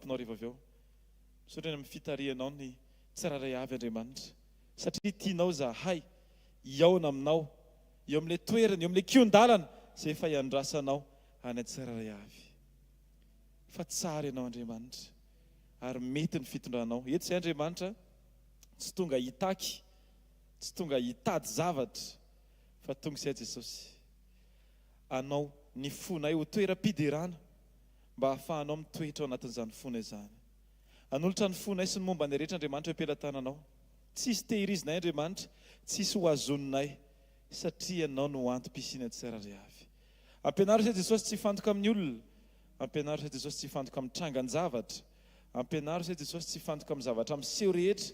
tomponao rehefa avy eo. Misaotra eny amin'ny fitarianao ny tsiraray avy Andriamanitra. Satria tianao zahay iaona aminao, eo amin'ilay toerana, eo amin'ilay kion-dalana izay efa iandrasanao any an-tsiraray avy. Fa tsara ianao Andriamanitra, ary mety ny fitondranao. Eto izay Andriamanitra, tsy tonga hitaky, tsy tonga hitady zavatra, fa tonga izay Jesosy. Anao ny fonay ho toeram-piderana mba hahafahanao mitoetra ao anatin'izany fona izany. Anolotra ny fonay sy ny momba ny rehetra Andriamanitra ampelantananao. Tsisy tehirizinay Andriamanitra, tsisy ho azoninay, satria anao no antom-pisiana tsiraray avy. Ampianaritra izay Jesosy tsy hifantoka amin'ny olona, ampianaritra izay Jesosy tsy hifantoka amin'ny trangan-javatra, ampianaritra izay Jesosy tsy hifantoka amin'ny zavatra miseho rehetra,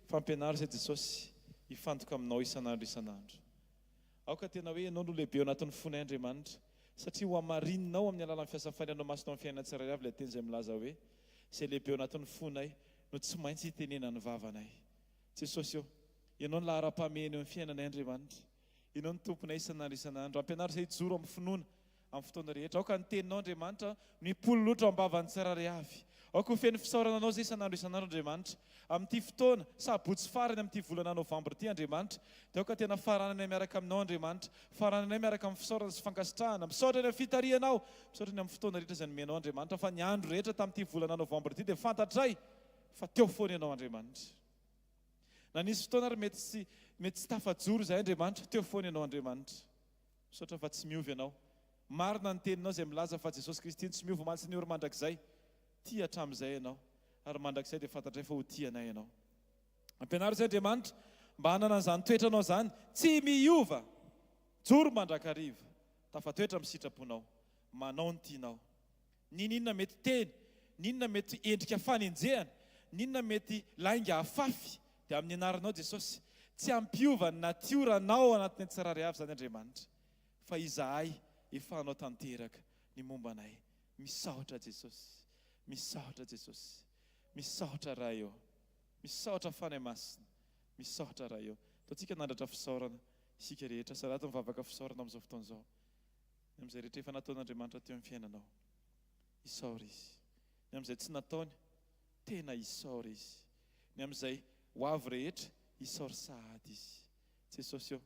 fa ampianaritra izay Jesosy hifantoka aminao isan'andro isan'andro. Aoka tena hoe ianao no lehibe ao anatin'ny fonay Andriamanitra, satria ho hamarinanao amin'ny alalan'ny fiasan'ny fanianao masonao amin'ny fiainana tsiraray avy, ilay teny izay milaza hoe izay lehibe ao anatin'ny fonay no tsy maintsy hitenena ny vavanay. Jesosy eo, ianao ny lahara-pameny eo amin'ny fiainanay Andriamanitra, ianao ny tomponay isan'andro isan'andro. Ampianaritra izay hijoro amin'ny finoana amin'ny fotoana rehetra. Aoka ny teninao Andriamanitra mipololotra ao am-bavan'ny tsiraray avy. Aoka ho feno fisaorana anao izay isan'andro isan'andro Andriamanitra. Amin'ity fotoana sabotsy farany amin'ity volana Novambra ity Andriamanitra, dia aoka tena farananay miaraka aminao Andriamanitra, farananay miaraka amin'ny fisaorana sy fankasitrahana, misaotra ny amin'ny fitarianao, misaotra ny amin'ny fotoana rehetra izay nomenao Andriamanitra, fa ny andro rehetra tamin'ity volana Novambra ity dia fantatray fa teo foana ianao Andriamanitra. Na nisy fotoana ary mety tsy tafajoro izay Andriamanitra, teo foana ianao Andriamanitra. Misaotra fa tsy miovy ianao. Marina ny teninao izay milaza fa Jesosy Kristy tsy miovy omaly sy ny oro mandrakizay. Tia hatramin'izay ianao, ary mandrakizay dia fantatray fa ho tia anay ianao. Ampianaritra izay Andriamanitra mba hanana an'izany toetranao izany, tsy miova, joro mandrakariva, tafatoetra amin'ny sitraponao, manao ny tianao. Ninona mety teny, ninona mety endrika fanenjehana, ninona mety lainga hafafy, dia amin'ny anaranao Jesosy, tsy ampiova ny natioranao anatin'ny tsiraray avy izany Andriamanitra, fa izahay efa hanao tanteraka ny mombanay. Misaotra Jesosy, misaotra Jesosy, misaotra raha eo, misaotra fanahy masina, misaotra raha eo. Ataontsika nandratra fisaorana isika rehetra, sarato mivavaka fisaorana amin'izao fotoana izao, amin'izay rehetra efa nataon'Andriamanitra teo amin'ny fiainanao, isaora izy. Ny amin'izay tsy nataony, tena isaora izy. Ny amin'izay ho avy rehetra, isaora sahady izy. Jesosy eo,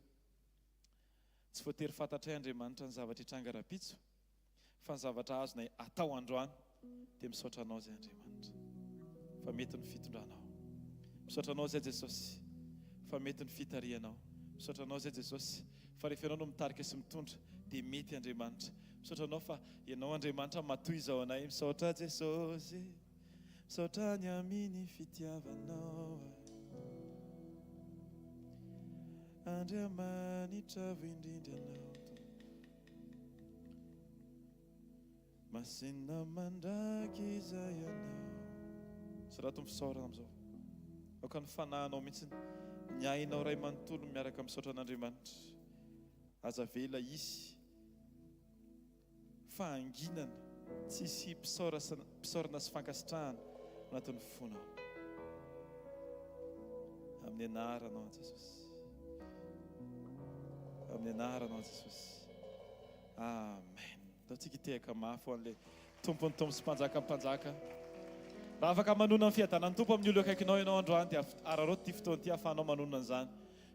tsy voatery fantatray Andriamanitra ny zavatra hitranga rapitso, fa ny zavatra azonay atao androany, dia misaotra anao izay Andriamanitra, fa mety ny fitondranao. Misaotra anao izay Jesosy, fa mety ny fitarianao. Misaotra anao izay Jesosy, fa rehefa ianao no mitarika sy mitondra, dia mety Andriamanitra. Misaotra anao fa ianao Andriamanitra matoy izao anay. Misaotra Jesosy, misaotra ny aminy fitiavanao, Andriamanitra voindrindra anao, masina mandraky izay ianao. Sarato misaorana amin'izao, aoka ny fanahinao mihitsy ny ainao ray manontolo miaraka misaotra an'Andriamanitra. Aza vela izy fahanginana, tsisy mpisaorana sy fankasitrahana anatin'ny fonao. Amin'ny anaranao Jesosy, amin'ny anaranao Jesosy, amen. Taontsika hitehaka mafy ho an'ilay tompony tompo sy mpanjaka mpanjaka. Raha afaka manona ny fiadanan'ny tompo amin'ny olo akaikinao ianao androany, dia araroty ty fotoana ty ahafahanao manona an'izany.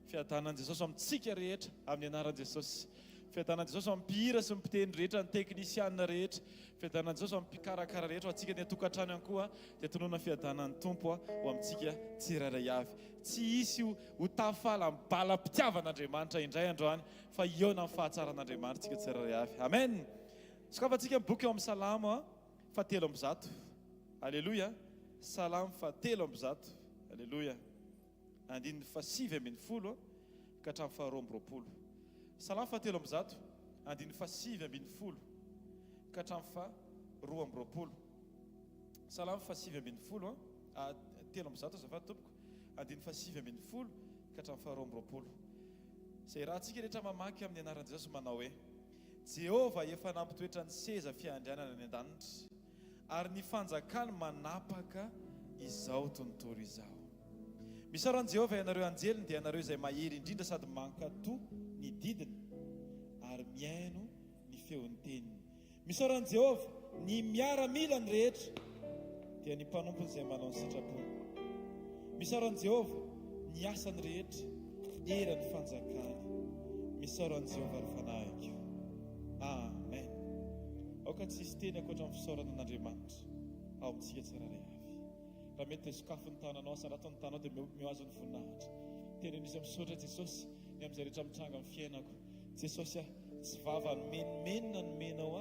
Fiadanan'i Jesosy amintsika rehetra amin'ny anaran'i Jesosy. Fiadanan'i Jesosy amin'ny mpihira sy ny mpitendry rehetra, ny teknisianina rehetra. Fiadanan'i Jesosy amin'ny mpikarakara rehetra, ho antsika ny atokantrano ihany koa, dia tonona fiadanan'ny tompo ho amintsika tsiraray avy. Tsy hisy ho tafala amin'ny bala-pitiavan'Andriamanitra indray androany, fa eo na amin'ny fahatsaran'Andriamanitra tsika tsiraray avy. Amen. Sokafantsika boky eo amin'ny Salamo fahatelo amby zato. Alleluia. Salamo fahatelo amby zato. Alleluia. Andininy fahasivy ambin'ny folo ka hatramin'ny faharoa amby roapolo. Salamo fahatelo amby zato, andininy fahasivy ambin'ny folo ka hatramin'ny faharoa amby roapolo. Salamo fahasivy ambin'ny folo, telo amby zato azafady tompoko, andininy fahasivy ambin'ny folo ka hatramin'ny faharoa amby roapolo. Izay raha antsika rehetra mamaky amin'ny anaran'i Jesosy manao hoe: Jehova efa nampitoetra ny seza fiandrianana any an-danitra, ary ny fanjakany manapaka izao tontolo izao. Misaoran'i Jehova ianareo anjeliny, dia ianareo izay mahery indrindra sady mankatoa ny didiny ary miaino ny feon'ny teniny. Misaoran'i Jehova ny miaramila ny rehetra, dia ny mpanompony izay manao ny sitrapony. Misaoran'i Jehovah ny asany rehetra eran'ny fanjakany. Misaoran'i Jehovah ny fanahiko. Amen. Aoka tsisy teny ankoatra amin'ny fisaorana an'Andriamanitra ao amintsika tsirairay avy. Raha mety sokafo ny tananao sa raha atao ny tananao dia mihazo ny voninahitra. Teny nisy misaotra Jesosy ny amin'izay rehetra mitranga amin'ny fiainako. Jesosy tsy vava menina nomenao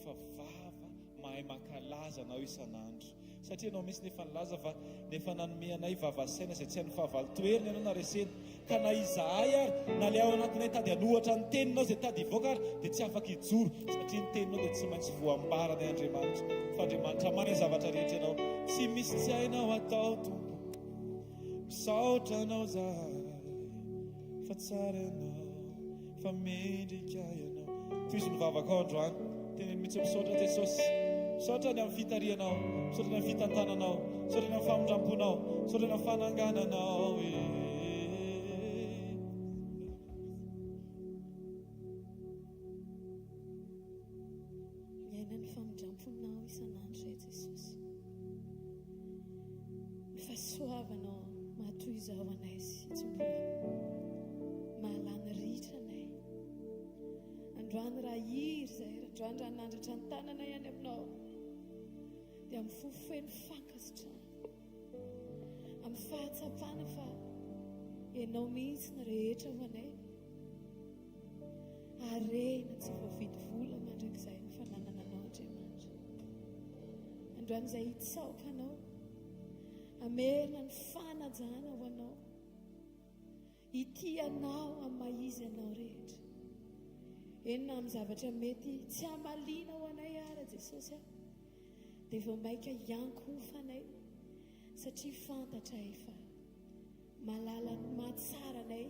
fa vava mahay mankalaza anao isan'andro. Satria anao misy nefa nilaza fa nefa nanome anay vavasaina izay tsy han'ny fahavalo toeriny ianao naresena. Ka na izahay ary na le ao anatinay tady hanohatra ny teninao izay tady hivoaka ary dia tsy afaka hijoro satria ny teninao dia tsy maintsy voambarana Andriamanitra. Fa Andriamanitra manana zavatra rehetra ianao. Tsy misy tsy hainao atao tompo, misaotra anao zahay fa tsara ianao, fa mendrika ianao. Toy izy ny vavaka ao androany teny mihitsy misaotra Jesosy. Misaotra ny amin'ny fitarianao, misaotra ny amin'ny fitantananao, misaotra ny amin'ny famondramponao, misaotra ny amin'ny fanangananao. Iaina ny famondramponao isan'andro re Jesosy. Ny fahasoavanao matoy izao anay sy tsy mbola mahalany ritra anay. Androany raha iry zay, androany raha nandratra ny tanana ihany aminao dia amin'ny fofoeny fankasitrana, amin'ny fahatsapana fa ianao mihitsy ny rehetra ho anay. Arena tsy voavidy vola mandrakizay ny fananana anao Andriamanitra. Androany izay hitsaoka anao, amerina ny fanajana ho anao, ity anao amin'ny maizy anao rehetra. Enina amin'ny zavatra mety tsy hamaliana ho anay ara Jesosy dia vao maika iankofanay satria fantatra efa malala ny mahatsara anay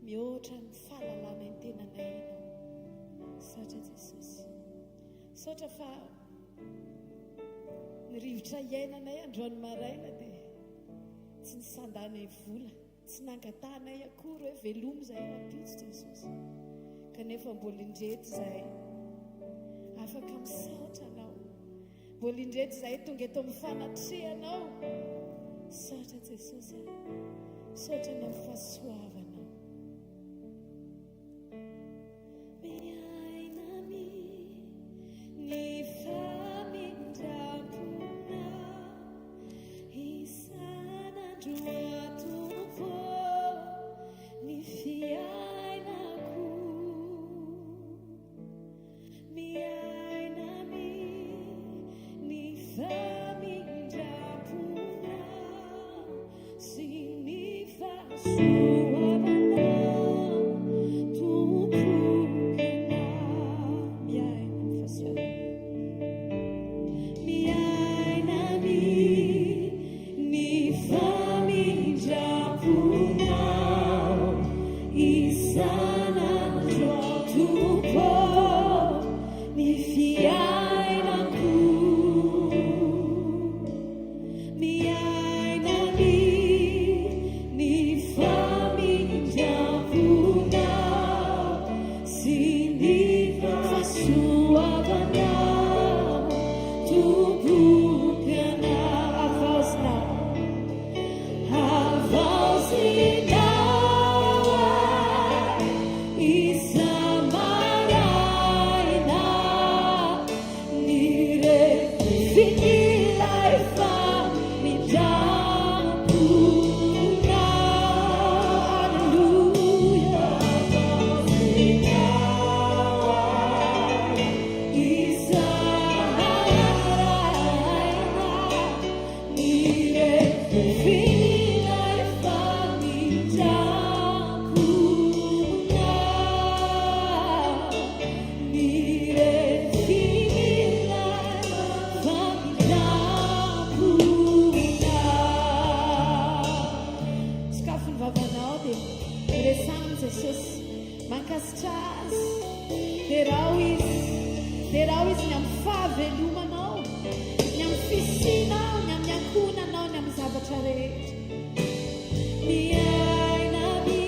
mihoatra ny fahalalana ny tenanay ianao. Saotra Jesosy, saotra fa ny rivotra iainanay androany maraina dia tsy nisandana vola, tsy nangatanay akory hoe velomo zay napitsy Jesosy. Kanefa mbola indreto zahay afaka misaotra anao, mbola indreto zahay tonga eto amin'ny fanatrehanao. Saotra Jesosy, saotra anao fahasoavanao. Miainami ny famindrampoana isan'andro atompo ny fiainako. Miainami ny famindrampoana sy ny fahasoavana tompokana. Miaina ny fahasoavana. Miainami ny famindrampoana isan'andro atompo ny fiainako. Miainami ny famindrampoana sy ny fahasoavana tompokana. Avausinao isamaraina nirefinilay famindrampoana. Alleluia. Mankasitra azy dia raha izy ny amin'ny fahavelomanao, ny amin'ny fisinao, ny amin'ny ankonanao, ny amin'ny zavatra rehetra. Miainami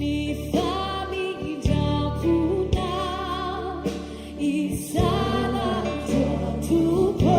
ny famindrampoana isan'andro atompo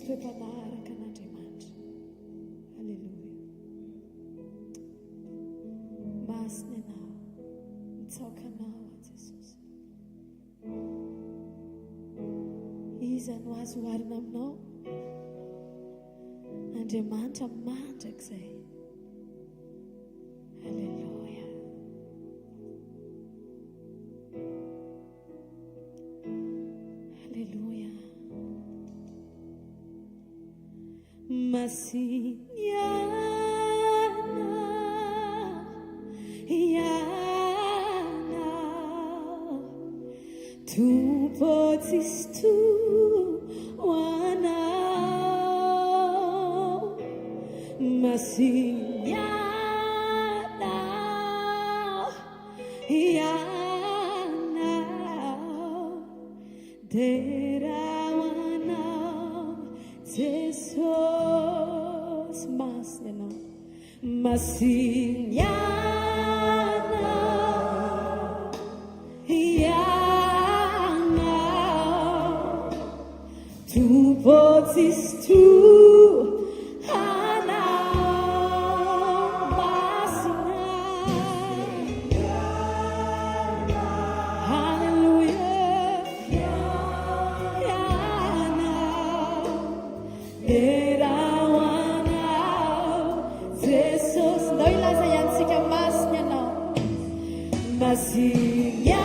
Toe-panaraka an'Andriamanitra. Halleluja. Masina ianao, mitsaoka anao a Jesosy. Iza no azo oharina aminao? Andriamanitra mandrakizay. Halleluja. Halleluja. Masinyana, yana, tupotsistu wana. Masinyana, yana, derawana, Jesus, masnena, masinyana, yana, tu potis tu, ana, masina, hallelujah, yana, derawana, Jesus, ndao ilaza ihany tsika masina ianao, masinyana.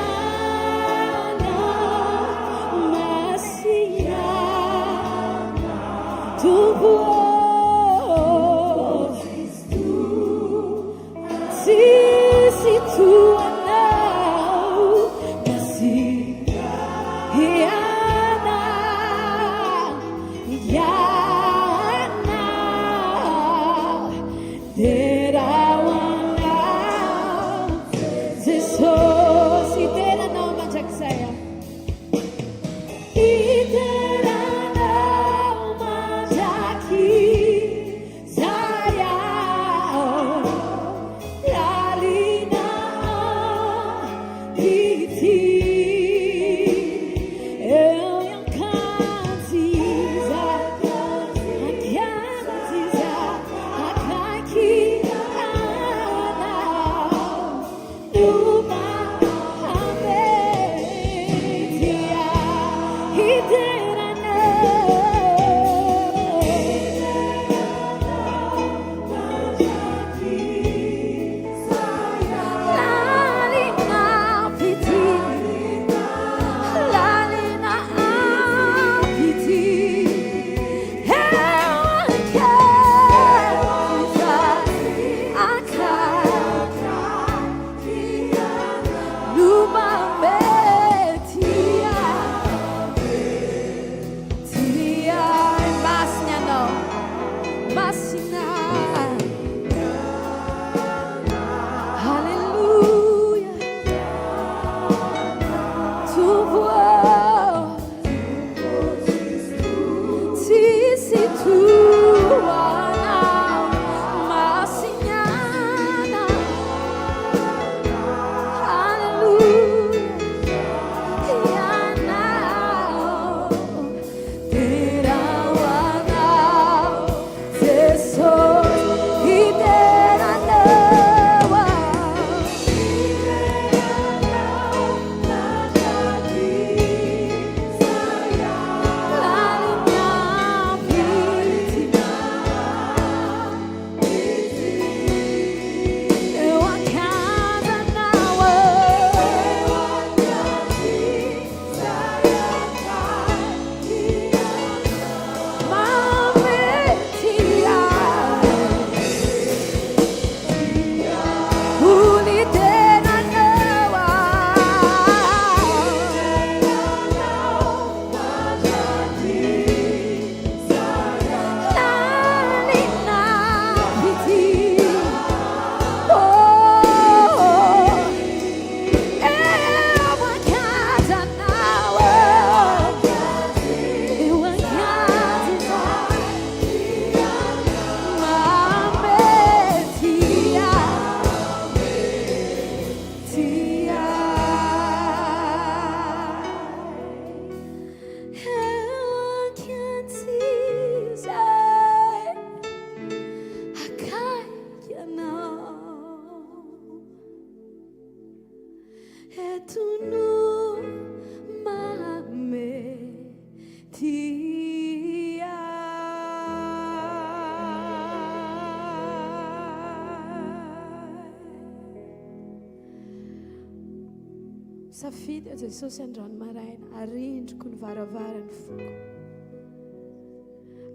Safidy Jesosy androany maraina, arindriko ny varavarany foko,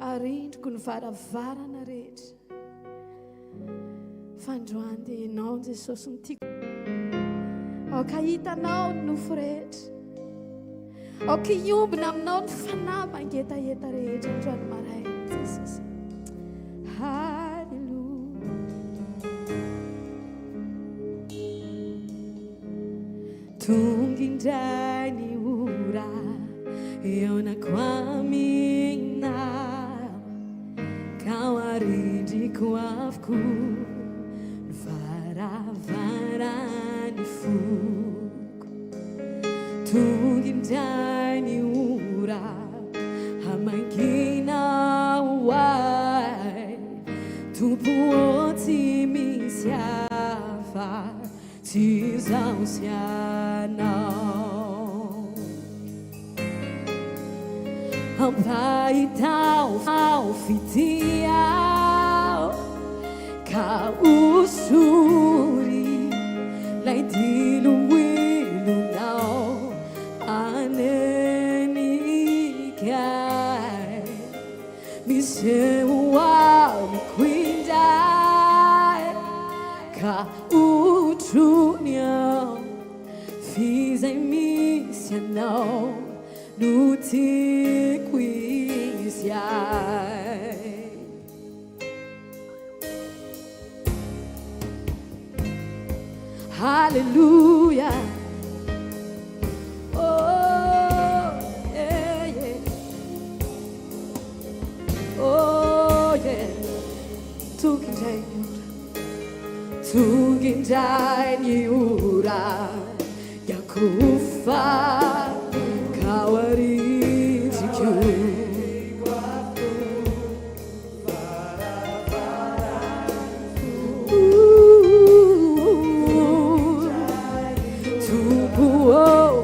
arindriko ny varavarana rehetra. Fa androany dia ianao Jesosy no tiako. Aoka hitanao ny nofo rehetra, aoka hiombina aminao ny fanahy mangetaheta rehetra androany maraina Jesosy. Halleluja. Tonga indray ny ora eonako aminao, ka arindriko avokoa ny varavarany foko. Tonga indray ny ora hamanginao ahy, Tompo tsy misy hafa tsy izaho sy anao. Ampahitao ao fitiao, ka usury lay diloilonao anenikay. Miseu ao miquindai, ka utruniao fizai misianao no tico isiai. Hallelujah. Oh, yeah, yeah. Oh, yeah. Tugindai niura yakufa kawaritiku. Oh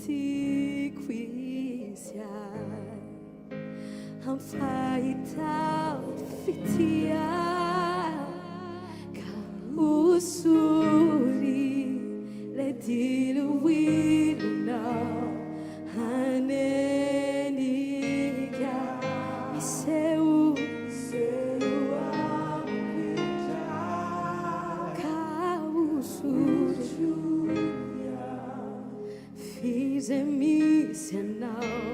tiako izy ahy am fahitao fitia ka osory le diloilonao hanenika miseho ka osory fiz misy anao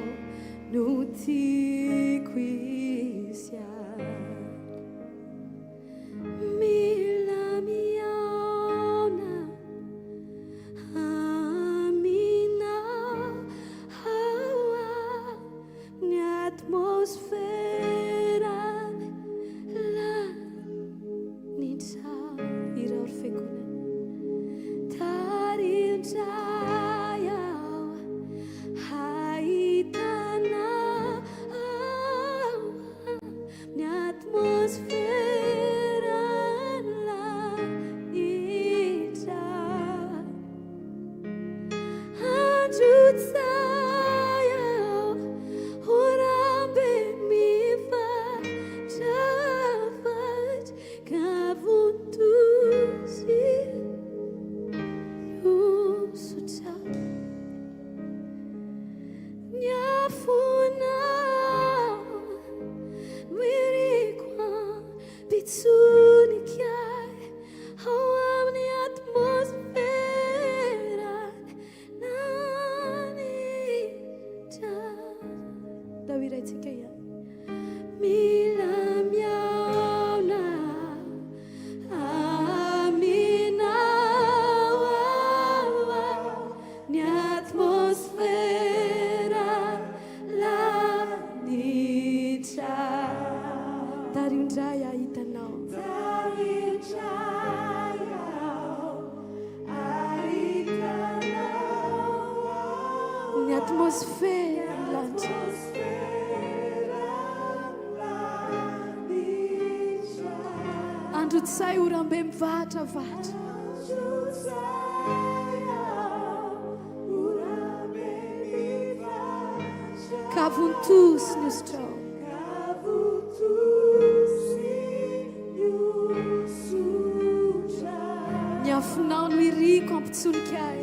no tiako izy ahy mila miaona aminao ny atmosferany lany tsao irao ry fiangonana tarindray aho hahitanao ny atmosferany lany tsao androtsay aho orambe mifatravatra ka vontozy osotra ny afonao miriko pitsonikay ao amin'ny atmosferany nanitra dao iraitsika ihany mila miaona aminao ny atmosferany lanitra tarindray ahitanao ny atmosferany lanitra androtsay orambe mivatravatra ka vontosy ny osotrao ny afonao no iriko ampitsonikay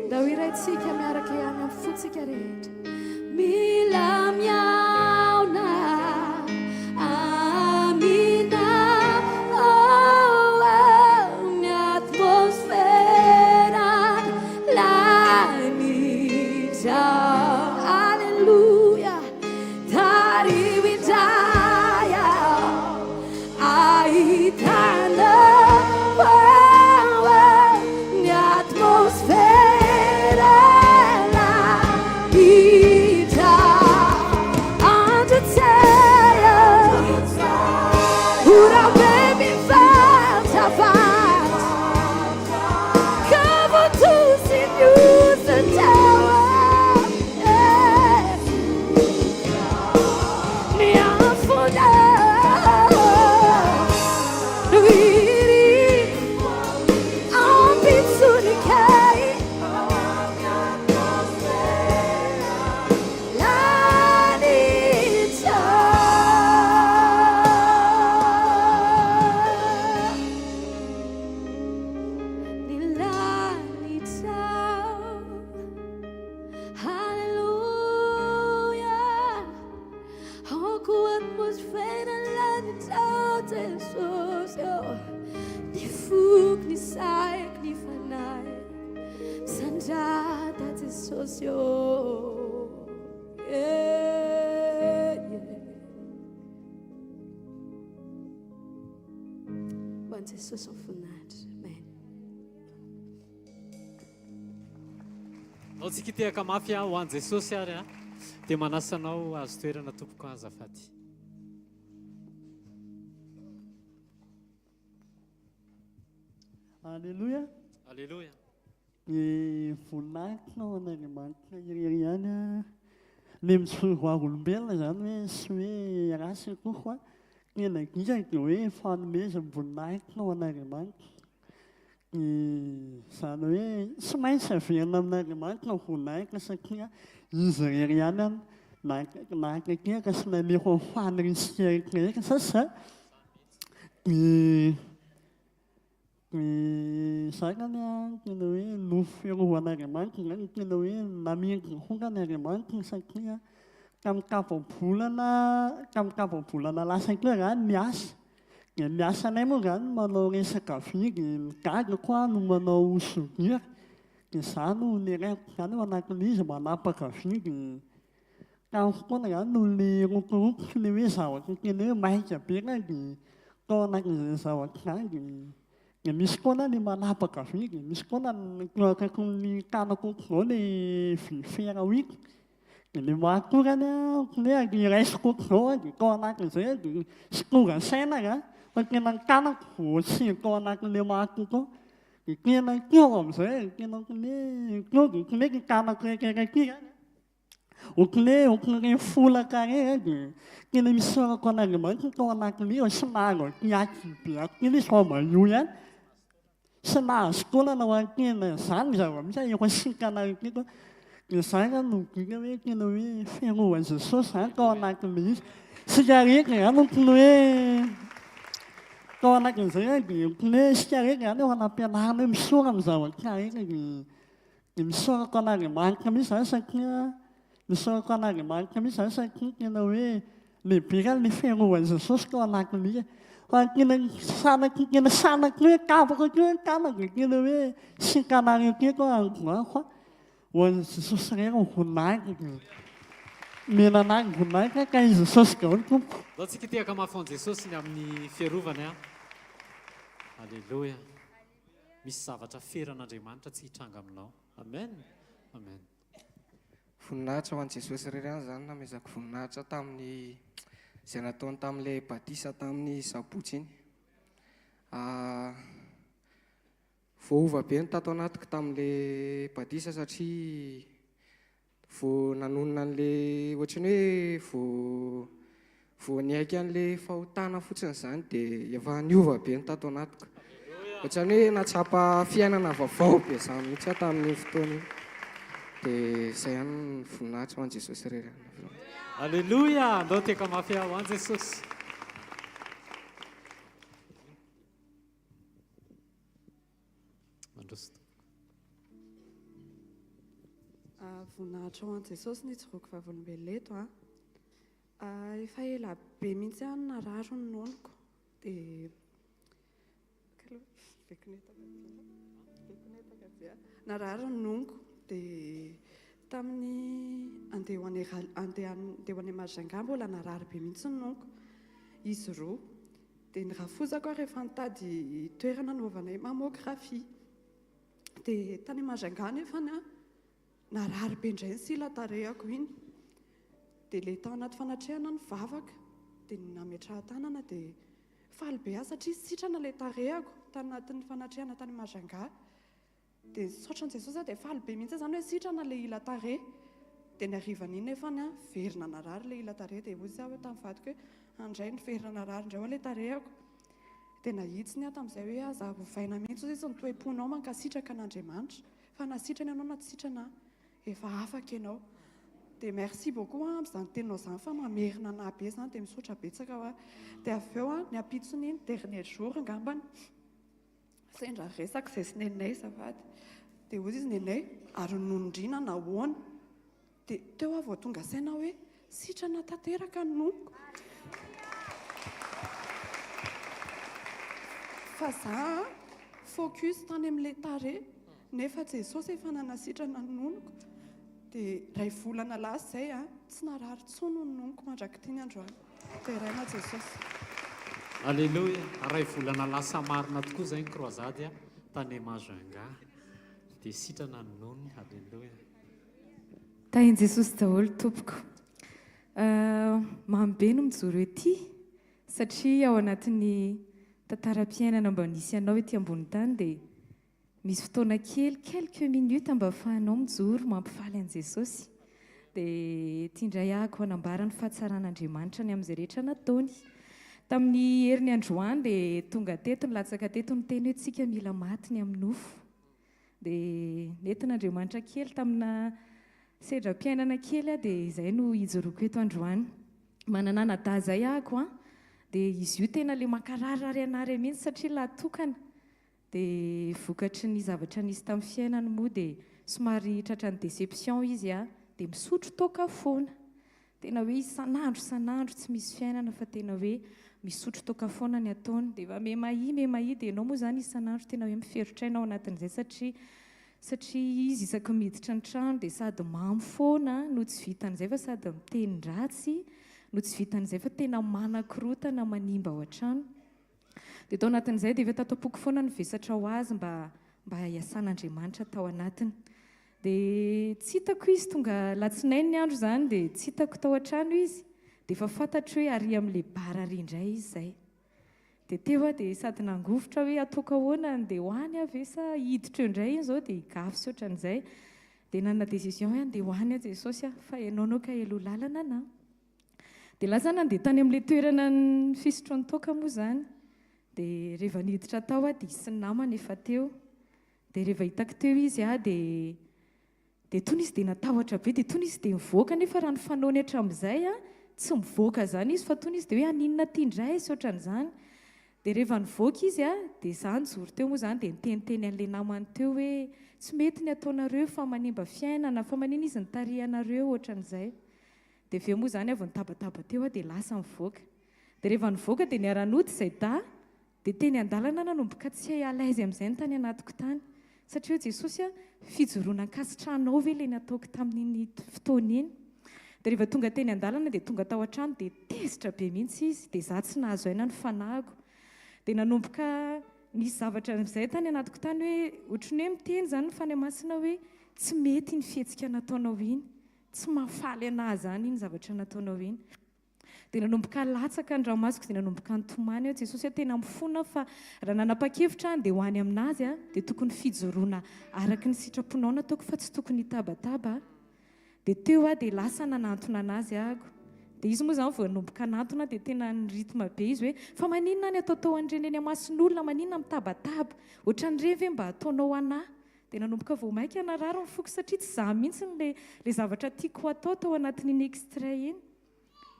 dao iraitsika miaraka ihany amin'ny fotsika rehetra mila miaona aminao ny atmosferany lanitra alleluia tarivindray aho ahitanao ny atmosfera Jesús ofunatra. Amen. Tsika tehaka mafy ho an'i Jesosy ary dia manasanao azo toerana tompoko azafady. Alléluia. Alléluia. Ny voninahitra ao an'Andriamanitra irery ihany le mitsory olombelona zany hoe sy hoe rasy akory fa tena gizaka dia hoe fanomezam-boninahitra ao an'Andriamanitra. Izany hoe tsy maintsy averina amin'Andriamanitra ny voninahitra satria izy irery ihany nakakeka sy nameho amin'ny fahan'irisika rehetrarehetra sasa zakany a tena hoe nofo fiarovan'Andriamanitra zany tena hoe namerina hoka n'Andriamanitra satria tamikapobolana lasa keo zany miasa. Dia miasanay moa zany manao resaka vigy, migaga koa no manao soudure. Dia izany no niraiko zany eo anakin'izy manapaka vigy. Ka fotoana zany no le rokoroko le hoe zavatra tena hoe maika be dia tao anakin'izay zavatra izany. Dia misy koa ny manapaka vigy, misy koa ny akaiky ny tanako zao le vy fera hoika. Dia le mahatorany hoe iraisiko zao dia tao anakin'izay dia sitonga saina zany. Fa tena ny tanako voatsiko ao anatin'ilay mahatorako ao. Dia tena keo amin'izay, tena hoe keo dia ohatran'ny tanako raikaraky zany. Ohatran'ny folaka reny dia tena misorako an'Andriamanitra tao anatin'io sy nahazo kiaky be akory izy fa maio ihany. Sy nahazo taonana ho antena izany zava-misy efa sikana eto. Dia izany zany no midika hoe tena hoe fiarovan'i Jesosy zany tao anatin'ilay izy. Sika rehetra zany ohatran'ny hoe tao anakin'izay dia ohatran'ny hoe sika rehetra zany efa nampianarana hoe misora amin'ny zavatra rehetra dia misorako an'Andriamanitra mihitsy zany satria misorako an'Andriamanitra mihitsy zany satria tena hoe lehibe zany le fiarovan'i Jesosy tao anatin'ilay izy. Fa tena sanako hoe kabako keo ny tanako dia tena hoe sikanareo keko androany fa ho an'i Jesosy irery ny voninahitra. Menana ny voninahitra ka i Jesosy daholo tompo. Zao tsika te hakamafy an'i Jesosy ny amin'ny fiarovany a. Alleloia. Misy zavatra feran'Andriamanitra tsy hitranga aminao. Amen. Amen. Voninahitra ho an'i Jesosy irery ihany zany namezako voninahitra tamin'ny izay nataony tamin'ilay batisa tamin'ny sabotsy iny. Voaova be ny tato anatiko tamin'ilay batisa satria vao nanonona an'ilay ohatran'ny hoe vao niaiky an'ilay fahotana fotsiny izany dia efa niova be ny tato anatiko. Ohatran'ny hoe natsapa fiainana vaovao be izany mihitsy aho tamin'ny fotoana iny. Dia izay ihany ny voninahitra ho an'i Jesosy irery. Alleluia. Andao te hakamafy ho an'i Jesosy. Voninahitra ho an'i Jesosy ny tsoroko vavolombelona eto. Efa ela be mihitsy ihany nararo ny nonoko. Dia nararo ny nonoko dia tamin'ny andeha ho any Majunga mbola narary be mihitsy ny nonoko. Izy roa. Dia ny rafozako rehefa nitady toerana nanaovanay mammografia. Dia tany Majunga nefa narary be indray ny silatarehako iny. Dia ilay tao anaty fanatrehana ny vavaka dia nametrahan-tanana dia faly be aho satria sitrana ilay tarehako tany anatin'ny fanatrehana tany Majunga. Dia saotran'i Jesosy dia faly be mihitsy zany hoe sitrana ilay ila tarehy. Dia ny harivan'iny nefa verina narary ilay ila tarehy dia ozy aho tamin'ny vadiko hoe andray ny verina narary indray ho ilay tarehako. Dia nahitsiny aho tamin'izay hoe aza vaina mihitsy izy nytoeponao mankasitraka an'Andriamanitra fa nasitrana ianao na tsy sitrana efa afaka ianao. Dia merci beaucoup amin'izany teninao izany fa mamerina anahy be izany dia misaotra betsaka aho. Dia avy eo ny ampitsony iny dernier jour angambany sendra resaka izay sy nenay azafady. Dia ozy izy nenay ary nonondriana nahoana. Dia teo aho vao tonga saina hoe sitrana tanteraka ny nonoko. Fa za focus tany amin'ilay tarehy nefa Jesosy efa nanasitrana ny nonoko. Dia ray volana lasa izay tsy narary tsony ny nonoko mandrakitiny androany. Dia raina Jesosy. Alleluia. Ray volana lasa marina tokoa izay ny croisade tany Majunga. Dia sitrana ny nonony. Alleluia. Tahin Jesosy daholo tompoko. Mambe no mijoro ety satria ao anatin'ny tantaram-piainana mba nisy ianao ety ambony tany dia misy fotoana kely quelques minutes mba ahafahanao mijoro mampifaly an'i Jesosy. dia tiandray ahako hanambara ny fahatsaran'Andriamanitra ny amin'izay rehetra nataony. Tamin'ny herin'ny androany dia tonga teto nilatsaka teto niteny hoe tsika mila maty ny amin'ny nofo. Dia nentin'Andriamanitra kely tamina sedram-piainana kely dia izay no hijoroako eto androany. Manana nada zay ahako dia izy io tena le makararary anary mihitsy satria lahatokana. Dia vokatry ny zavatra nisy tamin'ny fiainany moa dia somary tratra ny déception izy dia misotro toaka foana. Tena hoe isan'andro tsy misy fiainana fa tena hoe misotro toaka foana ny ataony. Dia efa memahi dia ianao moa zany isan'andro tena hoe miferotraina ao anatin'izay satria izy isaky miditra ny trano dia sady mamy foana no tsy vitan'izay fa sady miteny ratsy no tsy vitan'izay fa tena manan-korotana manimba ao an-trano. Dia tao anatin'izay dia efa tatapoaka foana ny vesatra ho azy mba hiasan'Andriamanitra tao anatiny. Dia tsy hitako izy tonga latsinainy ny andro zany dia tsy hitako tao an-trano izy dia efa fantatro hoe ary amin'ilay bara ary indray izy izay. Dia teo dia sady nangovotra hoe ataoko ahoana dia hoany avy sa hiditra eo indray iny izao dia higafy sy ohatran'izay. Dia nanana décision hoe andeha hoany a Jesosy fa ianao ka elo lalana na. Dia lasa nandeha tany amin'ilay toerana ny fisotro ny toaka moa zany. Dia rehefa niditra tao dia isy ny namany efa teo. Dia rehefa hitako teo izy dia tony izy dia natahotra be dia tony izy dia mivoaka nefa raha ny fanaony hatramin'izay tsy mivoaka zany izy fa tony izy dia hoe aninona tiandray sy ohatran'izany. Dia rehefa nivoaka izy dia izaho nijoro teo moa zany dia niteniteny an'ilay namany teo hoe tsy mety ny ataonareo fa manimba fiainana fa manina izy nitarihanareo ohatran'izay. Dia avy eo moa zany avy nitabataba teo dia lasa mivoaka. Dia rehefa nivoaka dia niara-nody izay dia teny an-dalana nanomboka tsy alaizy amin'izay ny tany anatiko tany satria Jesosy fijoroana ankasitranao ve ilay nataoko tamin'iny fotoana iny. Dia rehefa tonga teny an-dalana dia tonga tao an-trano dia tezitra be mihitsy izy dia izaho tsy nahazo aina ny fanahiko. Dia nanomboka nisy zavatra izay tany anatiko tany hoe ohatrany hoe miteny zany ny fany masina hoe tsy mety ny fihetsika nataonao iny, tsy mahafaly anahy zany iny zavatra nataonao iny. Dia nanomboka latsaka ny ranomasoko dia nanomboka nitomany Jesosy tena mifona fa raha nanapa-kevitra dia ho any aminazy dia tokony fijoroana araka ny sitraponao nataoko fa tsy tokony hitabataba. Dia teo dia lasa nanantona anazy ahako. Dia izy moa zany vao nanomboka nanantona dia tena ny ritma be izy hoe fa maninona ny ataotao an'ireny eny amason'olona, maninona mitabataba ohatran'ireny ve mba ataonao anahy. Dia nanomboka vao mainka nararo ny foko satria tsy izaho mihitsy le zavatra tiako atao tao anatin'iny extrait iny.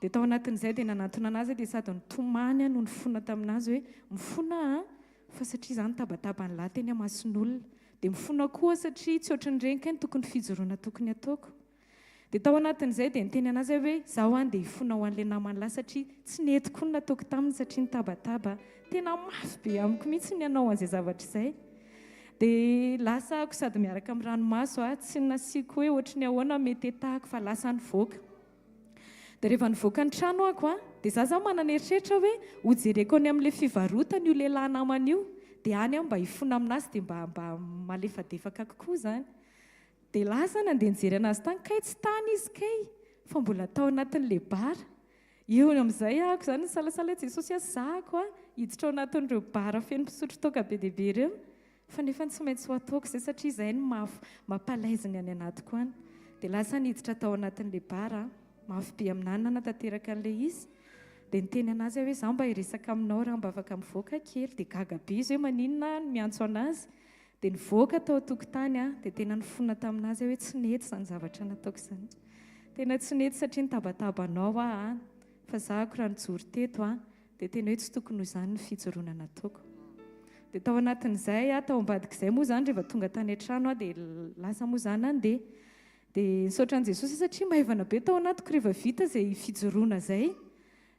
Dia tao anatin'izay dia nanantona anazy dia sady nitomany no nifona taminazy hoe mifona fa satria izany tabataba ny lahy teny amason'olona. Dia mifona koa satria tsy ohatran'ireny kay ny tokony fijoroana tokony ataoko. Dia tao anatin'izay dia niteny anazy hoe zaho dia hifona ho an'ilay namany lahy satria tsy netiko ny nataoko taminy satria ny tabataba tena mafy be amiko mihitsy ny anao an'izay zavatra izay. Dia lasa ako sady miaraka amin'ny ranomaso tsy nasiako hoe ohatry ny ahoana mety etahako fa lasa nivoaka. Dia rehefa nivoaka ny trano ako dia zaho manana eritreritra hoe hojereko any amin'ilay fivarotana io lehilahy namany io dia any mba hifona aminazy dia mba malefadefaka kokoa zany. Dia lasa nandeha nijery anazy tany kay tsy tany izy kay fa mbola tao anatin'ilay bara. Eo amin'izay ako zany salasala Jesosy zahako hiditra ao anatin'ireo bara feno mpisotro toaka be dia be ireo fa nefa tsy maintsy ho ataoko izay satria izay ny mampalaizina any anatiko any. Dia lasa niditra tao anatin'ilay bara mafy be amin'any nanatanteraka an'ilay izy. Dia niteny anazy hoe izaho mba hiresaka aminao raha mba afaka mivoaka kely. Dia gaga be izy hoe maninona no miantso anazy. Dia nivoaka tao tokotany dia tena nifona taminazy hoe tsy nety izany zavatra nataoko izany. Tena tsy nety satria nitabatabanao fa zahako raha nijoro teto dia tena hoe tsy tokony ho izany ny fijoroana nataoko. Dia tao anatin'izay tao ambadik'izay moa izany rehefa tonga tany an-trano dia lasa moa izany andeha. Dia nisaotra an'i Jesosy satria maivana be tao anatiko rehefa vita izay fijoroana izay.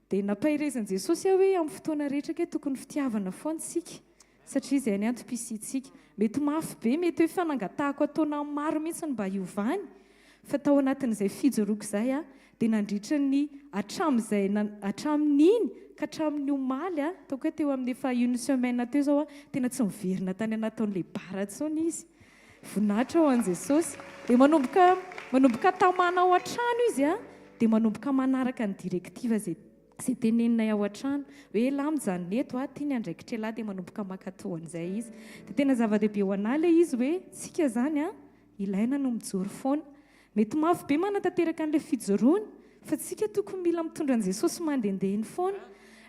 Dia nampahirezan'i Jesosy hoe amin'ny fotoana rehetra ke tokony fitiavana foana isika satria izay ny antom-pisitsika. Mety mafy be, mety hoe fanangatahako ataona maro mihitsy mba hiovany fa tao anatin'izay fijoroako izay dia nandritra ny hatramin'iny ka hatramin'ny omaly ataoko hoe teo amin'ny efa une semaine teo izao tena tsy miverina tany anatin'ilay bara intsony izy. Voninahitra ao an'i Jesosy. Dia manomboka tamana ao an-trano izy dia manomboka manaraka ny direktiva izay teneninay ao an-trano hoe lahy mijanona eto tiany andraikitra lahy dia manomboka makatohan'izay izy. Dia tena zava-dehibe ho anahy ilay izy hoe tsika zany ilaina no mijoro foana. mety mavo be manatateraka an'ilay fijoroany fa tsika tokony mila mitondra an' jesosy mandendehany foana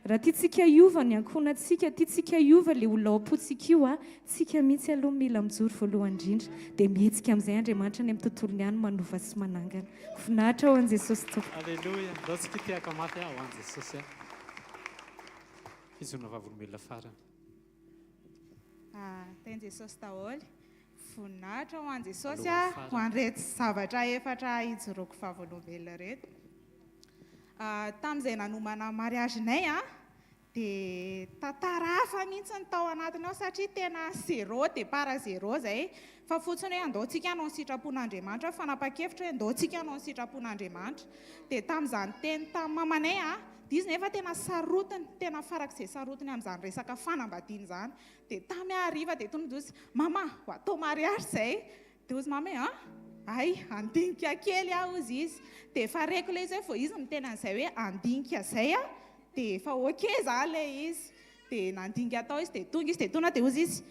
raha tiatsika iova ny ankonantsika tiatsika iova le olona ao-potsika io a tsika mihitsy aloha mila mijoro voalohany indrindra dia mihetsika amin'izay andriamanitra ny amin'ny tontolony ihany manova sy manangana finahitra ao an' jesosy tompo alleloia ndao tsika tiaka mafy ho an' jesosy fizona vavolombelona farany teny jesosy daholo voninahitra ho an' jesosy ho an'reto zavatra efatra ijoroako vavolombelona reto tamin'izay nanomana mariazinay dia tantara hafa mihitsy ny tao anatiny ao satria tena zéro dia para zéro zay fa fotsiny hoe andaontsika hanao ny sitrapon'andriamanitra fanapa-kevitra hoe andaontsika hanao ny sitrapon'andriamanitra dia tamin'izany teny tamin'ny mamanay dia izy nefa tena sarotiny tena farak'izay sarotiny amin'izany resaka fanambadiana izany dia tamy hariva dia tonodosy mama ho atao mariage izay dia ozy mama ay andinika kely izy dia efa reko ilay izy hoe vao izy miteny an'izay hoe andinika izay dia efa oke zany ilay izy dia nandinika atao izy dia tonga izy dia tona dia ozy izy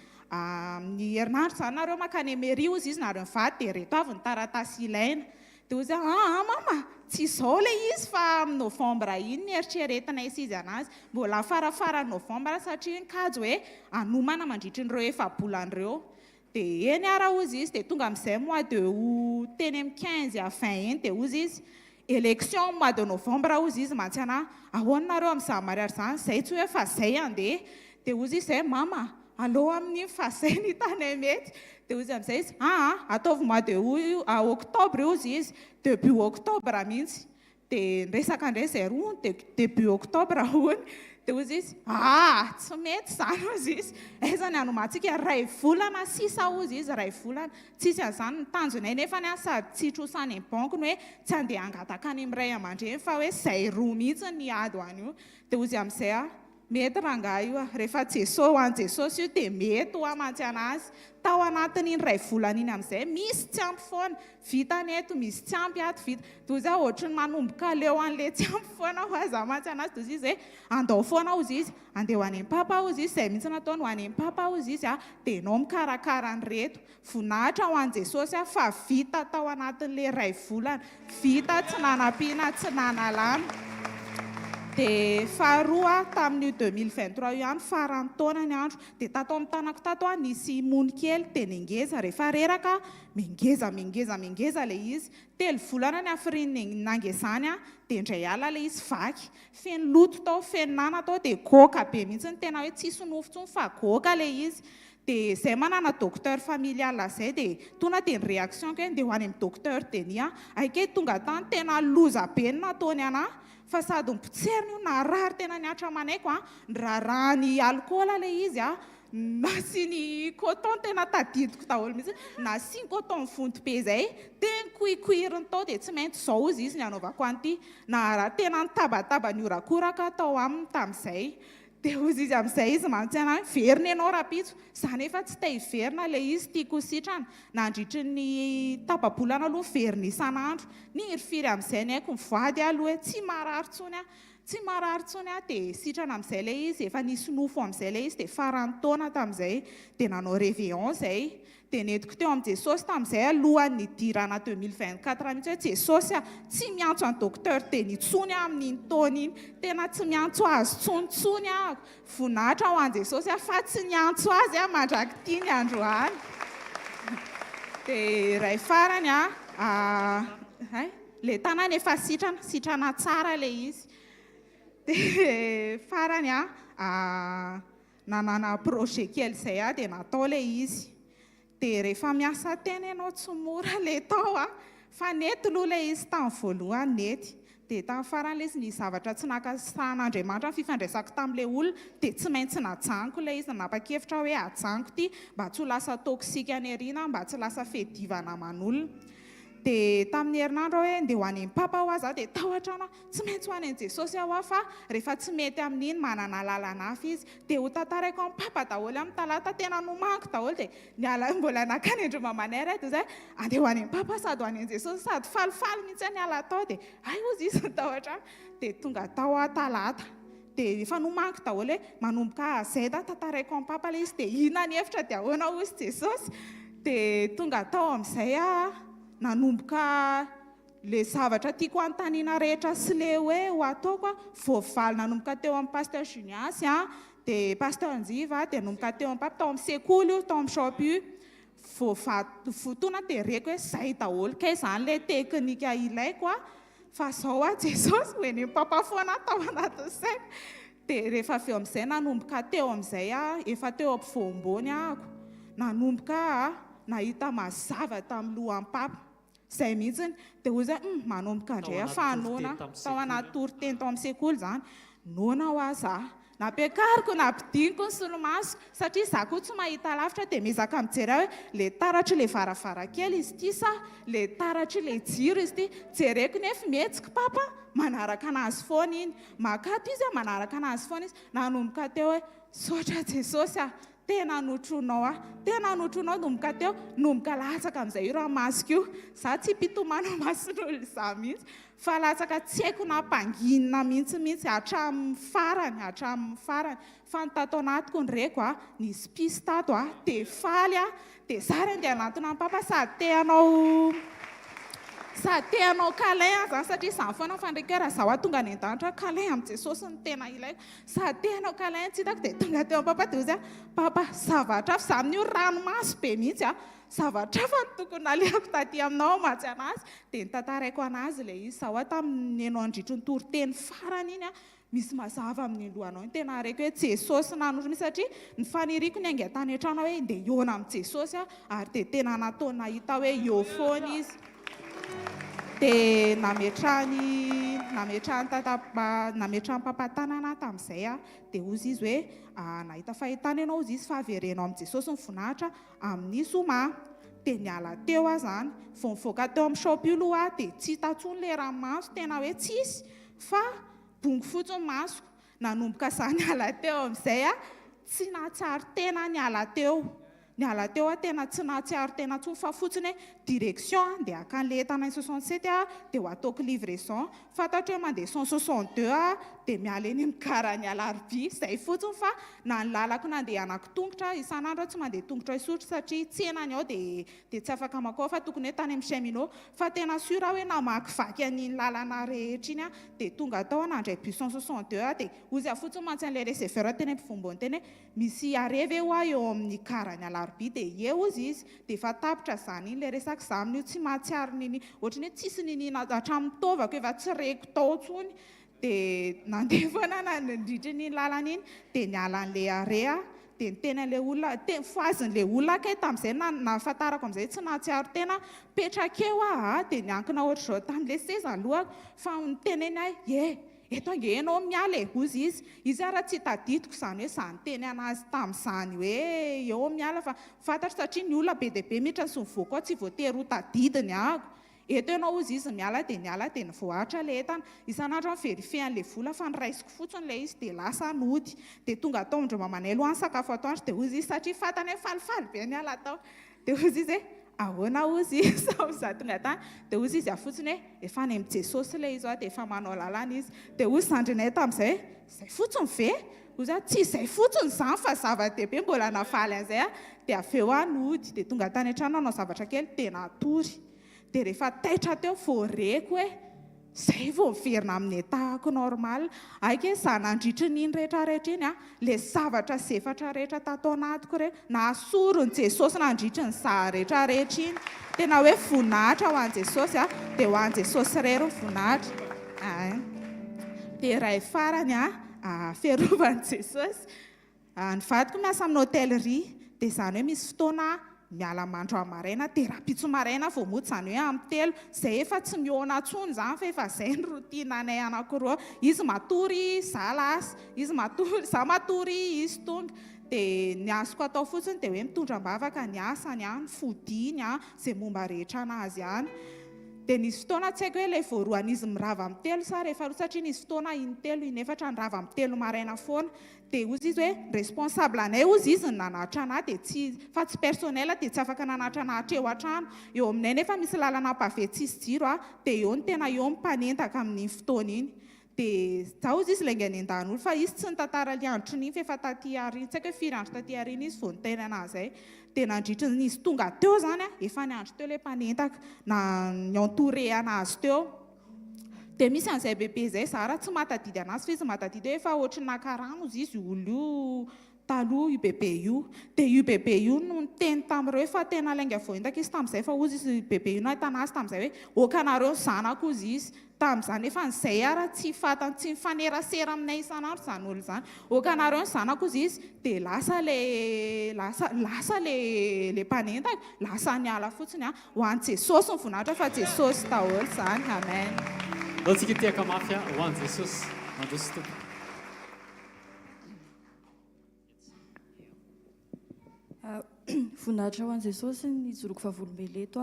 ny herinandro zany nareo makany mairie ozy izy nareo mivady dia reto avy ny taratasy ilaina dia ozy mama tsy izao ilay izy fa amin'ny novambra iny ny eritreretina izy anazy mbola farafara novambra satria nikajo hoe anomana mandritra n'ireo efa-bolan'ireo dia eny ara ozy izy dia tonga amin'izay mois de teny amin'ny 15 à 20 eny dia ozy izy élection mois de novambra ozy izy mantsiana ahoana nareo amin'izany mariage izany zay tsy hoe fa zay andeha dia ozy izy mama allo amin'ny fa zay ny tany mety dia ozy amin'izay izy ataovy mois de octobre ozy izy début octobre mihitsy dia nresaka indray zay roa dia début octobre hoany dia ozy izy tsy mety zany ozy izy aizany anomantsika ray volana sisa ozy izy ray volana tsisy an'izany ny tanjonay nefa ny sady tsy trosany banky ny hoe tsy andeha angataka any amin'iray aman-dreny fa hoe zay roa mihitsy ny ady ho any io dia ozy amin'izay mety rangaha io rehefa jesosy ho an' jesosy io dia mety ho amantsy anazy tao anatin'iny ray volana iny amin'izay misy tsy ampy foana vita ny eto misy tsy ampy ato vita dia ozy ohatry ny manomboka leo an'le tsy ampy foana ho azy amantsy anazy dia ozy izy hoe andao foana ozy izy andeha ho any am-papa ozy izy izay mihitsy nataony ho any am-papa ozy izy dia enao mikarakara ny reto voninahitra ho an' jesosy fa vita tao anatin'le ray volana vita tsy nanampiana tsy nanalana dia faharoa tamin'io 2023 io ihany farany taona ny andro dia tato amin'ny tanako tato nisy mony kely dia nengeza rehefa reraka mengeza ilay izy telo volana ny afiriany nangezany dia indray ala ilay izy vaky feno loto tao feno nana tao dia goka be mihitsy ny tena hoe tsisy nofo fa goka ilay izy dia izay manana docteur familial zay dia tona dia ny réaction ko hoe ndeha ho any amin'ny docteur Denis aike tonga tany tena loza be ny nataony anahy fa sady mipotseriny io narary tena niatra manayko nirarahany alcool ilay izy nasiany coton tena tadidiko daholo mihitsy nasiany coton mivonto be zay tena koikoiriny tao dia tsy maintsy izao izy ny anaovako an'ity na tena nitabataba ny orakoraka tao aminy tamin'izay dia ozy izy amin'izay izy mantsy anay verina ianao rapitso izany efa tsy ta hiverina ilay izy tiako sitrana nandritry ny tapabolana aloha verina isan'andro ny irifiry amin'izay ny haiko mivoady aloha hoe tsy marary tsony dia sitrana amin'izay ilay izy efa nisy nofo amin'izay ilay izy dia farany taona tamin'izay dia nanao réveillon zay dia netiko teo amin'ny jesosy tamin'izay alohan'ny dirana 2024 mihitsy hoe jesosy tsy miantso any docteur Denis tsony amin'iny taona iny tena tsy miantso azy tsonitsony voninahitra ho an' jesosy fa tsy niantso azy mandraky tiany androany dia ray farany le tanany efa sitrana tsara ilay izy dia farany nanana projet kely izay dia natao ilay izy dia rehefa miasa tena ianao tsy mora le tao fa nety aloha ilay izy tamin'ny voalohany nety dia tamin'ny farany ilay izy ny zavatra tsy nakasahan'Andriamanitra ny fifandraisako tamin'ilay olona dia tsy maintsy najaniko ilay izy nanapa-kevitra hoe ajaniko ity mba tsy ho lasa toksika any ariana mba tsy lasa fedivana aman'olona dia tamin'ny herinandro hoe ndeha ho any am-papa ho azy dia tao an-trano tsy maintsy ho any an'i jesosy aho fa rehefa tsy mety amin'iny manana lalana hafa izy dia ho tantaraiko amin'ny papa daholo amin'ny talata tena nomanko daholo dia mbola nakany andro mamanay reto zay andeha ho any am-papa sady ho any an'i jesosy sady falifaly mihitsy ny ala tao dia ay ozy izy tao an-trano dia tonga tao talata dia efa nomanko daholo hoe manomboka zay tantaraiko amin'ny papa ilay izy dia ina ny hevitra dia ahoana ozy jesosy dia tonga tao amin'izay nanomboka le zavatra tiako antaniana rehetra sy le hoe ho ataoko voavaly nanomboka teo amin'ny pasteur Junias dia pasteur Anjiva dia nanomboka teo amin'ny papy tao amin'ny sekoly io tao amin'ny shop io fotoana dia reko hoe zay daholo kay izany le teknika ilaiko fa zao Jesosy hoe ny papa foana tao anaty saiko dia rehefa avy eo amin'izay nanomboka teo amin'izay efa teo ampovoambony ahako nanomboka nahita mazava tamin'ny lohan'ny papa zay mihitsiny dia hoy zay manomboka indray fanoana tao anaty toriteny tao amin'ny sekoly izany noana ho aza napiakariko nampidiniko ny solomaso satria za koa tsy mahita lavitra dia mizaka mijery hoe le taratry le varavarakely izy ity sa le taratry le jiro izy ity jereko nefa mihetsika papa manaraka anazy foana iny makato izy manaraka anazy foana izy nanomboka teo hoe sotra Jesosy tena notronao tena notronao nomboka teo nomboka latsaka amin'izay io raha masiko io za tsy mpitomana mason'olo za mihitsy fa latsaka tsy haiko nampanginina mihitsy hatramin'ny farany fa ny tato anatiko ny reko nisy pisy tato dia faly dia zary andeha anatona ny papa sady te anao câlin zany satria izany foana fandrika raha zaho tonga any an-danitra câlin amin'ny Jesosy ny tena ilaiko sady te anao câlin tsy hitako dia tonga teo papa dia ozy papa zavatra fa izany io ranomaso be mihitsy zavatra fa ny tokony naleako taty aminao matsy anazy dia nitantaraiko anazy le izy zaho tamin'ny enao andritro ny toriteny farany iny misy mazava amin'ny lohanao iny tena areko hoe Jesosy nanotro misy satria ny faniriko ny aingatany an-trano hoe ndeha iona amin'ny Jesosy ary dia tena nataony nahita hoe eo foana izy dia nametrahany papatanana tamin'izay dia ozy izy hoe nahita fahitana ianao ozy izy fa averenao amin'ny Jesosy ny voninahitra amin'ny zoma dia niala teo zany vao mivoaka teo amin'ny shop io aloha dia tsy hita intsony le ranomaso tena hoe tsisy fa bongo fotsiny masoko nanomboka za niala teo amin'izay tsy nahatsiaro tena niala teo tena tsy nahatsiaro tena intsony fa fotsiny direction dia akan'le entana 67 dia ho ataoko livraison fantatro hoe mandeha 162 dia miala eny amin'ny garany Alarby zay fotsiny fa na ny lalako nandeha anako tongotra isan'andro tsy mandeha tongotra isotro satria tsy enany ao dia tsy afaka makao fa tokony hoe tany amin'ny cheminot fa tena sura hoe namakivaky an'iny lalana rehetra iny dia tonga tao nandray bus 162 dia ozy fotsiny mantsy an'le receveur teny ampovoambony teny misy areve eo amin'ny garany Alarby dia eo ozy izy dia efa tapitra zany iny le resaka za amin'io tsy mahatsiaro nini ohatrany hoe tsisy ninina hatramin'ny tovako efa tsy reko tao ntsony dia nandeha foana nandritra ny lalana iny dia niala an'le area dia niteny an'le olona foazin'le olona kay tamin'izay nahafantarako amin'izay tsy nahatsiaro tena petrakeo dia niankina ohatr'izao tamin'le seza alohako fa niteneny eto ange enao miala ozy izy raha tsy tadidiko izany hoe izany teny anazy tamin'izany hoe eo miala fa fantatro satria ny olona be dia be mihitra sy mivoaka ao tsy voatery ho tadidiny ahako eto ianao ozy izy miala dia nivoahatra le entana isan'andro miverifean'le vola fa niraisiko fotsiny le izy dia lasa nody dia tonga tao ndro mamanay aloha ny sakafo atoandro dia ozy izy satria fantany hoe falifaly be niala tao dia ozy izy ahoana ozy za tonga tany dia ozy izy fotsiny hoe efa any amin'ny Jesosy le izy dia efa manao lalana izy dia ozy zandrinay tamin'izay zay fotsiny ve ozy tsy zay fotsiny izany fa zava-dehibe mbola nafaly an'izay dia avy eo nody dia tonga tany an-trano nanao zavatra kely dia natory dia rehefa taitra teo voareko hoe zay vao miverina amin'ny tahako normal aike za nandritry n'iny rehetrarehetra iny le zavatra zefatra rehetra tato anatiko nahasorony Jesosy nandritry ny za rehetrarehetra iny tena hoe voninahitra ho an'i Jesosy dia ho an'i Jesosy rery ny voninahitra dia ray farany fiarovan'i Jesosy ny vadiko miasa amin'ny hotellerie dia izany hoe misy fotoana miala mandro amaraina dia raha pitso maraina vao mody izany hoe amin'ny telo zay efa tsy miona ntsony izany fa efa zay ny rotinanay anankiroa izy matory za lasa za matory izy tonga dia ny azoko atao fotsiny dia hoe mitondra-bavaka ny asany ny fodiny izay momba rehetra anazy ihany dia nisy fotoana tsy haiko hoe ilay voarohany izy mirava amin'ny telo sa rehefa satria nisy fotoana intelo inefatra ny rava amin'ny telo maraina foana dia ozy izy hoe responsable anay ozy izy ny nanatra anahy dia fa tsy personnel dia tsy afaka nanatra anahy hatreo an-trano eo aminay nefa misy lalana pave tsisy jiro dia eo ny tena eo mpanentaka amin'iny fotoana iny dia zaho izy ilay angany an-dan'olo fa izy tsy nitantara liandrotry ny fa efa taty arina tsy haiko hoe firy andro taty arina izy vao niteny anazy zay dia nandritra izy tonga teo zany efa niandro teo ilay mpanentaka na nientouré anazy teo dia misy an'izay bebe zay zara tsy matadidy anazy fa izy matadidy hoe efa ohatry nakarano izy olo io taloha io bebe io dia io bebe io no niteny tamin'ireo hoe fa tena lainga voentaka izy tamin'izay fa ozy izy bebe io nahitana azy tamin'izay hoe okanareo ny zanako izy izy tamin'izany efa nizay ara tsy fatan tsy mifanerasera aminay isanandro zany olo zany okanareo ny zanako izy izy dia lasa le mpanentaka lasa niala fotsiny ho an'i Jesosy ny voninahitra fa Jesosy daholo zany amen. Antsika tiaka mafia ho an'i Jesosy mandroso tompo. Voninahitra ho an'i Jesosy nijoroako fahavolombelay eto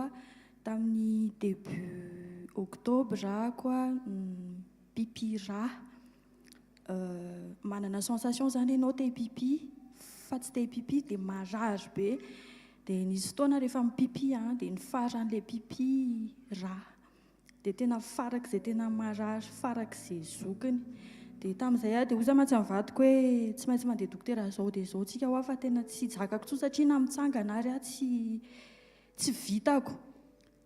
tamin'ny début octobre koa pipi rà manana sensation zany ianao te pipi fa tsy te pipi dia marary be dia nisy fotoana rehefa mipipi dia ny faran'ilay pipi rà dia tena farak'izay tena marary farak'izay zokiny dia tamin'izay dia oza matsy mivadiko hoe tsy maintsy mandeha dokotera zao dia zao tsika ho fa tena tsy zakako tso satria na mitsangana ary tsy vitako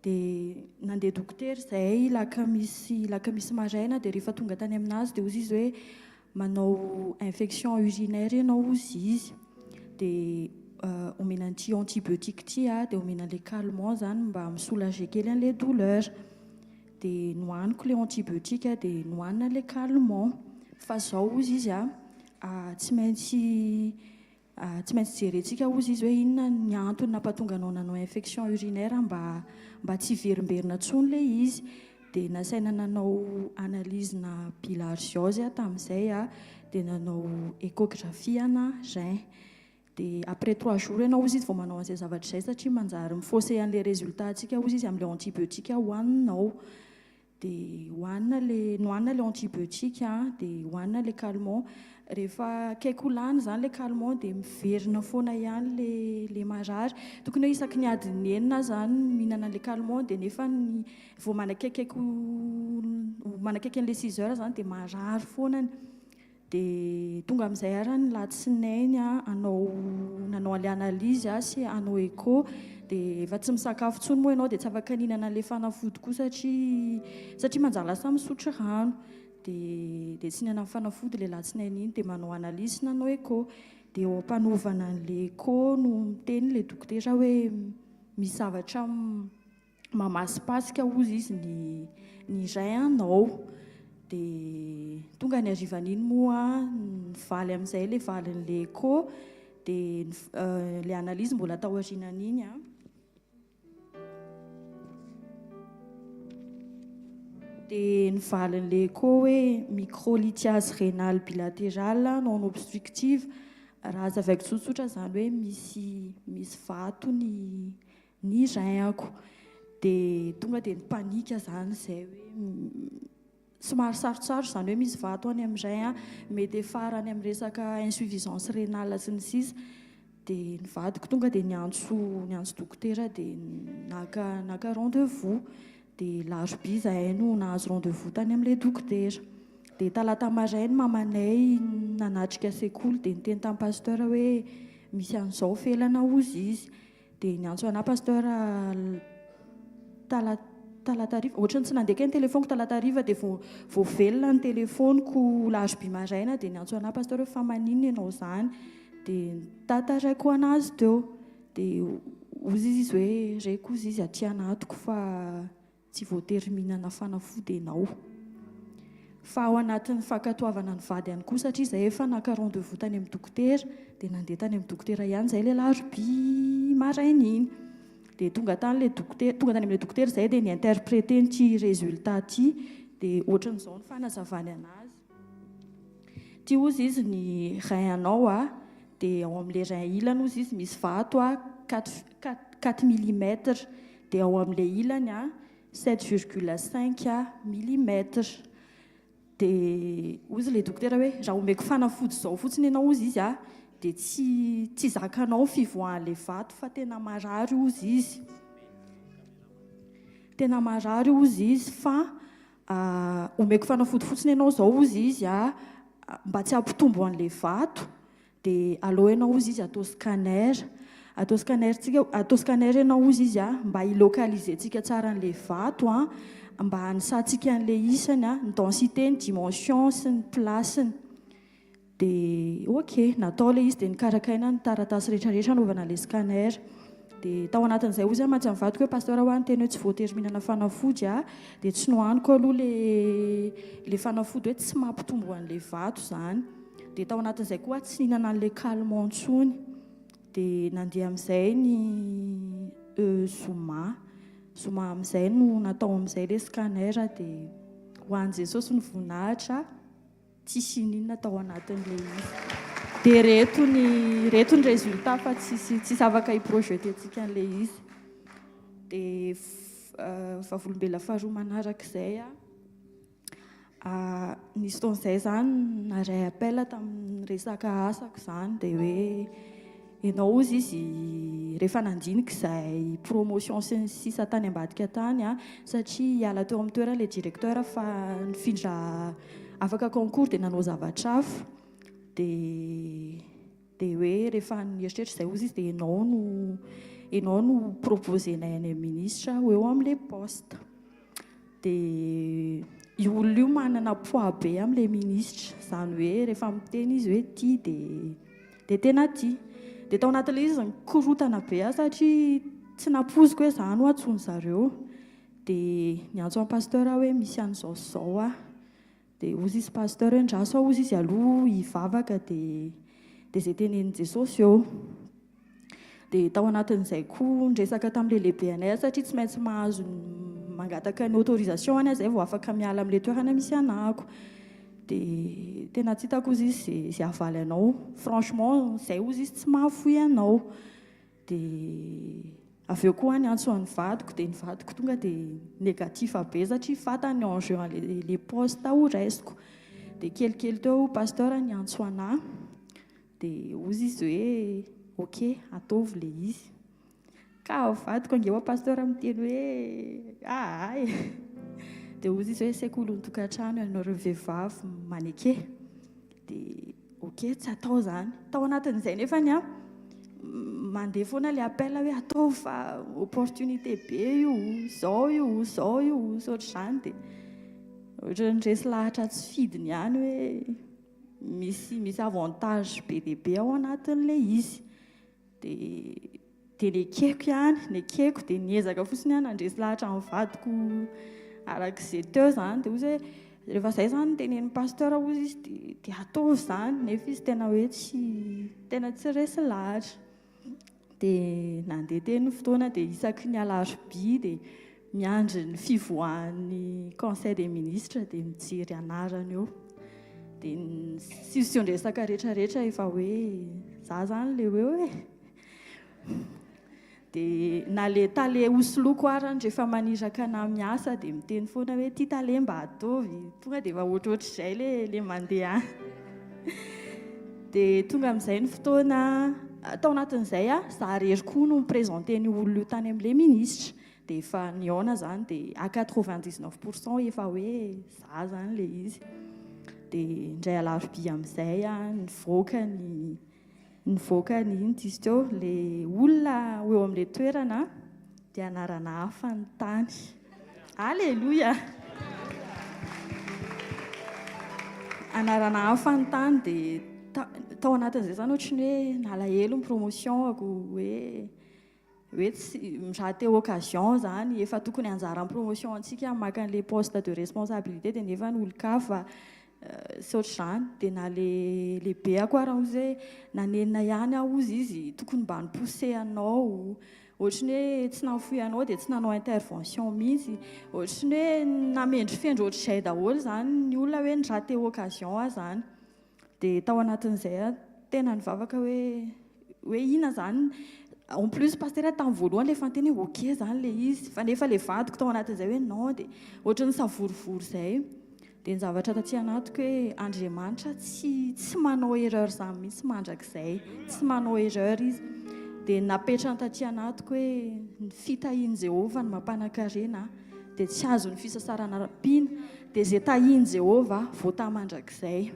dia nandeha dokotera zay lakamisy maraina dia rehefa tonga tany aminazy dia ozy izy hoe manao infection urinaire ianao ozy izy dia omena an'ity antibiotique ity dia omena an'ilay calmant zany mba misoulager kely an'ilay douleur dia nohaniko ilay antibiotique dia nohanina ilay calmant fa zao ozy izy tsy maintsy jerentsika ozy izy hoe inona ny antony nampahatonga anao nanao infection urinaire mba tsy verimberina tsony ilay izy dia nasaina nanao analyse na bilharziose tamin'izay dia nanao échographie na rein dia après 3 jours ianao ozy izy vao manao an'izay zavatra izay satria manjary mifaussé an'ilay résultat antsika ozy izy amin'ilay antibiotique hohaninao dia nohanina ilay antibiotique dia hohanina ilay calmant rehefa kaiky ho lany zany ilay calmant dia miverina foana ihany ilay marary tokony hoe isaky ny adiny enina zany mihinana ilay calmant dia nefa vao manakaiky an'ilay 6 heures zany dia marary foanany dia tonga amin'izay ara ny latsinainy nanao an'ilay analyse sy anao écho dia efa tsy misakafo tsony moa ianao dia tsy afaka ninana an'ilay fanafody koa satria manjary lasa misotro rano dia tsy ninana fanafody ilay latsinainy iny dia manao analyse nanao écho dia eo ampanovana an'ilay écho no miteny ilay dokotera hoe misy zavatra mamasipasika ozy izy ny rein anao dia tonga ny arivan'iny moa nivaly amin'izay ilay valin'ilay écho dia ilay analyse mbola atao aorianan'iny dia nivalin'ilay écho hoe microlithiase rénale bilatérale non obstructive raha azavaiko tsotsotra zany hoe misy vato ny rein-ako dia tonga dia nipanika zany izay hoe somary sarotsarotra zany hoe misy vato any amin'ny rein mety farany amin'ny resaka insuffisance rénale sy ny sisa dia nivadiko tonga dia niantso dokotera dia naka rendez-vous dia larobia zahay no nahazo rendez-vous tany amin'ilay dokotera dia talata maraina mamanay nanatrika sekoly dia niteny tamin'ny pasteur hoe misy an'izao felana ozy izy dia niantso ana pasteur talatariva ohatrany tsy nandeha ny telefoniko talatariva dia vao velona ny telefoniko larobia maraina dia niantso ana pasteur hoe fa maninona ianao zany dia tataraiko anazy teo dia ozy izy hoe reko ozy izy aty anatiko fa tsy voatery mihinana fanafody ianao fa ao anatin'ny fankatoavana ny vady ihany koa satria izay efa naka rendez-vous tany amin'ny dokotera dia nandeha tany amin'ny dokotera ihany izay ilay larobia maraina iny dia tonga tany amin'ilay dokotera izay dia niinterprété nyty résultat ty dia ohatran'izao ny fanazavany anazy ty ozy izy ny rein anao dia ao amin'ilay rein ilany ozy izy misy vato 4 millimètre dia ao amin'ilay ilany 7,5 millimètre dia ozy ilay dokotera hoe raha omeko fanafody zao fotsiny ianao ozy izy dia tsy zakanao fivoahan'ilay vato fa tena marary ozy izy fa omeko fanafody fotsiny ianao zao ozy izy mba tsy hampitombo an'le vato dia aleo ianao ozy izy atao scanner ianao ozy izy mba hilocalisentsika tsara an'le vato mba hanisantsika an'le isany ny densité ny dimension sy ny placeny dia ok natao le izy dia nikarakaina ny taratasy rehetrarehetra anaovana le scanner dia tao anatin'izay ozy matsy mivadika hoe pasteur ho any teny hoe tsy voatery fanafody dia tsy nohaniko aloha le fanafody hoe tsy mampitombo an'le vato zany dia tao anatin'izay koa tsy nihinana an'le calmant ntsony dia nandeha amin'izay ny zoma amin'izay no natao amin'izay le scanner dia ho an'i Jesosy ny voninahitra tsisy ninona tao anatin'le izy dia reto ny résultat fa tsisy afaka hiprojetentsika an'le izy dia vavolombelona faharoa manarak'izay nisy taon'izay zany naray appel tamin'ny resaka asako zany dia hoe ianao ozy izy rehefa nandinika izay promotion sy ny sisa tany ambadika tany satria hiala teo amin'ny toerana le directeur fa nifindra afaka concours dia nanao zavatra hafa dia hoe rehefa nieritreritra izay ozy izy dia ianao no proposenay any ministre ho eo amin'le poste dia io olona io manana poids be amin'le ministre izany hoe rehefa miteny izy hoe tia dia tena tia dia tao anatin'le izy nikorotana be satria tsy napoziko hoe izany ho antsony zareo dia niantso amin'ny pasteur hoe misy an'izao dia ozy izy pasteur hoe ndraso ozy izy aloha hivavaka dia izay tenenin' Jesosy eo dia tao anatin'izay koa nresaka tamin'le lehibe anay satria tsy maintsy mahazo mangataka ny autorisation any zay vao afaka miala amin'le toerana misy anako dia tena tsy hitako ozy izy izay avaly anao franchement izay ozy izy tsy mahafoy anao dia avy eo koa niantso ny vadiko dia ny vadiko tonga dia négatif be satria fantany enjeu le poste ho raisiko dia kelikely teo pasteur niantso anahy dia ozy izy hoe ok ataovy le izy ka vadiko angeho pasteur miteny hoe ay dia ozy izy hoe sekoly ny tokantrano ianareo vehivavy maneke dia ok tsy atao zany tao anatin'izay nefany mandeha foana le appel hoe atao fa opportunité be io zao sotr'izany dia ohatra nresy lahatra tsy fidiny ihany hoe misy avantage be dia be ao anatin'le izy dia nekeko ihany dia niezaka fotsiny ihany andresy lahatra amin'ny vadiko arak'izay teo zany dia ozy hoe rehefa izay zany tenenin'ny pasteur ozy izy dia ataovy zany nefa izy tena hoe tsy resy lahatra dia nandeha teny fotoana dia isaky ny alarobia dia miandry ny fivoahan'ny conseil des ministres dia mijery anarany eo dia ny sision-dresaka rehetrarehetra efa hoe za zany le hoe dia na le tale hosoloko arany rehefa maniraka na miasa dia miteny foana hoe tia tale mba ataovy tonga dia efa ohatrohatr'izay le mandeha dia tonga amin'izay ny fotoana tao anatin'izay za rery koa no miprésente ny olona io tany amin'le ministre dia efa niona zany dia à 99% efa hoe za zany le izy dia indray alarobia amin'izay nivoaka ny iny izy teo le olona eo amin'le toerana dia anarana hafa ny tany alleloia anarana hafa ny tany dia tao anatin'izay zany ohatrany hoe nalahelo ny promotion-ako hoe tsy miraty occasion zany efa tokony anjara ny promotion antsika maka an'le poste de responsabilité dia nefa ny olo-kafa sy ohatr'izany dia na lehibe ako raha ozy hoe nanenina ihany ozy izy tokony mba nipoussé anao ohatrany hoe tsy nafoy anao dia tsy nanao intervention mihitsy ohatrany hoe namendry fendry ohatr'izay daholo zany ny olona hoe niraty occasion zany dia tao anatin'izay tena nivavaka hoe ina zany en plus pasteur tamin'ny voalohany le fanteny hoe ok zany le izy fa nefa le vadiko tao anatin'izay hoe non dia ohatrany savorivory izay dia ny zavatra taty anatiko hoe Andriamanitra tsy manao erreur zany mihitsy mandrakizay tsy manao erreur izy dia napetrany taty anatiko hoe ny fitahian'i Jehovah ny mampanakarena dia tsy azo ny fisasarana rapiana dia izay tahiny Jehova voatamandrakizay.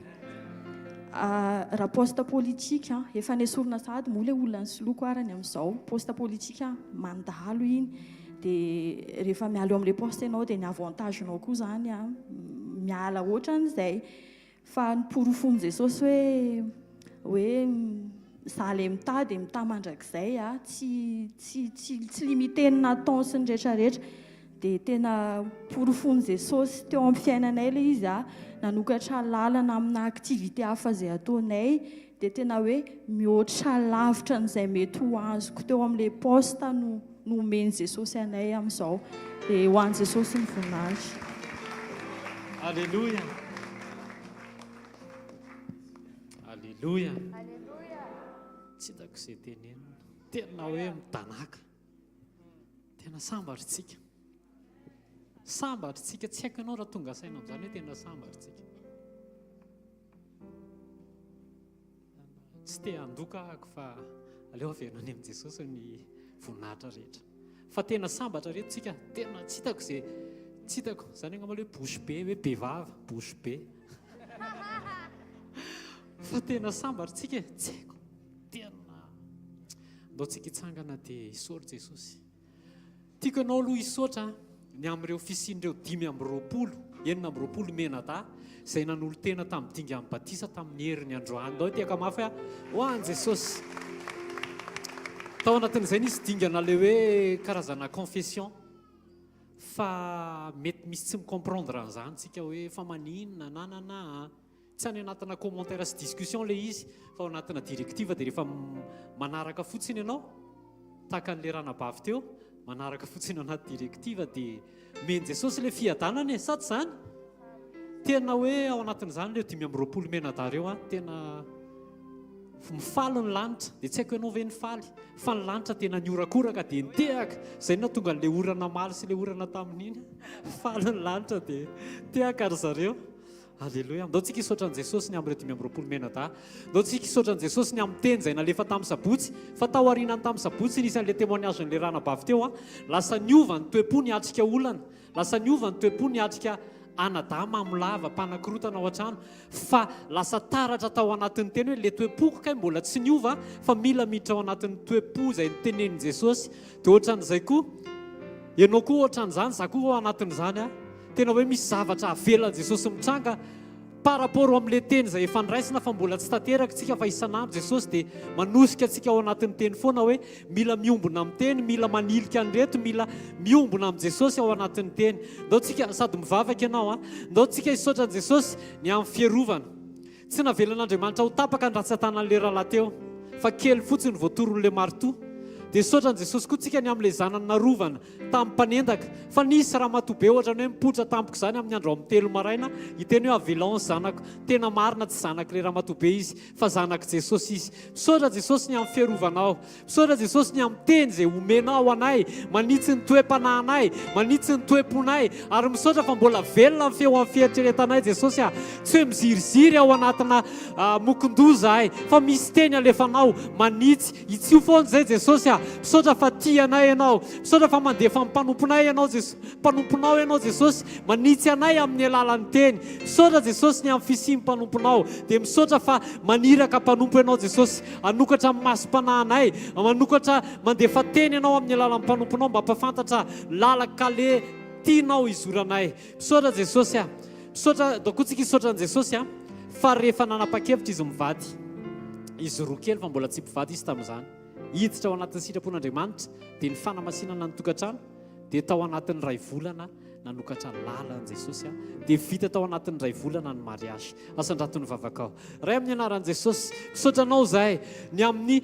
Raha poste politika efa nesorina sady moa ilay olona ny soloako arany amin'izao poste politika mandalo iny dia rehefa miala eo amin'ilay poste ianao dia ny avantagenao koa zany miala ohatran'izay fa ny porofony Jesosy hoe za le mita dia mita mandrakizay tsy limitenina temps sy ny rehetrarehetra dia tena porofony Jesosy teo amin'ny fiainanay ilay izy nanokatra lalana amina aktivité hafa izay ataonay dia tena hoe mihoatra lavitra n'izay mety ho azoko teo amin'ilay poste no omeny Jesosy anay amin'izao dia ho an'i Jesosy ny voninahitra. Alléluia. Alléluia. Tsy hitako izay tenenina. Tena hoe mitanaka. Tena sambatritsika. Sambatritsika tsy haiko ianao raha tonga saina amin'izany hoe tena sambatritsika. Tsy te handoka ahako fa aleo averina any amin'i Jesosy ny voninahitra rehetra. Fa tena sambatra rehetra tsika, tena tsy hitako izay tsy hitako. Izany angamba hoe bouche be, hoe be vava, bouche be. Fa tena sambatra tsika tsy haiko. Tena ndao tsika hitsangana dia hisaotra Jesosy. Tiako ianao aloha hisaotra ny amin'ireo fisian'ireo 5:20, 4:20 menada izay nanolo tena tamin'ny Dinga Batisa tamin'ny herin'ny androany. Ndao tiaka mafy ho an'i Jesosy. Tao anatin'izay nisy dingana ilay hoe karazana confession fa mety misy tsy micomprendre an'izany tsika hoe fa maninona nanana tsy any anatina commentaire sy discussion ilay izy fa ao anatina directive dia rehefa manaraka fotsiny ianao tahaka n'ilay ranabavy teo manaraka fotsiny anaty directive dia meny Jesosy ilay fiadanana sa tsy izany? Tena hoe ao anatin'izany ilay 5:20 menadareo tena mifaly ny lanitra dia tsy haiko ianao ve nifaly fa ny lanitra tena niorakoraka dia nitehaka izay no tonga n'ilay orana maly sy ilay orana tamin'iny faly ny lanitra dia tehaka ry zareo. Alléluia. Ndao tsika hisaotra an'i Jesosy ny amin'ireo 5:20 menada. Ndao tsika hisaotra an'i Jesosy ny amin'ny teny izay nalefa tamin'ny sabotsy fa tao aorianany tamin'ny sabotsy nisy an'ilay témoignage-n'ilay ranabavy teo lasa niova ny toe-po niatrika olana, lasa niova ny toe-po niatrika anadama amilava mpanakorotana ao an-trano fa lasa taratra tao anatin'ny teny hoe le toe-poko kay mbola tsy niova fa mila miditra ao anatin'ny toe-po izay nitenenin Jesosy. Dia ohatran'izay koa ianao koa ohatran'izany za koa ao anatin'izany tena hoe misy zavatra avelan'i Jesosy mitranga par rapport amin'ilay teny izay efa niraisina fa mbola tsy tanteraka tsika fa isan'andro Jesosy dia manosika antsika ao anatin'ny teny foana hoe mila miombona amin'ny teny, mila manilika an'ireto, mila miombona amin'ny Jesosy ao anatin'ny teny. Ndao tsika sady mivavaka ianao ndao tsika hisaotra an'i Jesosy ny amin'ny fiarovana. Tsy navelan'Andriamanitra ho tapaka ny ratsan-tanan'ilay rahalahy teo fa kely fotsiny voatoron'ilay marito. Dia saotra an'i Jesosy koa tsika ny amin'ilay zanany narovana tamin'ny mpanendaka fa nisy raha matobe ohatrany hoe mipotra tampoko izany amin'ny andro amin'ny 3 maraina hiteny hoe avelao ny zanako. Tena marina tsy zanak'ilay raha matobe izy fa zanak'i Jesosy izy. Misaotra Jesosy ny amin'ny fiarovanao, misaotra Jesosy ny amin'ny teny izay omenao anay, manitsy ny toe-panahinay, manitsy ny toe-ponay ary misaotra fa mbola velona ny feo amin'ny fieritreretanay Jesosy tsy hoe miziriziry ao anatina mokondoza fa misy teny alefanao manitsy itsio foana izay Jesosy misaotra fa tia anay ianao, misaotra fa mandefa mpanomponay ianao mpanomponao ianao Jesosy, manitsy anay amin'ny alalan'ny teny. Misaotra Jesosy ny amin'ny fisian'ny mpanomponao dia misaotra fa maniraka mpanompo ianao Jesosy, anokatra masom-panahinay, manokatra mandefa teny ianao amin'ny alalan'ny mpanomponao mba hampafantatra lalakale tianao izoranay. Misaotra Jesosy misaotra dakotsika hisaotra an'i Jesosy fa rehefa nanapa-kevitra izy mivady, izy roa kely fa mbola tsy mpivady izy tamin'izany, hiditra ao anatin'ny sitrapon'Andriamanitra dia ny fanamasinana ny tokantrano dia tao anatin'ny 2 volana nanokatra lalan'i Jesosy dia vita tao anatin'ny 2 volana ny mariazy. Asan-dratony vavakao ray amin'ny anaran'i Jesosy. Misaotra anao zahay ny amin'ny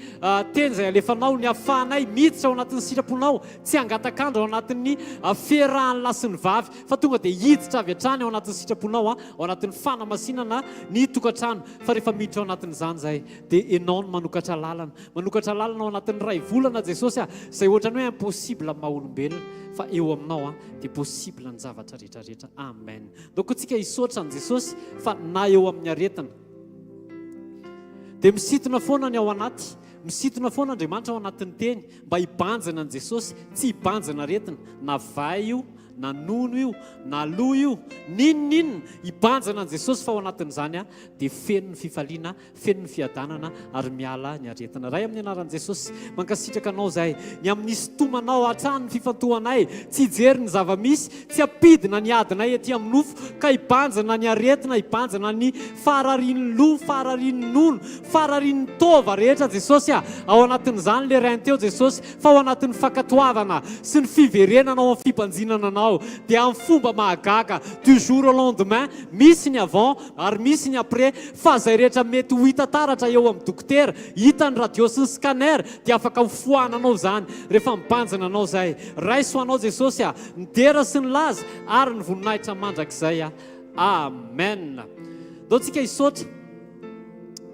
teny izay alefanao ny ahafahanay miditra ao anatin'ny sitraponao, tsy hangatakandro ao anatin'ny fiarahan'ny lahy sy ny vavy fa tonga dia hiditra avy hatrany ao anatin'ny sitraponao ao anatin'ny fanamasinana ny tokantrano. Fa rehefa miditra ao anatin'izany zahay dia ianao no manokatra lalana ao anatin'ny 2 volana Jesosy izay ohatrany hoe impossible amin'ny maha-olombelona fa eo aminao dia possible ny zavatra rehetrarehetra. Amen. Doko tsika hisaotra an' Jesosy fa na eo amin'ny aretina dia misintona foana ny ao anaty, misintona foana Andriamanitra ao anatin'ny teny mba hibanjina an' Jesosy, tsy hibanjina aretina na vai io na nono io na loha io ninninina hibanjana an Jesosy fa ao anatin'izany a dia feno ny fifaliana feno ny fiadanana ary miala ny aretina ray amin'ny anaran'i Jesosy mankasitraka anao zahay ny amin'ny sotomanao hatrany ny fifantohanay tsy hijery ny zava-misy tsy hampidina ny adinay etỳ amin'ny nofo ka hibanjana ny aretina hibanjana ny fararian'ny loha fararian'ny nono fararian'ny tova rehetra Jesosy a ao anatin'izany le rainy teo Jesosy fa ao anatin'ny fankatoavana sy ny fiverenana ao amin'ny fipanjinana anao dia amin'ny fomba mahagaga du jour au lendemain misy ny avant ary misy ny après fa zay rehetra mety ho hita taratra eo amin'ny dokotera hita ny radio sy ny scanner dia afaka hofohananao zany rehefa mibanjana anao zay raiso anao Jesosy a ny dera sy ny laza ary ny voninahitra mandrakizay a amen dao tsika hisaotra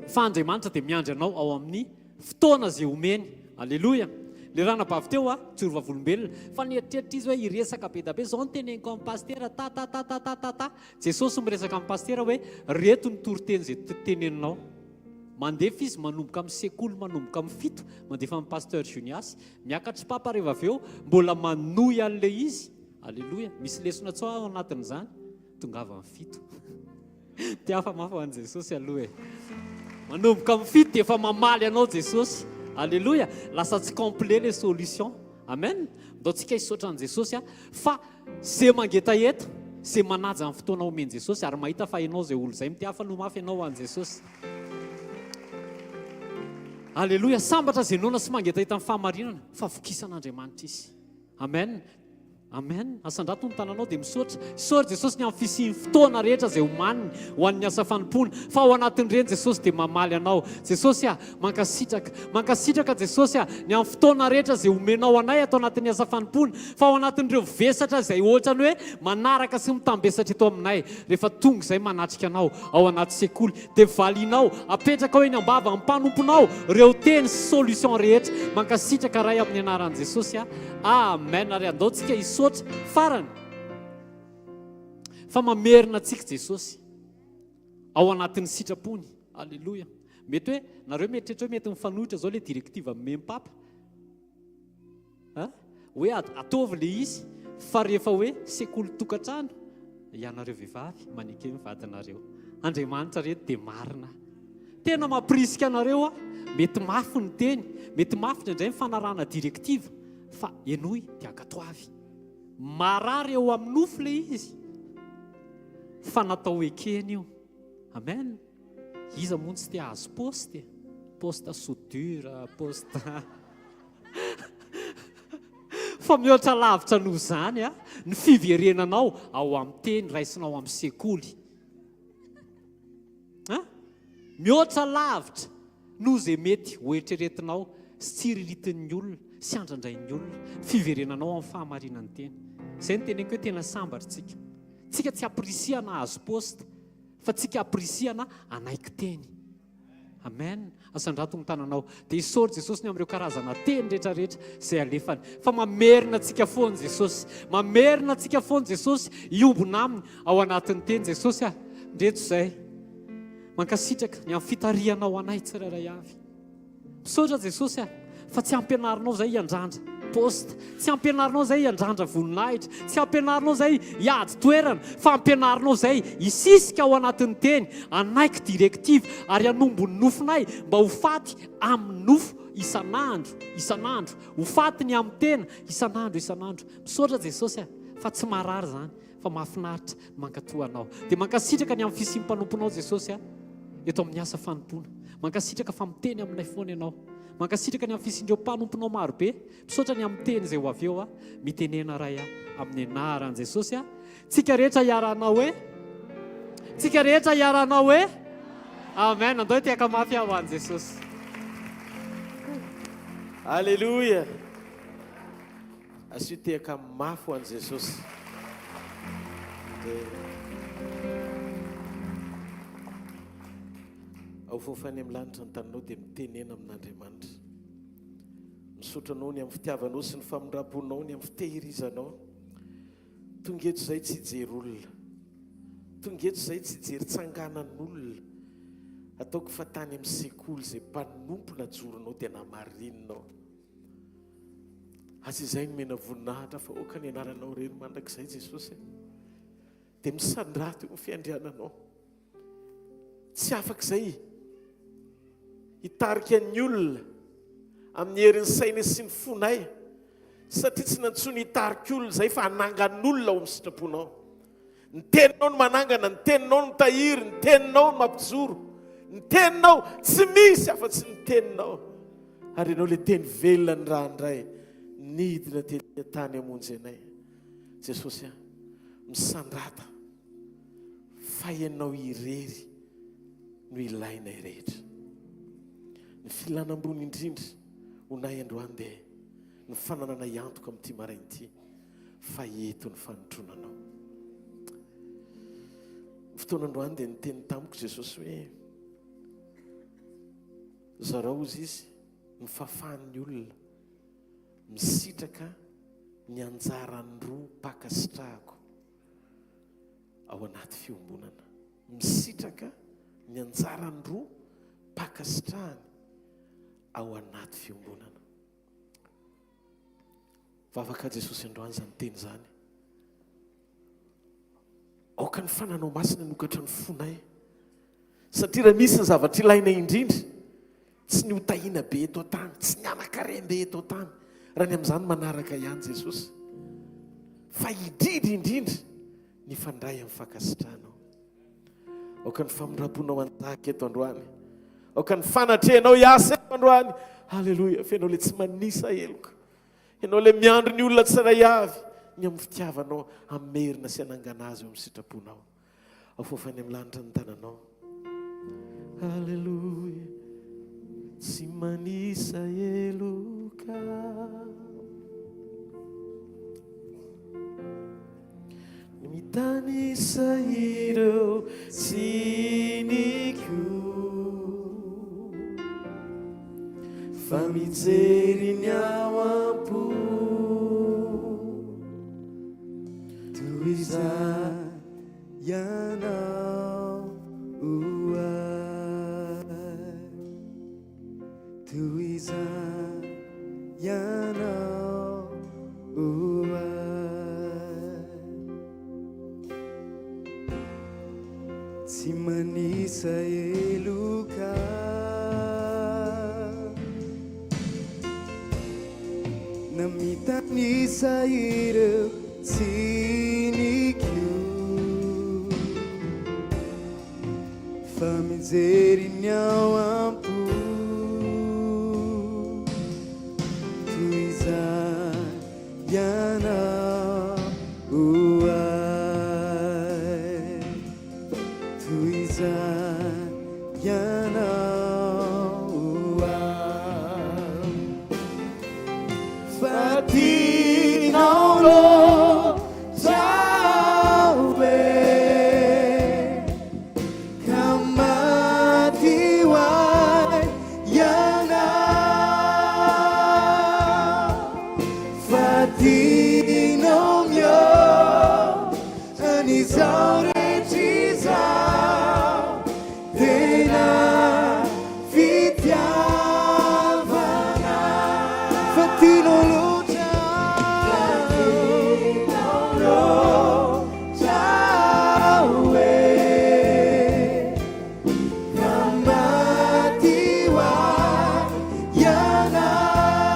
fa Andriamanitra dia miandry anao ao amin'ny fotoana zay omeny alleloia le ranabavy teo a tsorovavolombelona fa nieritreritra izy hoe hiresaka be da be zao ny teneniko amin'ny pastera ta Jesosy miresaka amin'ny pastera hoe reto ny toriteny zay teneninao mandefa izy manomboka amin'ny sekoly manomboka amin'ny fito mandefa amin'ny pasteur Junias miakatry papa rehefa avy eo mbola manohy an'le izy alleloia misy lesona tsao ao anatin'izany tongava amin'ny fito tiafa mafy ho an'i Jesosy aloha e manomboka amin'ny fito dia efa mamaly anao Jesosy alleloia lasa tsy complet les solutions amen ndao tsika hisaotra an' Jesosy a fa zay mangetaheta zay manaja amin'ny fotoana omeny Jesosy ary mahita fa ianao zay olo zay mitiafa no mafy ianao an' Jesosy alleloia sambatra zay nona sy mangetaheta amin'ny fahamarinana fa vokisan'Andriamanitra izy amen amen asandrato ny tananao dia misaotra isaotra Jesosy ny amin'ny fisian'ny fotoana rehetra zay homaniny ho an'ny asa fanompona fa ao anatin'ireny Jesosy dia mamaly anao Jesosy a mankasitraka Jesosy a ny amin'ny fotoana rehetra zay homenao anay atao anatin'ny asa fanompona fa ao anatin'ireo vesatra zay ohatrany hoe manaraka sy mitambesatra eto aminay rehefa tonga izay manatrika anao ao anaty sekoly dia valinao apetraka hoe ny ambava amin'ny mpanomponao reo teny sy solution rehetra mankasitraka ray amin'ny anaran'i Jesosy a amen ary andao tsika isotra farany fa mamerina antsika Jesosy ao anatin'ny sitrapony alleloia mety hoe nareo mieritreritra hoe mety mifanohitra zao le directive amin'ny mempapa hoe ataovy le izy fa rehefa hoe sekoly tokantrano ianareo vehivavy maneke mivadinareo Andriamanitra reto dia marina tena mampirisika anareo a mety mafy ny teny mety mafy indray mifanarahana directive fa enoy dia ankatoavy marary eo amin'ny nofo le izy fa natao ekeny io amen iza moa tsy tia azo poste soudure poste fa mihoatra lavitra noho zany a ny fiverenanao ao amin'ny teny raisinao amin'ny sekoly mihoatra lavitra noho zay mety hoeritreretinao sy tsiriritin'ny olona sy andrandrain'ny olona fiverenanao amin'ny fahamarinan'ny teny zay ny teneniko hoe tena sambatritsika tsika tsy aprisiana azo poste fa tsika aprisiana anaiky teny amen asandrato ny tananao dia isaotra Jesosy ny amin'ireo karazana teny rehetrarehetra zay alefany fa mamerina antsika foana Jesosy mamerina antsika foana Jesosy iombona aminy ao anatin'ny teny Jesosy ndreto zay mankasitraka ny amin'ny fitarianao anay tsirairay avy misaotra Jesosy fa tsy ampianarinao zay hiandrandra poste tsy ampianarinao zay hiandrandra voninahitra tsy ampianarinao zay hiady toerana fa ampianarinao zay hisisika ao anatin'ny teny anaiky directive ary anombony nofonay mba ho faty amin'ny nofo isanandro ho faty ny amin'ny tena isanandro misaotra Jesosy fa tsy marary zany fa mahafinaritra mankatoanao dia mankasitraka ny amin'ny fisiam-panomponao Jesosy eto amin'ny asa fanompona mankasitraka fa miteny aminay foana ianao mankasitraka ny amin'ny fisindreo mpanomponao marobe misaotra ny amin'ny teny zay ho avy eo mitenena ray amin'ny anaran'i Jesosy tsika rehetra hiaranao hoe amen andao tiaka mafy ho an'i Jesosy alleluia asio tiaka mafy ho an'i Jesosy ao fofany amin'ny lanitra ny taninao dia mitenena amin'Andriamanitra misaotra anao ny amin'ny fitiavanao sy ny famindraponao ny amin'ny fitehirizanao tonga eto izay tsy hijery olona tonga eto izay tsy hijery tsanganan'olona ataoko fa tany amin'ny sekoly izay mpanompona joronao dia namarinao azy izay nomena voninahitra fa oka ny anaranao reny mandrakizay Jesosy dia misandraty io fiandriananao tsy afak'izay hitarika ny olona amin'ny herin'ny saina sy ny fonay satria tsy nantsony hitarika olona izay fa hanangan'olona ao amin'ny sitraponao. Ny teninao no manangana, ny teninao no tahiry, ny teninao no mampijoro, ny teninao tsy misy afa-tsy ny teninao. Ary ianao ilay teny velona ny raha indray nidina tany hamonjy anay. Jesosy misandrata fa ianao irery no ilainay rehetra. Ny filanam-bony indrindra honay androany dia ny fananana iantoka amin'ity marain'ity fa eto ny fanotronanao. Fotoanandroany dia niteny tamiko Jesosy hoe zarao izy izy ny fahafahan'ny olona misitraka ny anjarany roa pakasitrahako ao anaty fiombonana. Misitraka ny anjarany roa pakasitrahany ao anaty fiombonana. Vavaka Jesosy androany izany teny izany. Aoka ny fananao masina nokatra ny fonay. Satria raha misy ny zavatra ilainay indrindra, tsy ny hotahiana be eto an-tany, tsy ny anakarem-be eto an-tany, raha ny amin'izany manaraka ihany Jesosy. Fa indrindra ny fandray amin'ny fankasitrahanao. Aoka ny famindram-ponao an-tahaka eto androany. Aoka ny fanatrehanao hiasa eto androany. Halleloja. Fa ianao ilay tsy manisa heloka. Ianao ilay miandro ny olona tsiray avy ny amin'ny fitiavanao amerina sy hanangana azy eo amin'ny sitraponao. Afofany amin'ny lanitra ny tananao. Halleluja. Tsy manisa heloka. Mitanisa ireo tsiniko fa mijery ny ao am-po toy izay ianao toy izay ianao tsy manisa eloka na mitanisa ireo tsiniko fa mijery ny ao am-po toy izay ianao toy izay ianao fa tianao lozabe ka maty hoay ianao fa tianao mihoatra izao rehetra izao tena fitiavana fa tianao loatra hoe ka maty hoay ianao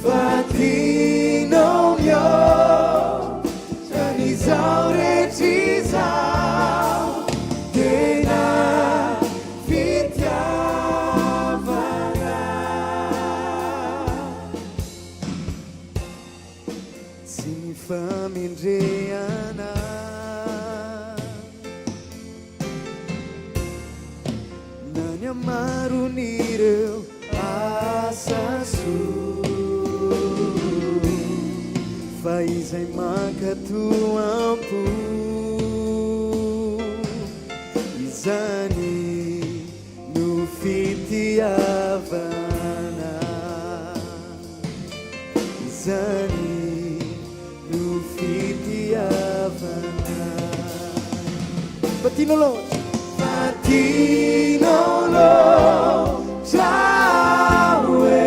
fa tianao mihoatra izao rehetra izao tena fitiavana tsy mifamendrehana na ny amaron'ireo asa soa fa izay mankatoam-po izany no fitiavana izany no fitiavana fa tianao loatra fa tianao loatra hoe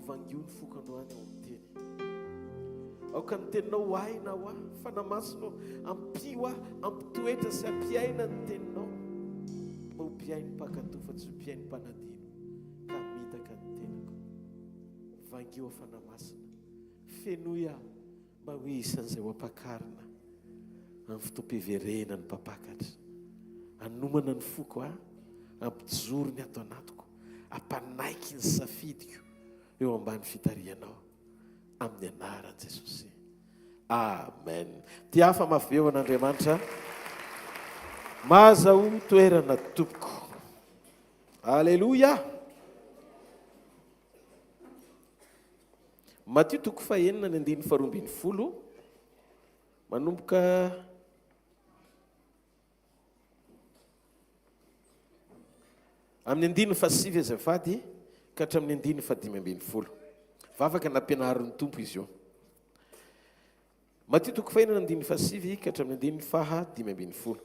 vangio ny foko androany ao amin'ny teny. Aoka ny teninao aina ho aho, fanamasonao ampio aho, ampitoetra sy ampiaina ny teninao. Mba ho mpiainy mpakatò fa tsy ho mpiainy mpanadino, ka mitaka ny tenako. Vangio fanamasina, fenoy aho mba ho isan'izay ho ampakarina amin'ny fotoam-piverenany mpampakatra. Anomana ny foko aho, ampijoro ny ato anatiko, ampanaiky ny safidiko eo ambany fitarianao amin'ny anaran'i Jesosy. Amen. Ty hafa mafy eo an'Andriamanitra, mahazaho toerana tompoko. Aleluia. Matio 4:9-12 manomboka amin'ny 9:7 azafady ka hatramin'ny 9:5. Vavaka nampianarin'ny tompo izy io. Matio 4:9-7 ka hatramin'ny 9:5.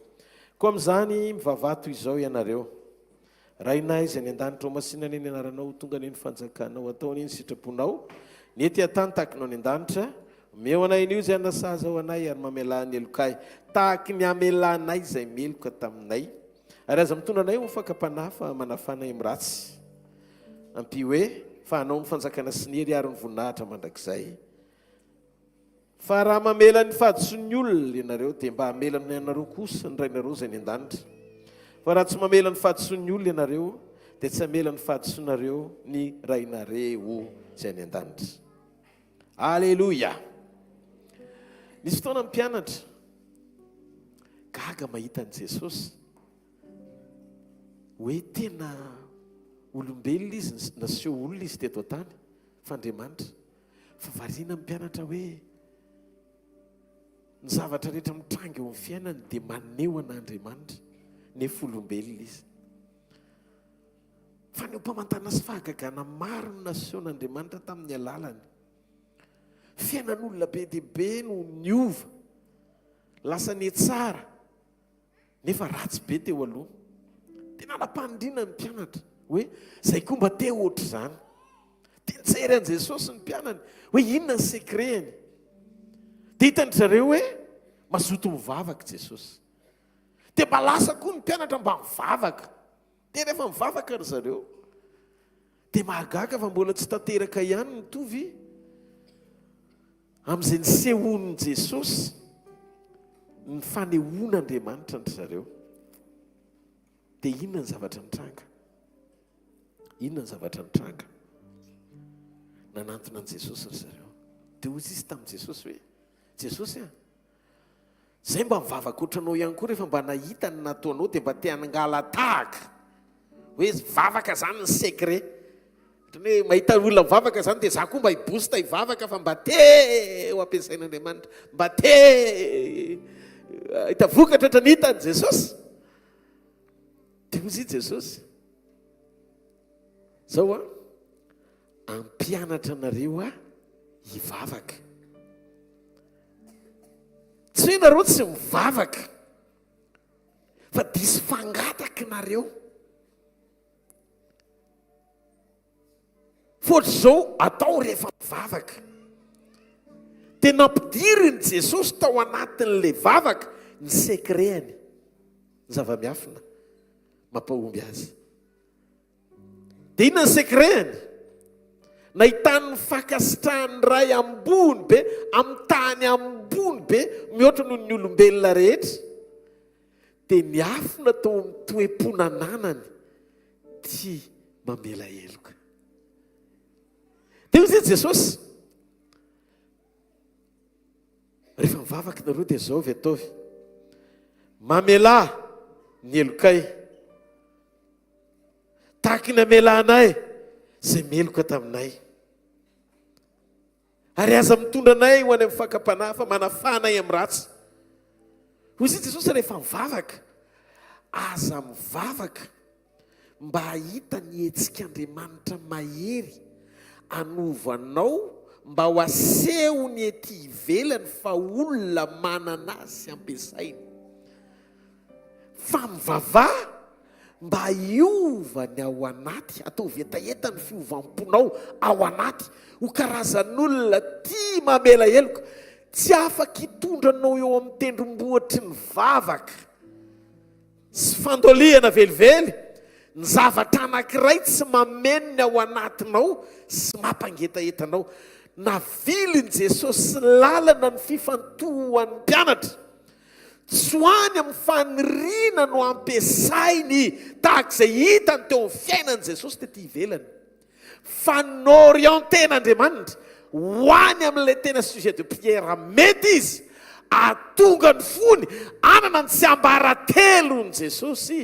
Koa amin'izany mivavato izao ianareo, raha inahy izay ny an-danitra ao masinany ny anaranao, tonga ny fanjakanao, atao ny sitraponao, ny ety an-tany tahakinao ny an-danitra. Meo anay an'io izay anasaza ao anay ary mamelany elokay tahaky ny amelanay izay meloka taminay. Ary aza mitondra anay ho mifakapanahy fa manafanay amin'ny ratsy. Ampy hoe fa anao ny fanjakana sy ny hery ary ny voninahitra mandrakizay. Fa raha mamela ny fahadison'ny olona ianareo dia mba hamelany ianareo kosa ny rainareo izay ny an-danitra. Fa raha tsy mamela ny fahadison'ny olona ianareo dia tsy hamela ny fahadisonareo ny rainareo izay ny an-danitra. Aleluia. Nisy fotoana mpianatra gaga mahita an'i Jesosy hoe tena olombelona izy, naseho olona izy teto an-tany fa Andriamanitra. Fa variana mpianatra hoe ny zavatra rehetra mitranga eo amin'ny fiainany dia maneho an'Andriamanitra, nefa olombelona izy. Fa ny mpamatana sy fahagagana maro no nasehon'Andriamanitra tamin'ny alalany. Fiainan'olona be dia be no niova, lasa ny tsara, nefa ratsy be teo aloha. Tena nampandriana ny mpianatra hoe zay koa mba te ohatra izany. Tentsery an' Jesosy ny mpianany hoe inona ny sekreny. Dia hitany zareo hoe mazoto mivavaka Jesosy. Dia mba lasa koa ny mpianatra mba mivavaka. Dia rehefa mivavaka ry zareo dia mahagaga fa mbola tsy tanteraka ihany mitovy amin'izay nisehon'i Jesosy ny fanehoan'Andriamanitra ny zareo. Dia inona ny zavatra mitranga? Inona ny zavatra mitranga? Nanantona an'i Jesosy ry zareo. Dia ozy izy tamin'i Jesosy hoe Jesosy zay mba mivavaka ohatranao ihany koa rehefa mba nahita ny nataonao dia mba te hanangala tahaka hoe vavaka zany ny sekret. Hoe mahita olona mivavaka zany dia za koa mba hibosta hivavaka fa mba te ho ampiasain'Andriamanitra, mba te hita vokatra ohatra ny hitan'i Jesosy. Dia ozy Jesosy zao ampianatra anareo hivavaka. Tsy hoe nareo tsy mivavaka fa diso fangataka nareo. Fôtry zao atao rehefa mivavaka. Dia nampidiriny Jesosy tao anatin'ilay vavaka ny sekreny, ny zava-miafina mampahomby azy. Dia inona ny sekreny? Nahitany ny fakasitrahany ray ambony be, amin'ny tany ambony be, mihoatra noho ny olombelona rehetra. Dia niafina tao amin'ny toe-ponananany ty mamela heloka. Dia ozy Jesosy rehefa mivavaka nareo dia zao avy ataovy: mamela ny helokay tahaky ny amelanay zay meloka taminay. Ary aza mitondra anay ho any amin'ny fakapanahy fa manafanay amin'ny ratsy. Ozy Jesosy rehefa mivavaka, aza mivavaka mba hahita ny hetsik'Andriamanitra mahery anovanao, mba ho aseho ny ety ivelany fa olona manana azy ampiasainy. Fa mivavaha mba hiovany ao anaty, atao vetaeta ny fiovamponao ao anaty ho karazan'olona tia mamela heloka, tsy afaka hitondranao eo amin'ny tendrombohatry ny vavaka sy fandoliana velively, ny zavatra anankiray tsy mamenony ao anatinao sy mampangetaetanao. Naviliny Jesosy sy lalana ny fifantohan'ny mpianatra, tsy hoany amin'ny faniriana no ampiasainy tahak'izay hitany teo amin'ny fiainan'i Jesosy tety ivelany, fa n'orienten'Andriamanitra ho any amin'ilay tena sujet de prière mety izy atonga ny fony anana ny tsy ambaratelony Jesosy,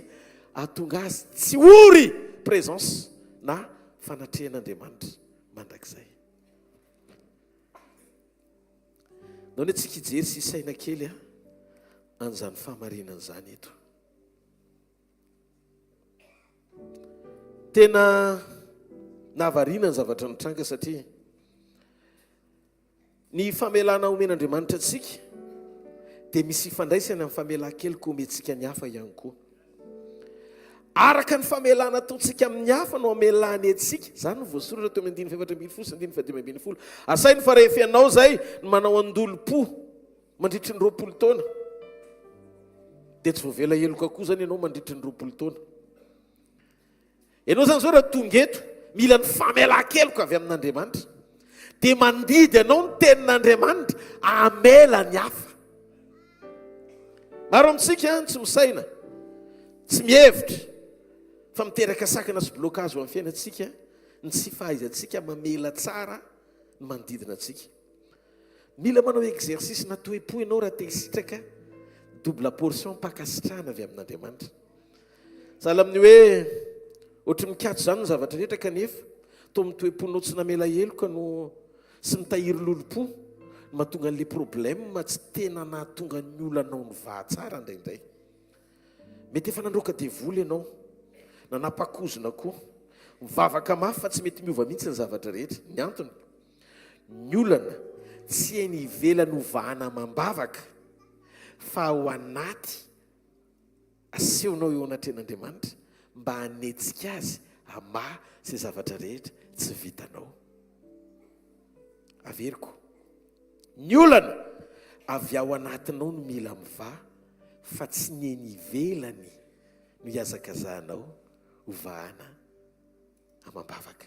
atonga azy tsy ory présence na fanatrehan'Andriamanitra mandrakizay. Nao ny tsika hijery sy saina kely an'izany fahamarinana izany eto. Tena nahavariana ny zavatra nitranga satria ny famelana omen'Andriamanitra antsika dia misy ifandraisana amin'ny famelan-keloka omentsika ny hafa ihany koa. Araka ny famelana ataontsika amin'ny hafa no amelany antsika, izany no voasoratra teo amin'ny 4:7 asainy fa rehefa ianao zay no manao andolo-po mandritry ny 20 taona dia tsy voavela heloka koa zany ianao mandritry ny 20 taona. Ianao zany zao raha tonga eto mila ny famelan-keloka avy amin'Andriamanitra dia mandidy ianao ny tenin'Andriamanitra amela ny hafa. Maro amintsika tsy misaina, tsy mihevitra fa miteraka sakana sy blocage amin'ny fiainantsika ny tsy fahaizantsika mamela tsara ny manodidina antsika. Mila manao exercice natoe-po ianao raha te hisitraka double portion mpakasitrahana avy amin'Andriamanitra. Sahala amin'ny hoe ohatry mikatso zany ny zavatra rehetra kanefa to mitoe-ponao tsy namela heloka no sy mitahiry lolo-po mahatonga an'ilay problème tsy tena nahatonga ny olanao ny vahatsara indraindray. Mety efa nandroaka devoly ianao, nanapa-kozona koa, mivavaka mafy fa tsy mety miova mihitsy ny zavatra rehetra. Ny antony, ny olana tsy hainy ivelany ovahana mambavaka fa ao anaty asehonao eo anatrehan'Andriamanitra mba hanetsika azy hamaha izay zavatra rehetra tsy vitanao. Averiko, ny olana avy ao anatinao no mila mivaha fa tsy ny eny ivelany no hiazakazahanao ovahana amambavaka.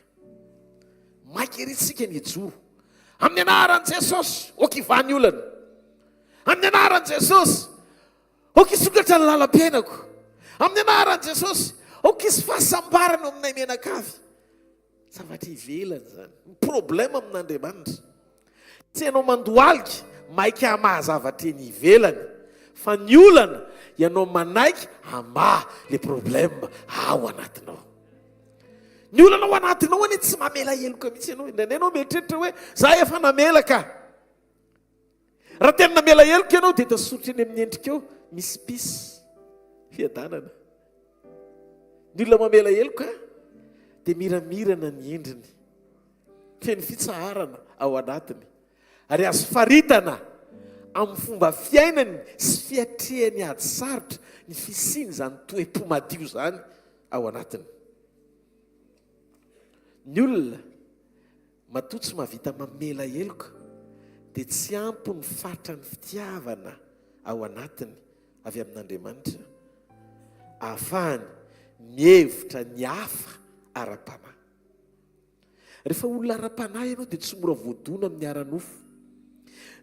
Maika erisika ny ijoro amin'ny anaran'i Jesosy oka ivahany olana, amin'ny anaran'i Jesosy oka isokatra ny lalam-piainako, amin'ny anaran'i Jesosy oka isy fahasambarana aminay menakavy. Zavatra ivelany zany ny problème amin'Andriamanitra. Tsy ianao mandohalika maika hamaha zavatra eny ivelany, fa ny olana ianao manaiky hamaha le problème ao anatinao. Ny olana ao anatinao anie tsy mamela heloka mihitsy ianao. Indraindray ianao mieritreritra hoe za efa namela ka. Raha tena namela heloka ianao dia tasotra eny amin'ny endrika eo misy pisy fiadanana. Ny olona mamela heloka dia miramirana ny endriny, feny fitsaharana ao anatiny, ary azo faritana amin'ny fomba fiainany sy fiatrehany ady sarotra ny fisiny zany toe-po madio zany ao anatiny. Ny olona matoa tsy mahavita mamela heloka dia tsy ampy ny fatra ny fitiavana ao anatiny avy amin'Andriamanitra ahafahany mihevitra ny hafa ara-panahy. Rehefa olona ara-panahy ianao dia tsy mora voadona amin'ny ara-nofo.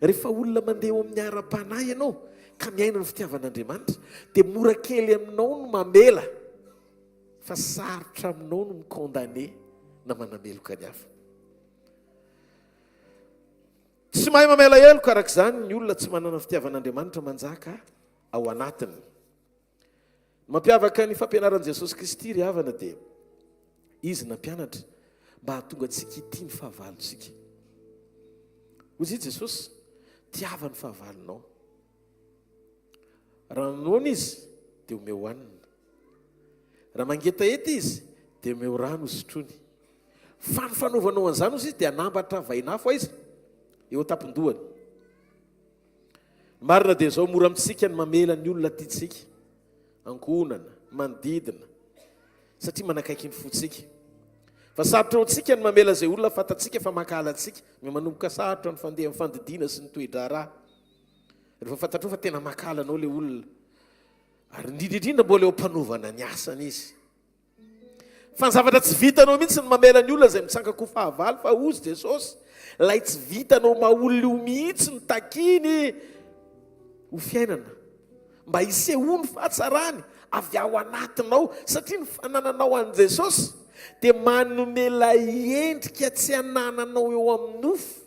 Rehefa olona mandeha amin'ny ara-panahy ianao ka miaina ny fitiavan'Andriamanitra dia mora kely aminao no mamela, fa sarotra aminao no mikondane na manameloka ny hafa. Tsy mahay mamela heloka arak'izany ny olona tsy manana fitiavan'Andriamanitra manjaka ao anatiny. Mampiavaka ny fampianaran'i Jesosy Kristy ry havana dia izy nampianatra mba hahatonga antsika hitia ny fahavalontsika. Hoy Jesosy, tiava ny fahavalonao. Raha noana izy dia omeo hohanina, raha mangetaeta izy dia omeo rano sotrony. Fa ny fanaovanao an'izany izy dia anambatra vainafo izy eo tampon-dohany. Marina dia zao mora amintsika ny mamela ny olona tiantsika, ankonana, manodidina, satria manakaiky ny fotsika fa sarotra oantsika ny mamela zay olona fatatsika fa makala atsika manomboka sarotra ny fandeha amin'ny fandidina sy ny toedra raha rehefa fantatrao fa tena makala anao le olona ary indrindraindrindra mbola eo mpanovana ny asany izy fa ny zavatra tsy vitanao mihitsy ny mamela ny olona zay mitsangako fahavalo fa ozy Jesosy lay tsy vitanao maolona io mihitsy ny takiny ho fiainana mba hisehoany fahatsarany avy ao anatinao satria ny fanananao an' Jesosy dia manomela endrika tsy hanananao eo amin'ny nofo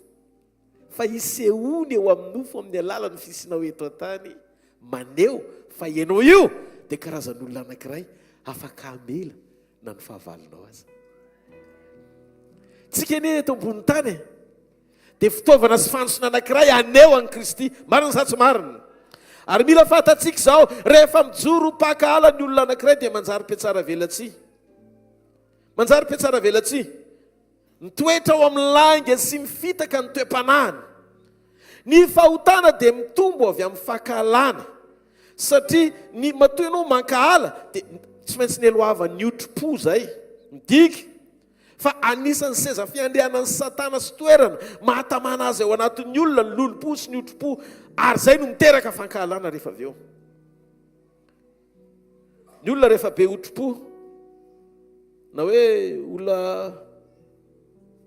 fa hisehoany eo amin'ny nofo amin'ny alalan'ny fisinao eto an-tany maneo fa ianao io dia karazan'olona anankiray afaka amela na ny fahavalonao azy tsika ane eto ambony tany dia fitaovana sy fanosona anankiray aneo an'i Kristy marina sa tsy marina ary mila fatatsika zao rehefa mijoro paka ala ny olona anankiray dia manjary mpiatsara velatsy manjary mpiatsara velatsy ny toetra ao amin'ny langa sy ny fitaka ny toe-panahany ny fahotana dia mitombo avy amin'ny fahakalana satria ny matoy ianao mankahala dia tsy maintsy ny eloava ny otro-po zay midiky fa anisan'ny seza fiandrianan'ny satana sy toerana mahatamana azy ao anatin'ny olona ny lolo-po sy ny otro-po ary zay no miteraka fankahalana rehefa avy eo ny olona rehefa be otro-po na hoe olona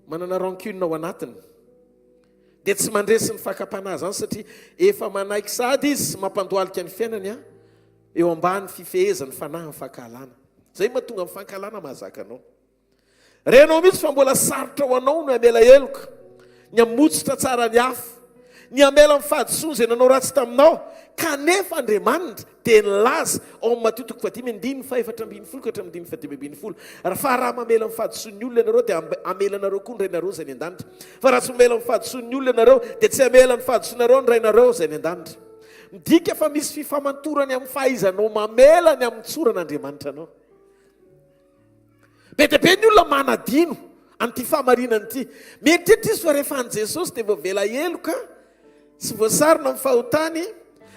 manana rancune ao anatiny dia tsy mandresy ny fakapanahy zany satria efa manaiky sady izy sy mampandoalika ny fiainany eo ambany fifehezany fanahy ny fankahalana zay mahatonga amin'ny fankahalana mahazaka anao renao mihitsy fa mbola sarotra ho anao no amela eloka ny amotsitra tsara ny afo ny amela ny fahadisoa zay nanao ratsy taminao kanefa Andriamanitra dia nilaza ao amin'ny Mateo 5:4-5 fa raha mamela ny fahadisoa ny olona ianareo dia amela anareo koa ny rainareo zay ny an-danitra fa raha tsy mamela ny fahadisoa ny olona ianareo dia tsy amela ny fahadisoanareo ny rainareo zay ny an-danitra midika fa misy fifamantorany amin'ny fahaizanao mamela ny amin'ny tsoran'Andriamanitra anao be dia be ny olona manadino an'ity fahamarinana ity mieritreritra izy fa rehefa an' Jesosy dia voavela eloka sy voasarona amin'ny fahotany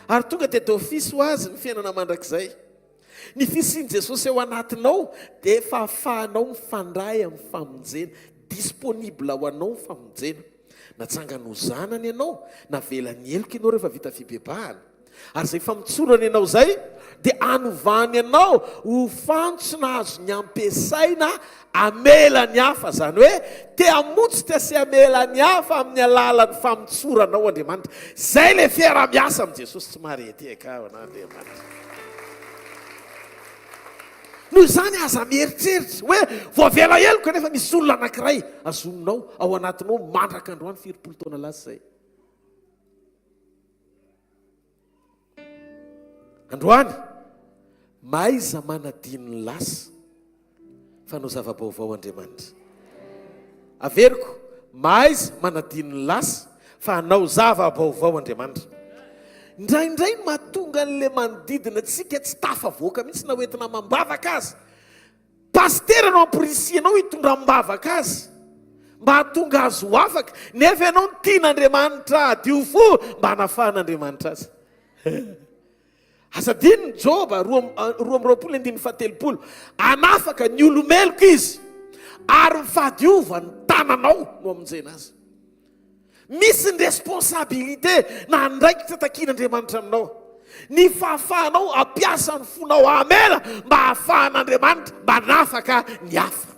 ary tonga dia d'office ho azy ny fiainana mandrakizay ny fisian'i Jesosy eo anatinao dia efa ahafahanao mifandray amin'ny famonjena disponible ho anao ny famonjena natsangana ho zanany ianao na velany eloka ianao rehefa vita fibebahana ary zay famitsorana ianao zay dia anovany ianao ho fantsona azo ny ampiasaina amela ny hafa zany hoe te amotsitra sy amela ny hafa amin'ny alalan'ny famitsoranao Andriamanitra zay le fiara-miasa amin'i Jesosy tsy marety eka ao an'Andriamanitra noho izany aza mieritreritra hoe voavela eloka nefa misy olona anankiray azoninao ao anatinao mandraka androany 4 taona lasa zay androany maiza manadino ny lasa fanao zava-baovao Andriamanitra averiko maiza manadino ny lasa fa hanao zava-baovao Andriamanitra indraindray mahatonga an'le manodidina antsika tsy tafavoaka mihitsy na hoentina mambavaka azy pastera anao ampirisianao hitondra mambavaka azy mba hatonga azy ho afaka nefa ianao ny tian'Andriamanitra adio fo mba hanafahan'Andriamanitra azy asadiny ny Joba 2:27 anafaka ny olomeloko izy ary mifadiova ny tananao no amonjena azy misy ny responsabilité na ndraikitra takian'Andriamanitra aminao ny fahafahanao ampiasa ny fonao amela mba hahafahan'Andriamanitra mba nafaka ny hafa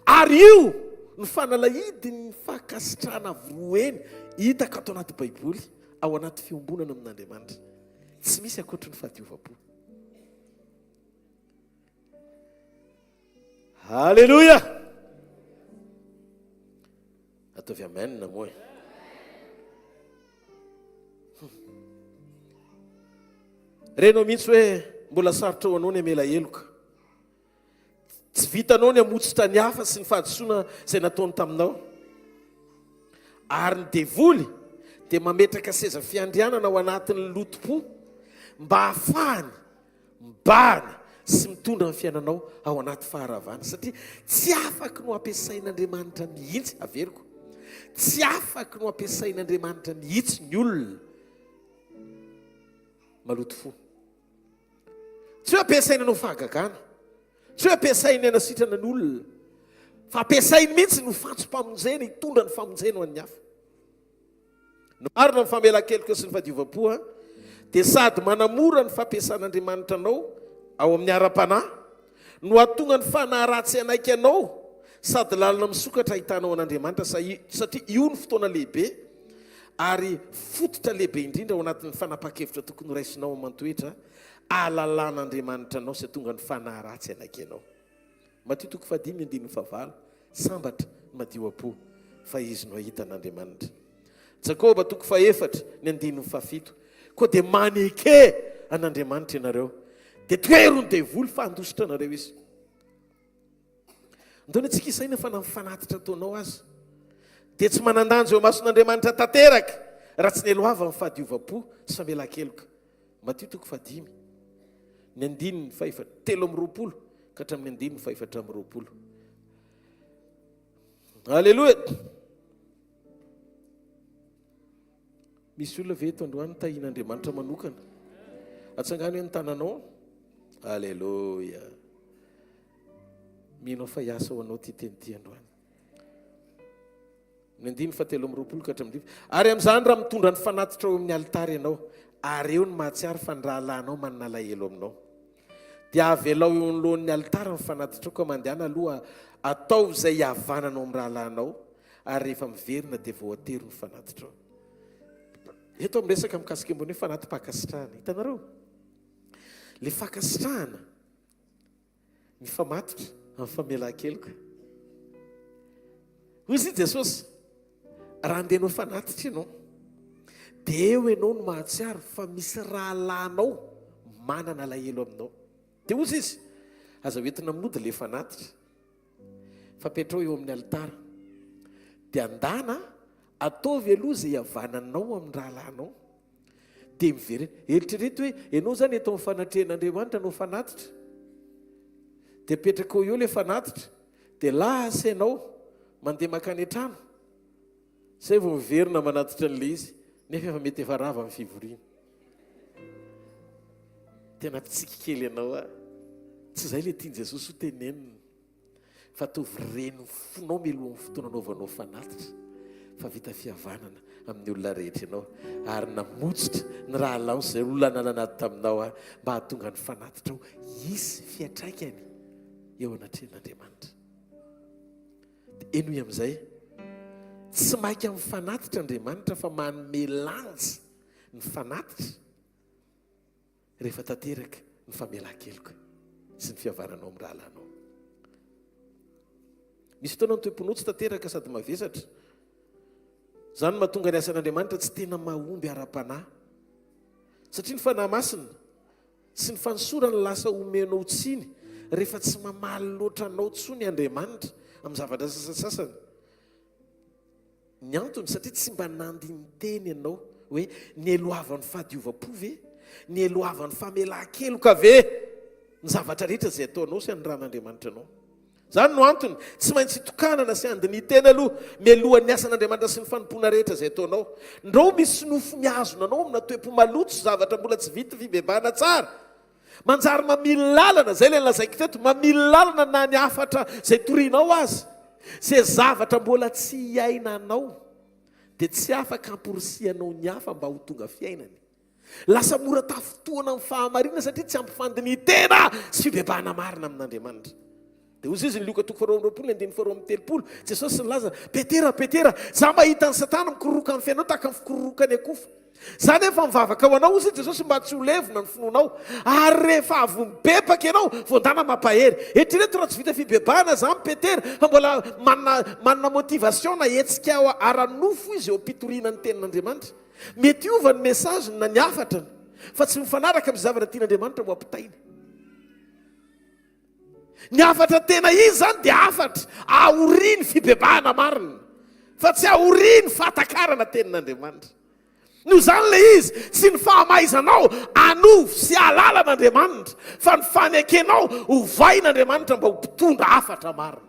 ary io ny fanalahidy ny fakasitrana voeny hitaka ato anaty baiboly ao anaty fiombonana amin'Andriamanitra tsy misy akoatra ny fahadiova-po halleloia ataovy amen moa renao mihitsy hoe mbola sarotra ho anao ny amela eloka tsy vitanao ny amotsitra ny hafa sy ny fahadisoana izay nataony taminao ary ny devoly dia mametraka seza fiandrianana ao anatin'ny loto-po mba hafahany mibahana sy mitondra ny fiainanao ao anaty faharavana satria tsy afaka no ampiasain'Andriamanitra mihitsy averiko tsy afaka no ampiasain'Andriamanitra mihitsy ny olona maloto fo tsy hoe ampiasaina no fahagagana, tsy hoe ampiasainy anasitrana ny olona, fa ampiasainy mihitsy no fantso-pamonjena hitondra ny famonjena ho an'ny hafa. No marina ny famela-keloka sy ny fahadiova-po dia sady manamora ny fampiasan'Andriamanitra anao ao amin'ny ara-panahy, no atonga ny fanahy ratsy anaiky anao, sady lalina misokatra ahitanao an'Andriamanitra, satria io ny fotoana lehibe ary fototra lehibe indrindra ao anatin'ny fanapa-kevitra tokony raisinao aman-toetra, ahalalàn'Andriamanitra anao sy atonga ny fanahy ratsy anaiky anao. Matio 5:5 sambatra madio apo fa izy no ahita an'Andriamanitra. Jakoba 4:7 koa dia maneke an'Andriamanitra ianareo, dia toerony devoly fa handositra anareo izy. Ndony tsika isaina fa namfanatitra ataonao azy dia tsy manandanjo eo mason'Andriamanitra tanteraka raha tsy neloava amin'ny fahadiova-po sy famela-keloka. Matio 5:3-5:20 ka hatramin'ny 5:20. Aleloia. Misy olona ve eto androany tahian'Andriamanitra manokana? Atsangano hoe ny tananao. Aleloia. Minao fa hiasa ho anao titeny androany. 5:20 ka hatramin'ny 20. Ary amin'izany raha mitondra ny fanatitra ao amin'ny alitara ianao, ary eo ny mahatsiaro fa ny rahalahinao manana alahelo aminao. Dia avelao eo anoloan'ny alitara ny fanatitra ka mandehana aloha atao izay havananao amin'ny rahalahinao, ary rehefa miverina dia voatery ny fanatitra. Eto miresaka mikasika ambony hoe fanatim-pakasitrahana. Hitanareo? Le fakasitrahana ny famatotra amin'ny famela-keloka. Hoy izy Jesosy, raha andehanao fanatitra ianao, dia eo ianao no mahatsiaro fa misy rahalahinao manana alahelo aminao. Dia ozy izy, aza hoentina minody le fanatitra, fampetrao eo amin'ny alitara, dia andana ataovy aloha izay havananao amin'ny rahalahinao, dia miverena. Eritrereto hoe ianao zany eto amin'ny fanatrehan'Andriamanitra anao fanatitra, dia petraka eo le fanatitra, dia lasa ianao mandeha makany an-trano, izay vao miverina manatitra an'ilay izy, nefa efa mety efa rava amin'ny fivoriana. Tena tsiky kely ianao tsy izay le tiany Jesosy ho tenenina, fa tovy reny fonao mialohan'ny fotoana anaovanao fanatitra, fa vita fihavanana amin'ny olona rehetra ianao, ary namotsitra ny rahalao izay olona nananaty taminao mba hahatonga ny fanatitra ao hisy fiatraikany eo anatrehan'Andriamanitra. Dia enoy amin'izay, tsy mainka amin'ny fanatitra Andriamanitra fa manome lanja ny fanatitra rehefa tanteraka ny famela-keloka sy ny fihavananao amin'ny rahalahinao. Misy fotoana ny toem-pinoa tsy tanteraka sady mavesatra, izany mahatonga ny asan'Andriamanitra tsy tena mahomby ara-panahy, satria ny fanahy masina sy ny fanosorana lasa omenao tsiny rehefa tsy mamaly loatra anao tsony Andriamanitra amin'ny zavatra sasasasany. Ny antony satria tsy mba nandiny-teny ianao hoe nieloavan'ny fahadiova-po ve, nieloavan'ny famela-keloka ve ny zavatra rehetra izay ataonao sy aniran'Andriamanitra anao. Zany no antony tsy maintsy tokanana sy andiny teny aloha mialohan'ny asan'Andriamanitra sy ny fanompoana rehetra izay ataonao. Ndreo misy nofo miazona anao amina toe-po maloto sy zavatra mbola tsy vita fibebahana tsara, manjary mamily lalana, zay le lazaiko teto, mamily lalana na ny afatra izay torianao azy, izay zavatra mbola tsy hiaina anao, dia tsy afaka amporisianao ny hafa mba ho tonga fiainany. Lasa mora tafotoana amin'ny fahamarina satria tsy ampifandiny tena sy fibebahana marina amin'Andriamanitra. Dia hozy izy ny Luka 4:20, Jesosy nilaza, Petera, za mahita ny Satana mikororoka amin'ny fiainao tahaka ny fikororoka ny akofa. Zany efa mivavaka ho anao, ozy Jesosy mba tsy ho levona ny finoanao, ary rehefa avy mibebaka ianao voandana mampahery. Eritrereto raha tsy vita fibebahana zany Petera, fa mbola manana motivation na hetsika ao ara-nofo izy eo ampitoriana ny tenin'Andriamanitra. Mety ova ny message na ny afatrany, fa tsy mifanaraka amin'ny zavatra tian'Andriamanitra ho ampitainy. Ny afatra tena izy zany dia afatra ahoriny fibebahana marina, fa tsy ahoriny fahatakarana tenin'Andriamanitra. Noho izany le izy tsy ny fahamaizanao anovo sy alalan'Andriamanitra, fa ny fanekenao ho vain'Andriamanitra mba ho mpitondra afatra marina.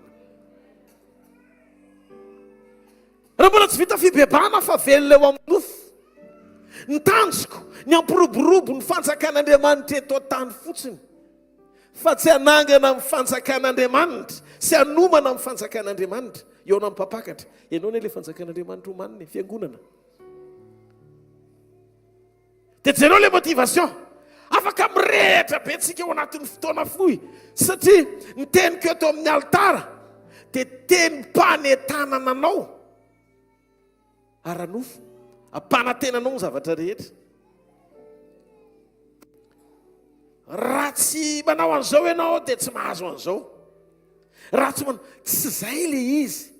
Raha mbola tsy vita fibebahana fa velona eo amin'ny nofo, ny tanjoko, ny ampiroborobo ny fanjakan'Andriamanitra eto an-tany fotsiny, fa tsy anangana amin'ny fanjakan'Andriamanitra sy anomana amin'ny fanjakan'Andriamanitra eo na mpapakatra ianao ny ilay fanjakan'Andriamanitra homaniny fiangonana dia jereo ilay motivation afaka mirehitra be tsika eo anatin'ny fotoana fohy satria ny teniko eto amin'ny altara dia teny mpanentanana anao aranofo ampanantenanao ny zavatra rehetra raha tsy manao an'izao ianao dia tsy mahazo an'izao raha tsy manao tsy izay le izy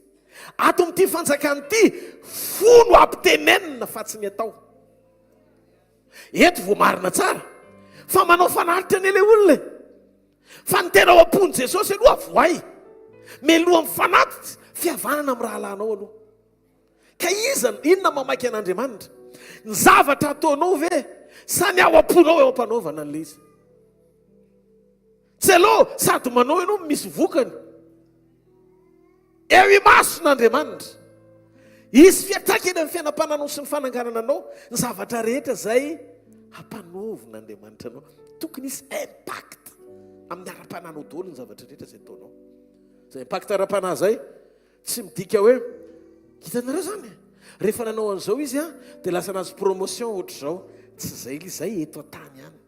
ato amin'ity fanjakany ity fono ampitenenina fa tsy ny atao eto voamarina tsara fa manao fanaritra ny ilay olona fa ny tena ao am-pony Jesosy aloha voay meloha amin'ny fanatitra fihavanana amin'ny rahalanao aloha ka inona mamaky an'Andriamanitra ny zavatra ataonao ve sa ny ao am-ponao eo ampanaovana an'ilay izy tsy aloha sady manao ianao misy vokany eo imason'Andriamanitra izy fiatrakeny amin'ny fiainam-pananao sy ny fananganana anao ny zavatra rehetra zay ampanaovin'Andriamanitra anao tokony isy impact amin'ny ara-pananao daholo ny zavatra rehetra zay ataonao zay impact ara-panahy zay tsy midika hoe hitanareo zany rehefa nanao an'izao izy dia lasa nazy promotion ohatr'izao tsy zay izay eto an-tany ihany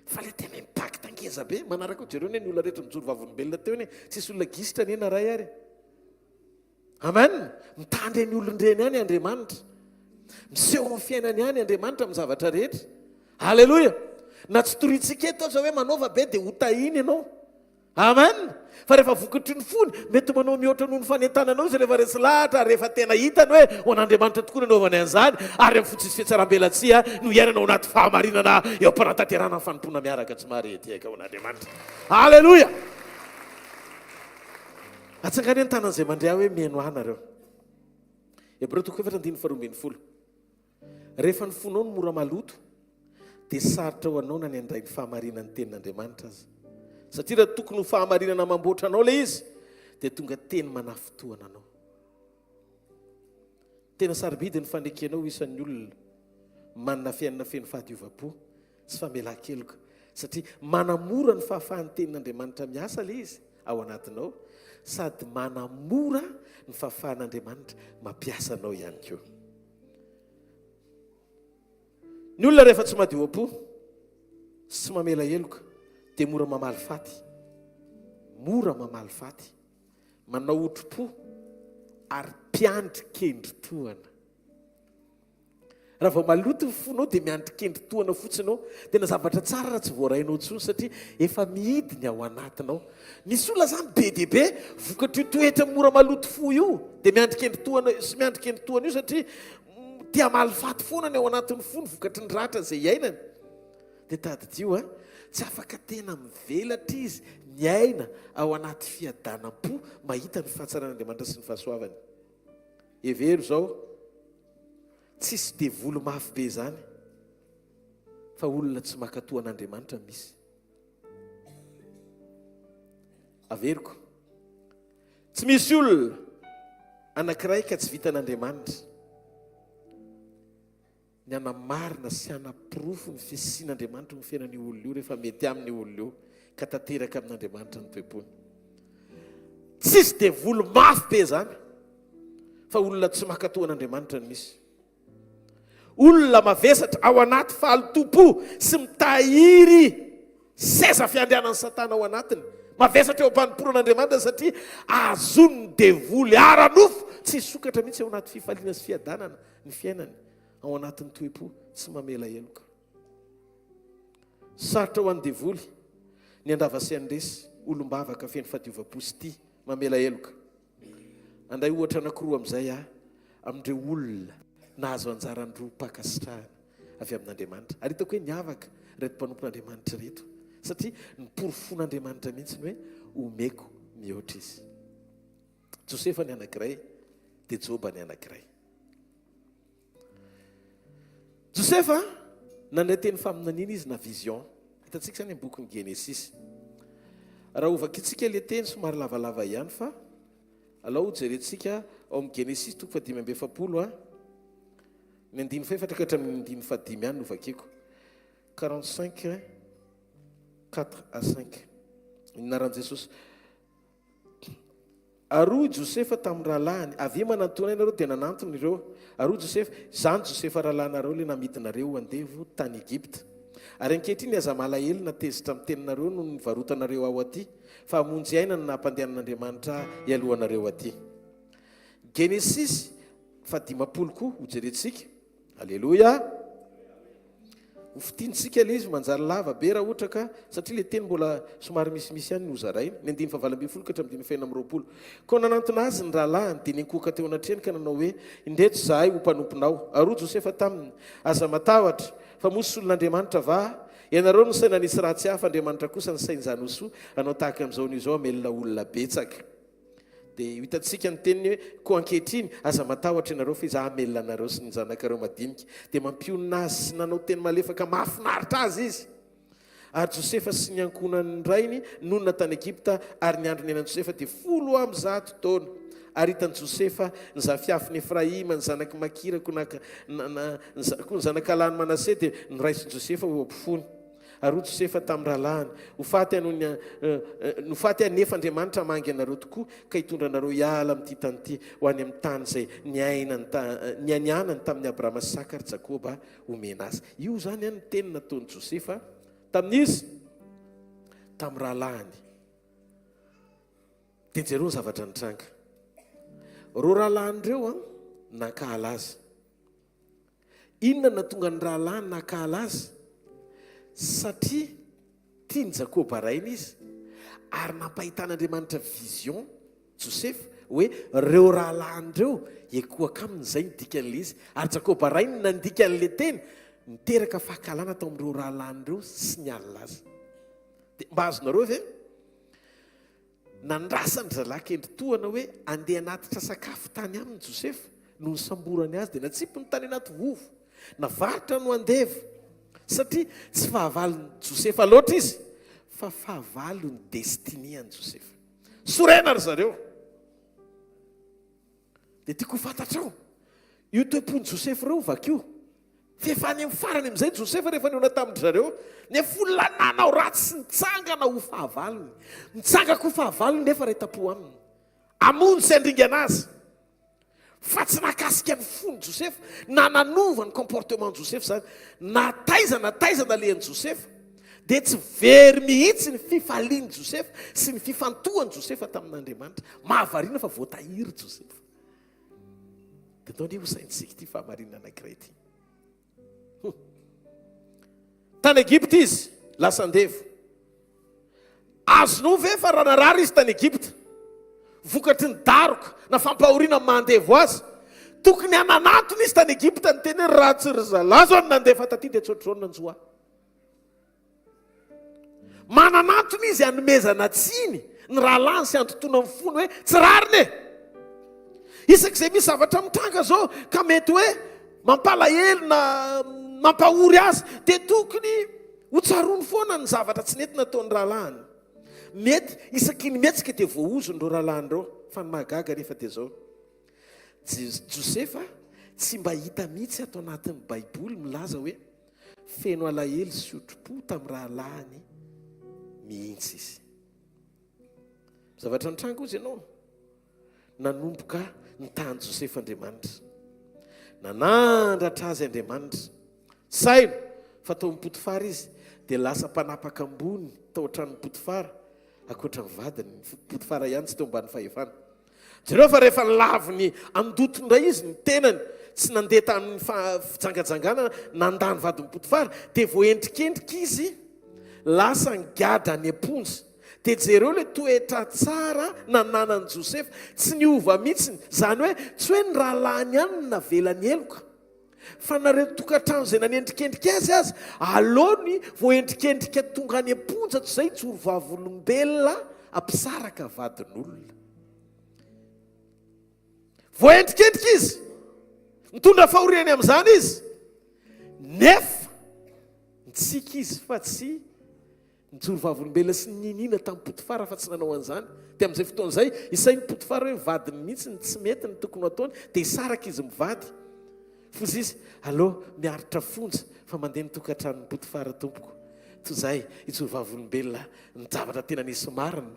fa le tena impact angeza be manaraka jereo ny olona rehetra mijoro vavolombelona teo ny tsisy olona gisitra ny ena ray ary amen mitandry ny olon-dreny ihany Andriamanitra miseho amin'ny fiainany ihany Andriamanitra amin'ny zavatra rehetra halleloja na tsy torintsika eto aza hoe manaova be dia hotahiny ianao amen fa rehefa vokatry ny fony mety manao mihoatra noho ny fanentananao izy rehefa resy lahatra rehefa tena hitany hoe ho an'Andriamanitra tokoa nanaovany an'izany ary amin'ny fotsisy fiatsaram-belatsia no iainanao anaty fahamarinana eo am-panantanterana ny fanompona miaraka tsy maharety ho an'Andriamanitra halleloja atsangany an-tanan'izay mandray hoe mihaino anareo Hebreo 4:12 rehefa ny fonao no mora maloto dia sarotra ho anao na ny andray ny fahamarinan'ny tenin'Andriamanitra azy satria raha tokony ho fahamarinana mamboatra anao ilay izy dia tonga teny manafitohana anao tena sarobidy ny fanekenao isan'ny olona manana fiainana feno fahadiova-po sy famelan-keloka satria manamora ny fahafahan'ny tenin'Andriamanitra miasa ilay izy ao anatinao sady manamora ny fahafahan'Andriamanitra mampiasa anao ihany koa ny olona rehefa tsy madio-po sy tsy mamela heloka dia mora mamaly faty manao otro-po ary mpiandry kendri-toana raha vao maloto ny fonao dia miandry kendri-toana fotsinao dia na zavatra tsara raha tsy voarainao tsony satria efa mihidiny ao anatinao misy olona zany be dia be vokatry toetra mora maloto fo io dia miandry kendri-toana sy miandry kendri-toana io satria tia maly faty foana ny ao anatin'ny fony vokatry ny ratra zay iainany dia tadidio tsy afaka tena mivelatra izy ny aina ao anaty fiadanam-po mahita ny fahatsaran'Andriamanitra sy ny fahasoavany evero zao tsisy devolo mafy be zany fa olona tsy makatoa an'Andriamanitra misy averiko tsy misy olona anankiray ka tsy vitan'Andriamanitra ny anamarina sy anapirofo ny fisian'Andriamanitra ny fiainan'ny olona io rehefa mety amin'ny olona io ka tanteraka amin'Andriamanitra ny toepony tsisy devolo mafy be zany fa olona tsy makatoa an'Andriamanitra ny misy olona mavesatra ao anaty fahalotom-po sy mitahiry seza fiandrianan'ny Satana ao anatiny mavesatra eo am-panimporan'Andriamanitra satria azony ny devoly aranofo tsy sokatra mihitsy ao anaty fifaliana sy fiadanana ny fiainany ao anatin'ny toepo tsy mamela heloka sarotra ho an'ny devoly ny andrava sy andresy olombavaka feno fahadiova-po sy tia mamela heloka anday ohatra anankiroa amin'izay amin'ireo olona nahazo anjarandroa mpakasitrahana avy amin'Andriamanitra ary hitako hoe niavaka reto mpanompon'Andriamanitra reto satria ny porofon'Andriamanitra mihitsy ny hoe omeko mihoatra izy Josefa ny anankiray dia Joba ny anankiray Josefa nanday teny faminaniana izy na vision hitantsika zany bokyny Genesis raha ovakitsika le teny somary lavalava ihany fa alao jerentsika ao amin'ny Genesis 5:7 ny 9 ka hatramin'ny 9 ihany no vakiko 45 4-5 inaran Jesosy aroa Josefa tamin'ny rahalahiny avy manantona ianareo dia nanantony ireo aroa Josefa zany Josefa rahalahinareo le namidinareo andevo tany Egypta ary ankehitriny aza malahelo natezitra amin'ny teninareo no nivarotanareo ao aty fa hamonjy aina no nampandehanan'Andriamanitra ialohanareo aty. Genesis 15 koa hojerentsika. Alleluia. Hofitintsika ilay izy manjary lava be raha ohatra ka satria le teny mbola somary misimisy ihany nozaraina ny 9:20 ka hatramin'ny 5:20. Ko nanantona azy ny rahalahiny dia ninkoka teo anatreny ka nanao hoe indreto zahay ho mpanomponao. Aroa Josefa taminy aza matahotra fa mosy solon'Andriamanitra va ianareo no saina nisy ratsy hafa Andriamanitra kosa ny sain'izany hoso anao tahaka amin'izao n'izao amelona olona betsaka. Dia hitantsika ny teniny hoe ko ankehitriny aza matahotra ianareo fa izaho amelona anareo sy ny zanakareo madinika dia mampionina azy sy nanao teny malefaka mahafinaritra azy izy. Ary Josefa sy ny ankonany rainy nonona tany Egypta ary ny andro niainan Josefa dia 100 taona. Ary hitan'i Josefa ny zafiafin'ny Efraima, ny zanaky Makira koa ny zanakalany Manase dia niraisin'i Josefa ho ampifony. Ary Josefa tamin'ny rahalahiny no faty anefa Andriamanitra mangy anareo tokoa ka hitondra anareo hiala amin'ity tany ity ho any amin'ny tany izay nianianany tamin'ny Abrahama sy Saka ary Jakoba omena azy. Io zany any ny teny nataon'i Josefa tamin'izy tamin'ny rahalahiny. Dia jereo ny zavatra nitranga. Reo rahalahindreo nakahala azy. Inona na tonga ny rahalahiny nakahala azy? Satria tiany Jakoba rainy izy ary nampahitan'Andriamanitra vision Josefa hoe reo rahalahandreo ekoaka aminy izay nidikan'ilay izy ary Jakoba rainy nandika an'ilay teny niteraka fahakalana tao amin'ireo rahalahandreo sy ny alina azy. Dia mba azonareo ve nandrasany zalahy kendritohana hoe andeha anatitra sakafo tany aminy Josefa no ny samborany azy dia natsipy ny tany anaty vovo navaritra no andeva satria tsy fahavalon'ny Josefa loatra izy fa fahavalon'ny destiniany Josefa. Sorena ry zareo. Dia tiako fantatrao io toepon'ny Josefa reo vakio fefa any amin'ny farany amin'izay Josefa rehefa niona tamin'ny zareo nefa olonanao ratsy sy nitsangana ho fahavalony nitsangako ho fahavalony nefa retapo aminy amonjy sy andringana azy fa tsy nakasika ny fony Josefa na nanova ny comportement Josefa zany nataizana lehan'i Josefa dia tsy very mihitsy ny fifaliany Josefa sy ny fifantohany Josefa tamin'Andriamanitra mahavariana fa voatahiry Josefa. Dia tao ny hosaintsika ity fahamarinana anankiray ity. Tany Egypta izy lasa andevo. Azonao ve fa raha narary izy tany Egypta vokatry ny daroka na fampahoriana mandevo azy tokony hananatony izy tany Egypta ny teny raha tsy ry zalazo any nandefa taty dia tsotrao nanjoa. Mananatony izy hanomezana tsiny ny rahalahiny sy antontona amin'ny fony hoe tsy rariny e. Isak'izay misy zavatra mitranga zao ka mety hoe mampalahelo na mampahory azy dia tokony hotsarony foana ny zavatra tsy nety nataon'ny rahalahiny. Mety isaky ny metsika dia voahozon'ireo rahalahin'ireo fa ny mahagaga rehefa dia zao. Josefa tsy mba hita mihitsy ato anatin'ny Baiboly milaza hoe feno alahelo sy otro-po tamin'ny rahalahiny mihitsy izy. Zavatra nitranga ozy ianao nanomboka nitany Josefa Andriamanitra nanandratra azy Andriamanitra saino fa tao amin'ny Potifara izy dia lasa mpanapaka ambony tao an-tranon'ny Potifara akoatra ny vadiny Potifara ihany tsy teo ambany fahefana. Jereo fa rehefa laviny andotony ray izy ny tenany tsy nandeha tamin'ny fijangajangana nandany vadiny Potifara dia voendrikendrika izy lasa ngada ny amponjy. Dia jereo le toetra tsara nananan'i Josefa tsy niova mihitsiny zany hoe tsy hoe ny rahalahiny ihany no navelany eloka fa nareo tokantrano izay nanendrikendrika azy alony voendrikendrika tonga any amponja tsy izay joro vavolombelona ampisaraka vadin'olona. Voendrikendrika izy mitondra fahoriany amin'izany izy nefa nitsika izy fa tsy nijoro vavolombelona sy ninina tamin'ny Potifara fa tsy nanao an'izany. Dia amin'izay fotoan'izay isain'ny Potifara hoe vadiny mihitsy ny tsy mety ny tokony ataony dia isaraka izy mivady. Fozy izy allo miaritra fonja fa mandeha ny tokantranon'ny Potifara tompoko toy zay itso vavolombelona ny zavatra tena nisy marina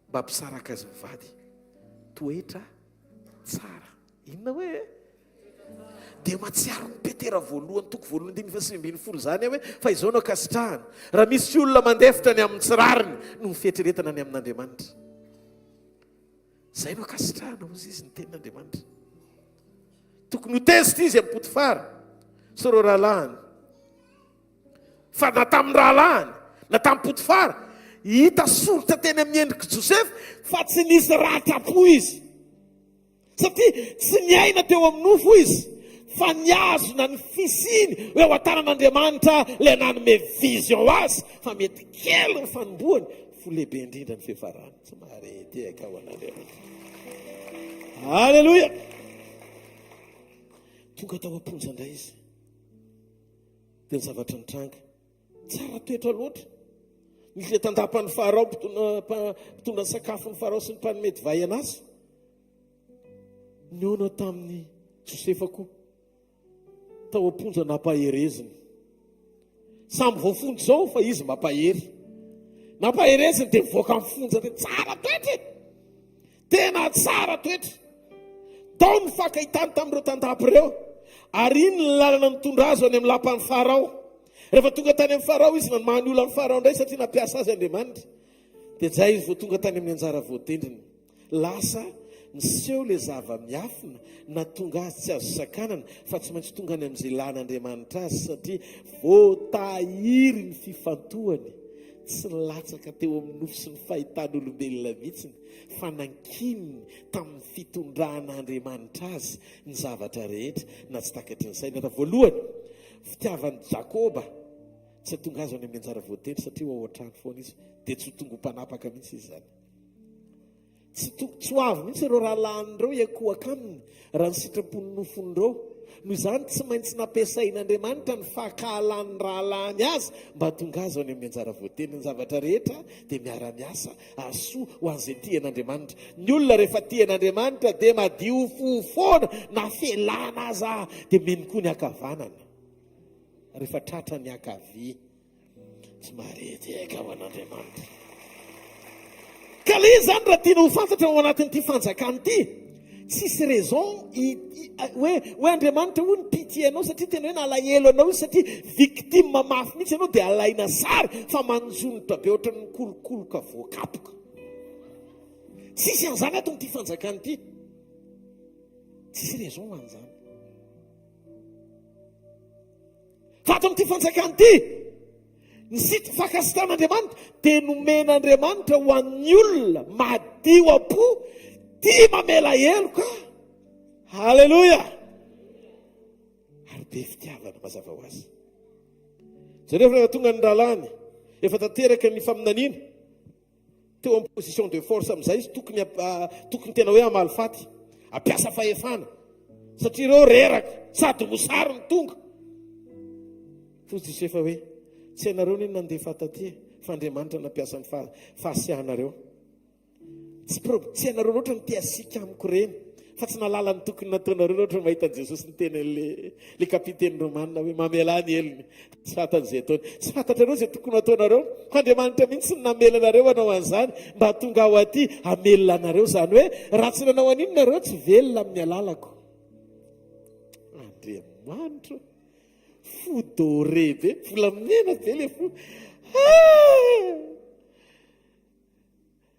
mba mpisaraka azy mivady toetra tsara inona hoe dia matsiaro ny petera voalohany toko voalohany 5:20 zany hoe fa izao no akasitrahana raha misy olona mandefitra ny amin'ny tsirariny no mifetreretana ny amin'Andriamanitra. Zay no akasitrahana ozy izy ny tenin'Andriamanitra. Tokony ho tezitra izy amin'ny Potifara sy ireo rahalahiny. Fa na tamin'ny rahalahiny na tamin'ny Potifara hita soritra teny amin'ny endrika Joseph fa tsy nisy ratra-po izy satria tsy niaina teo amin'ny nofo izy fa niazona ny fisiny hoe ao an-tanan'Andriamanitra ilay nanome vision azy fa mety kely ny fanomboany fo lehibe indrindra ny fiafarany. Tsy marety eka ho an'Andriamanitra. Halleloja. Tonga tao am-ponja indray izy dia ny zavatra nitranga tsara toetra loatra. Nisy le tandapany Farao mpitondra ny sakafo ny Farao sy ny mpanome divay anazy niona tamin'ny Josefa koa tao am-ponja nampahereziny. Samby voafonjy zao fa izy mampahery. Nampahereziny dia mivoaka amin'ny fonja dia tsara toetra. Tena tsara toetra. Tao ny fakahitany tamin'ireo tandapy ireo ary iny ny lalana nitondra azy any amin'ny lapan'ny Farao. Rehefa tonga tany amin'ny Farao izy namany olona amin'ny Farao indray satria nampiasa azy Andriamanitra. Dia zay izy vao tonga tany amin'ny anjara voatendriny. Lasa niseho le zava-miafina na tonga azy tsy azo sakanana fa tsy maintsy tonga any amin'izay lan'Andriamanitra azy satria voatahiry ny fifantohany. Tsy latsaka teo amin'ny nofo sy ny fahitany olombelona mihitsiny fa nankininy tamin'ny fitondran'Andriamanitra azy ny zavatra rehetra na tsy takatry ny saina. Voalohany fitiavan'i Jakoba tsy tonga azy any amin'ny anjara voatendry satria ao an-trano foana izy dia tsy tonga mpanapaka mihitsy izy zany. Tsy ho avy mihitsy ireo rahalahin'ireo iakohaka aminy raha ny sitrapon'ny nofon'ireo. Noho izany tsy maintsy nampiasain'Andriamanitra ny fahakahalan'ny rahalahiny azy mba tonga azy any amin'ny anjara voatendry. Ny zavatra rehetra dia miara-miasa asoa ho an'izay tian'Andriamanitra. Ny olona rehefa tian'Andriamanitra dia madio fofoana na felana aza dia meny koa ny akavanana. Rehefa tratra ny akavia tsy marety eka ho an'Andriamanitra. Ka le zany raha tiana ho fantatra ao anatin'ity fanjakana ity tsisy raison hoe Andriamanitra ho ny pitié anao satria tena hoe nalahelo anao izy satria victime mafy mihitsy ianao dia alaina sary fa manjonitra be ohatran'ny mikolokoloka voakapoka. Tsisy an'izany ato n'ity fanjakana ity. Tsisy raison an'izany. Fa ato amin'ity fanjakana ity ny sity fakasitan'Andriamanitra dia nomen'Andriamanitra ho an'ny olona madio am-po tia mamela heloka. Halleloja. Ary be fitiavana mazava ho azy. Zareo rehefa tonga ny ralany efa tanteraka ny faminaniana teo amin'ny position de force amin'izay izy tokony tena hoe amalifaty ampiasa fahefana satria ireo reraka sady mosary ny tonga. Fosy Josefa hoe tsy ianareo ny nandeha fataty fa Andriamanitra nampiasa ny fahasiahanareo. Tsy ianareo loatra ny tiasika amiko reny fa tsy nalala ny tokony nataonareo loatra mahita Jesosy ny tenan'le kapiteny Romanina hoe mamela ny elony. Tsy fantan'izay ataony. Tsy fantatrareo izay tokony ataonareo fa Andriamanitra mihitsy ny namelanareo anao an'izany mba tonga ao aty hamelona anareo zany hoe raha tsy nanao an'iny nareo tsy velona amin'ny alalako. Andriamanitra fodore be volamena be le fo.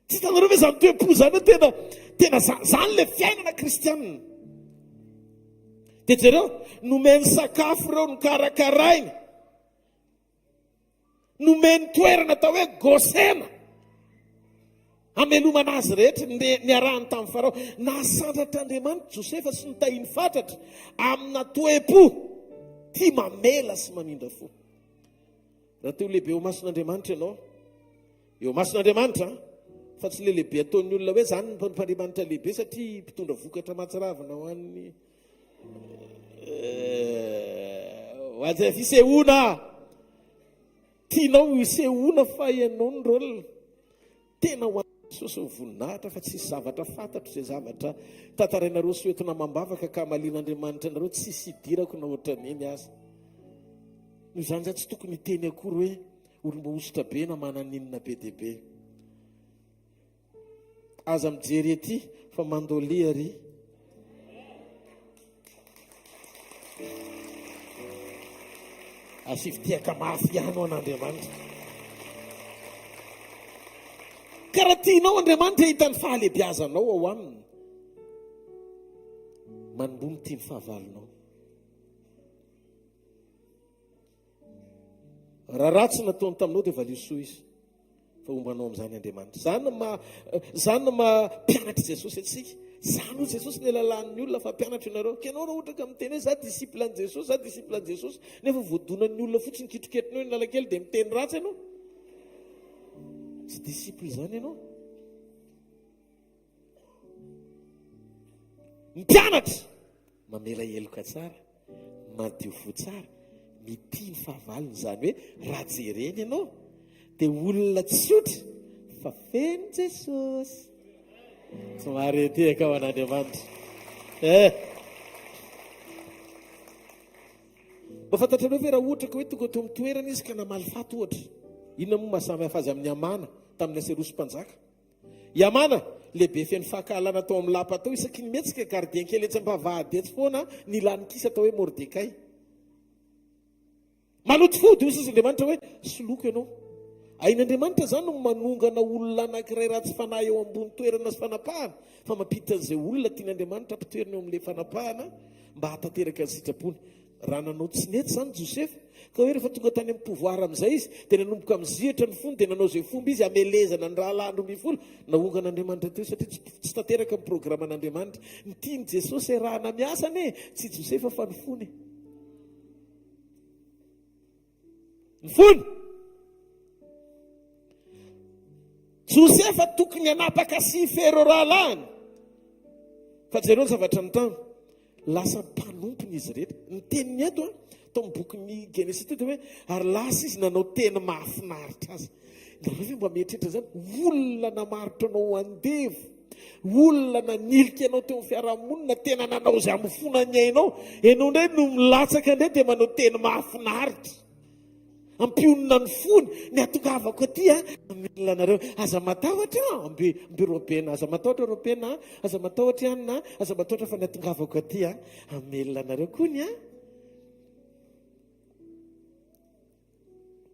Tsy hitanareo ve zany toe-po zany tena zany le fiainana kristianina. Dia jereo nomeny sakafo ireo nokarakaraina, nomeny toerana atao hoe Gosena hamelomana azy rehetra niarahany tamin'ny Farao. Nasandratr'Andriamanitra Josefa sy nitahiny fatratra amina toe-po tia mamela sy mamindra fo. Raha teo lehibe eo mason'Andriamanitra ianao, eo mason'Andriamanitra fa tsy le lehibe ataon'ny olona hoe zany mpandriamanitra lehibe satria mpitondra vokatra mahatsiravina ho an'ny hoazy fisehoana. Tianao hisehoana fa ianao ny rôle tena ho Jesosy voninahitra fa tsisy zavatra fantatro izay zavatra tantarainareo sy hoentina mambavaka ka malian'Andriamanitra nareo tsisy hidirako na ohatran'iny azy. no zany zay tsy tokony teny akory hoe olomba ositra be na mananinona be dehibe. Aza mijery ety fa mandolia ary asivitiaka mafy ihany ao an'Andriamanitra. Karaha tianao Andriamanitra hitany fahalebiazanao ao aminy, manombomy tia ny fahavalonao. Raha ratsy nataony taminao dia valiosoa izy fa ombanao amin'izany Andriamanitra. Zany mampianatra Jesosy atsika. Zany ho Jesosy ny lalan'ny olona fa mpianatra ianareo. Kenao raha ohatra ka miteny hoe za disciple an' Jesosy, za disciple an' Jesosy, nefa voadonan'ny olona fotsiny kitroketrina hoe ny lalankely dia miteny ratsy ianao. Tsy disciple zany ianao. Mpianatra mamela heloka tsara, madio fo tsara, mitia ny fahavalony. Zany hoe raha jereny ianao dia olona tsotra fa feno Jesosy. Somary eteka ho an'Andriamanitra. Mafantatrareo ve raha ohatra ka hoe tonga teo amin'ny toerana izy ka namaly faty ohatra, inona moa mahasamy hafa azy amin'ny Amana tamin'ny Aserosy mpanjaka? I Amana lehibe feno fahakalana tao amin'ny lapa tao, isaky ny metsika gardien kely etsam-bavahady etsy foana ny lany kisa atao hoe Mordekay. Maloto fody io sisy Andriamanitra hoe soloko ianao. Ain'Andriamanitra zany no manongana olona anankiray raha tsy fanahy eo ambony toerana sy fanapahana, fa mampitan'izay olona tian'Andriamanitra ampitoerana eo amin'ilay fanapahana mba hatateraka ny sitrapony. Raha nanao tsy nety zany Josefa, ka hoe rehefa tonga tany amin'ny pouvoir amin'izay izy dia nanomboka mizihatra ny fony dia nanao izay fomba izy amelezana ny rahalandro mifolo. Nahongan'Andriamanitra teo satria tsy tanteraka ny programan'Andriamanitra. Ny tiany Jesosy raha namiasany tsy Josefa fa ny fony. Ny fony Josefa tokony hanapaka sy fero rahalany, fa jereo ny zavatra ny tano lasa mpanompony izy rehetra. Ny teniny eto tao amin'ny bokin'ny Genesis dia hoe ary lasa izy nanao teny mahafinaritra azy. Nareo ve mba mieritreritra zany? Olona namarotra anao andevo, olona nanilika anao teo amin'ny fiarahamonina, tena nanao izay amin'ny fonany ainao, ianao indray no milatsaka indray dia manao teny mahafinaritra. Ampionina ny fony ny atongavako aty amelona anareo. Aza matahotra amby Robena, aza matahotra Robena, aza matahotra ihany, aza matahotra fa ny atongavako aty amelona anareo kony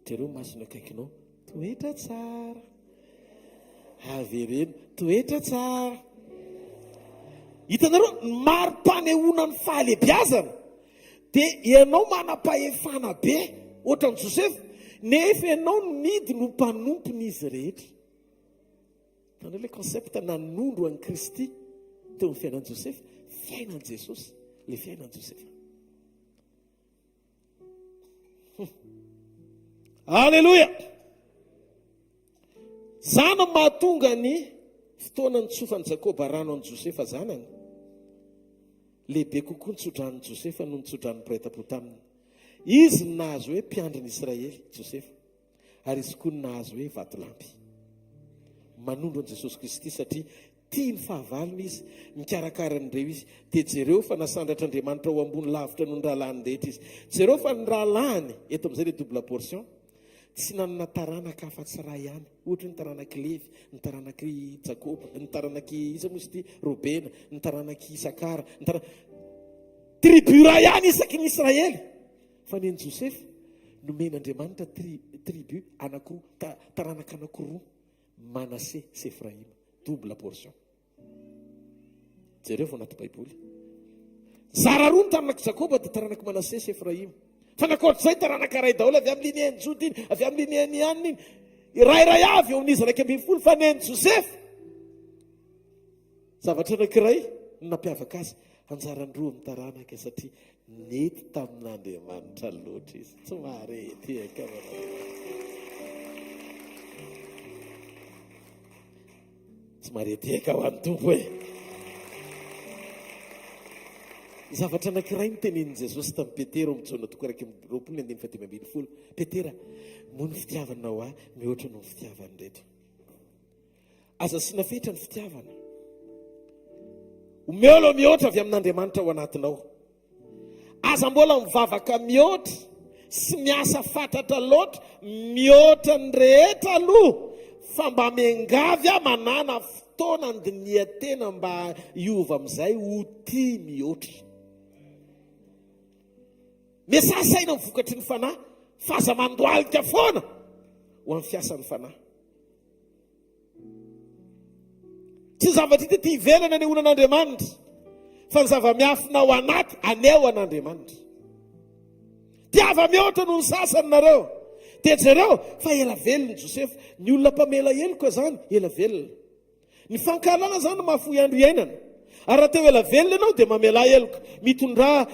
Jereo masina akaikinao, toetra tsara. Avereno, toetra tsara. Hitanareo maro-panehoana ny fahalebiazana dia ianao manam-pahefana be ohatran'ny Josefa, nefa ianao no midy no mpanompony izy rehetra. Tanao ilay concept nanondro an'i Kristy teo amin'ny fiainan'i Josefa, fiainan'i Jesosy, ilay fiainan'i Josefa. Alleluia! Zany mahatonga ny fotoana nitsofan'i Jakoba rano an'i Josefa zanany. Lehibe kokoa nitsodran'i Josefa no nitsodran'ny mpiray-tampo taminy. Izy nahazo hoe mpiandrin'i Israely Josefa, ary izy koa nahazo hoe vatolampy. Manondro an'i Jesosy Kristy satria tia ny fahavalony izy, mikarakara an'ireo izy. Dia jereo fa nasandratr'Andriamanitra ao ambony lavitra noho ny rahalany rehetra izy. Jereo fa ny rahalany eto amin'izay ilay double portion tsy nanana taranaka afa-tsy raha ihany. Ohatra ny taranaky Levy, ny taranaky Jakoba, ny taranaky iza moa izy ity Robena, ny taranaky Isakara, tribu raha ihany isaky ny Israely. Fa ny Josefa nomen'Andriamanitra tribu anankiroa, taranaka anankiroa, Manase sy Efraima, double portion. Jereo vao anaty Baiboly. Zara roa ny taranaky Jakoba dia taranaky Manase sy Efraima. Fa nakoatr'izay taranaka ray daholo avy amin'ny linéan'ny Jody iny, avy amin'ny linéan'ny Anina iny, rairay avy eo amin'izy 120, fa ny Josefa zavatra anankiray nampiavaka azy, anjarany roa amin'ny taranaka satria nety tamin'Andriamanitra loatra izy. Tsy marety tsy marety eka ho an'ny tompo hoe. Zavatra anankiray nitenenin'i Jesosy tamin'ny Petera amin'ny Jaona 2:20. Petera, moa ny fitiavanao mihoatra no ny fitiavany reto. Aza sy nafetra ny fitiavana. Omeolo mihoatra avy amin'Andriamanitra ao anatinao. Aza mbola mivavaka mihoatra sy miasa fatatra loatra mihoatra ny rehetra aloha fa mba miangavy manana fotoana andinia tena mba hiova amin'izay ho tia mihoatra. Misasaina mivokatry ny fanahy fa aza mandoalika foana ho amin'ny fiasan'ny fanahy. Tsy zavatra hita ty ivelana ny onan'Andriamanitra fa ny zava-miafina ao anaty aneo an'Andriamanitra. Tiava mihoatra noho ny sasany nareo. Dia jereo fa ela velona Josefa, ny olona mpamela heloka zany ela velona. Ny fankalana zany mahafoy andro iainana. Ary raha teo ela velona ianao dia mamela heloka, mitondra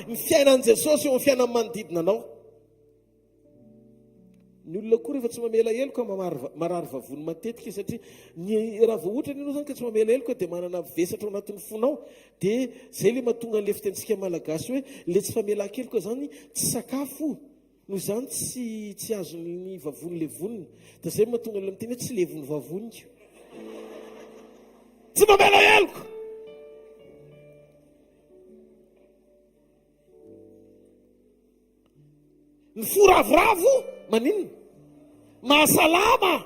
ny fiainan'i Jesosy eo amin'ny fiainan'ny manodidina anao. Ny olona koa rehefa tsy mamela heloka marary vavony matetika satria ny raha vao ohatra ianao zany ka tsy mamela heloka dia manana vesatra ao anatin'ny fonao, dia zay le mahatonga an'ilay fitentsika malagasy hoe le tsy famelan-keloka zany tsy sakafo noho izany tsy azony vavony le voniny, dia zay mahatonga an'ilay miteny hoe tsy levony vavoniko. Tsy mamela heloka. Ny foravoravo maninona? Mahasalama.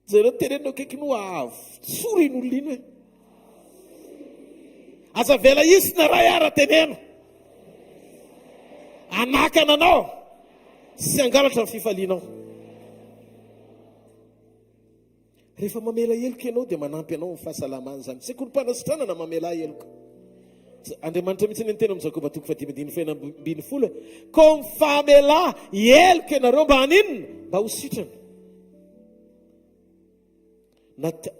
Zareo terenao kaiky no avo sory n'olona iny hoe aza vela isy na ray ara teneno anakana anao sy angalatra ny fifalianao. Rehefa mamela heloka ianao dia manampy anao amin'ny fahasalamana zany. Tsy korom-panasitrana na mamela heloka. Andriamanitra mihitsy ny tena amin'ny Jakoba 5:20 ko mifamela heloka ianareo mba haninona? Mba ho sitrana.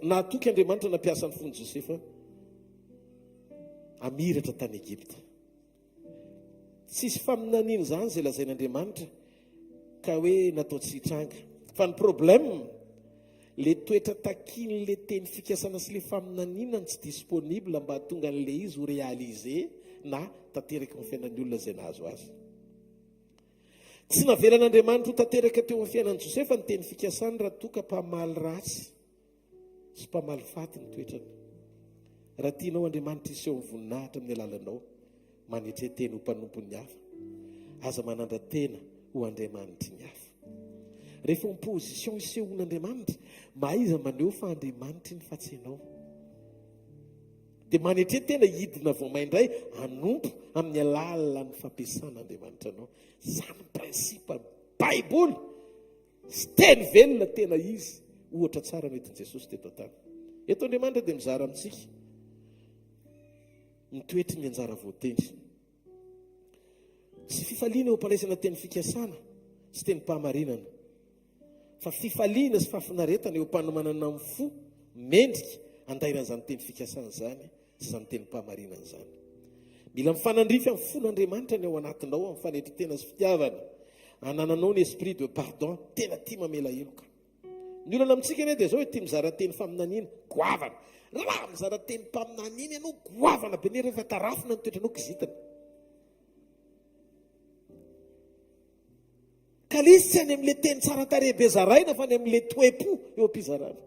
Nahatoky Andriamanitra nampiasa ny fon'ny Josefa amiratra tany Egypta. Tsisy faminaniana zany zay lazain'Andriamanitra ka hoe natao tsy hitranga. Fa ny problème le toetra takin'le teny fikasana sy le faminaniana tsy disponible mba tonga an'le izy ho réaliser na tanteraka amin'ny fiainan'ny olona zay nahazo azy. Tsy navelan'Andriamanitra ho tanteraka teo amin'ny fiainan'i Josefa ny teny fikasany raha toka mpamaly ratsy sy mpamaly faty ny toetrany. Raha tianao Andriamanitra iseho ny voninahitra amin'ny alalanao manetreteny ho mpanompony hafa, aza manandra tena ho Andriamanitra ny hafa. Rehefa ny position isehon'Andriamanitra, maiza maneho fa Andriamanitra ny fatsenao. Dia manetretena hidina vao maindray hanompo amin'ny alalan'ny fampiasan'Andriamanitra anao. Zany prinsipa Baiboly sy teny velona tena izy ohatra tsara nentin' Jesosy teto an-tany. Eto Andriamanitra dia mizara amintsika mitoetry ny anjara voatendry. Tsy fifaliana eo ampandraisana teny fikasana sy teny mpahamarinana, fa fifaliana sy fahafinaretana eo mpanomanana amin'ny fo mendrika andairan'izany teny fikasana zany sy zany teny mpahamarinana zany. Mila mifanandrify amin'ny fon'Andriamanitra ny ao anatinao amin'ny fanetretena sy fitiavana, anananao ny esprit de pardon, tena tia mamela heloka. Ny olana amintsika ane dia zao hoe tia mizara teny faminaniana, goavana. Raha mizara teny mpaminaniana ianao, goavana be ne rehefa tarafina ny toetranao kizitana. Ka izy tsy any amin'le teny tsara tarehy be zaraina fa any amin'le toe-po eo am-pizarana.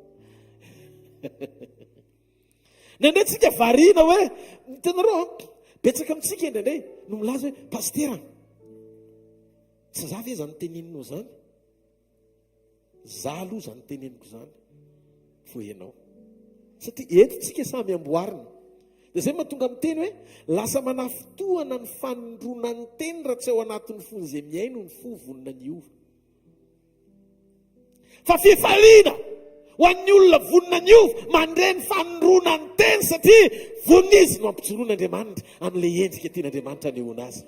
Nandray tsika variana hoe tenareo betsaka amintsika indraindray no milaza hoe pastera, tsy za ve zany teneninao zany? Za aloha zany teneniko zany vo ianao. Satria eto tsika samy amboarina. Dia zay mahatonga amin'ny teny hoe lasa manafotoana ny fanondrona ny teny raha tsy ao anatin'ny fony izay miaino ny fo vonona ny ova. Fa fifaliana ho an'ny olona vonona ny ova mandray ny fanondrona ny teny satria von'izy no ampijoroan'Andriamanitra amin'ilay endrika tian'Andriamanitra anehoana azy.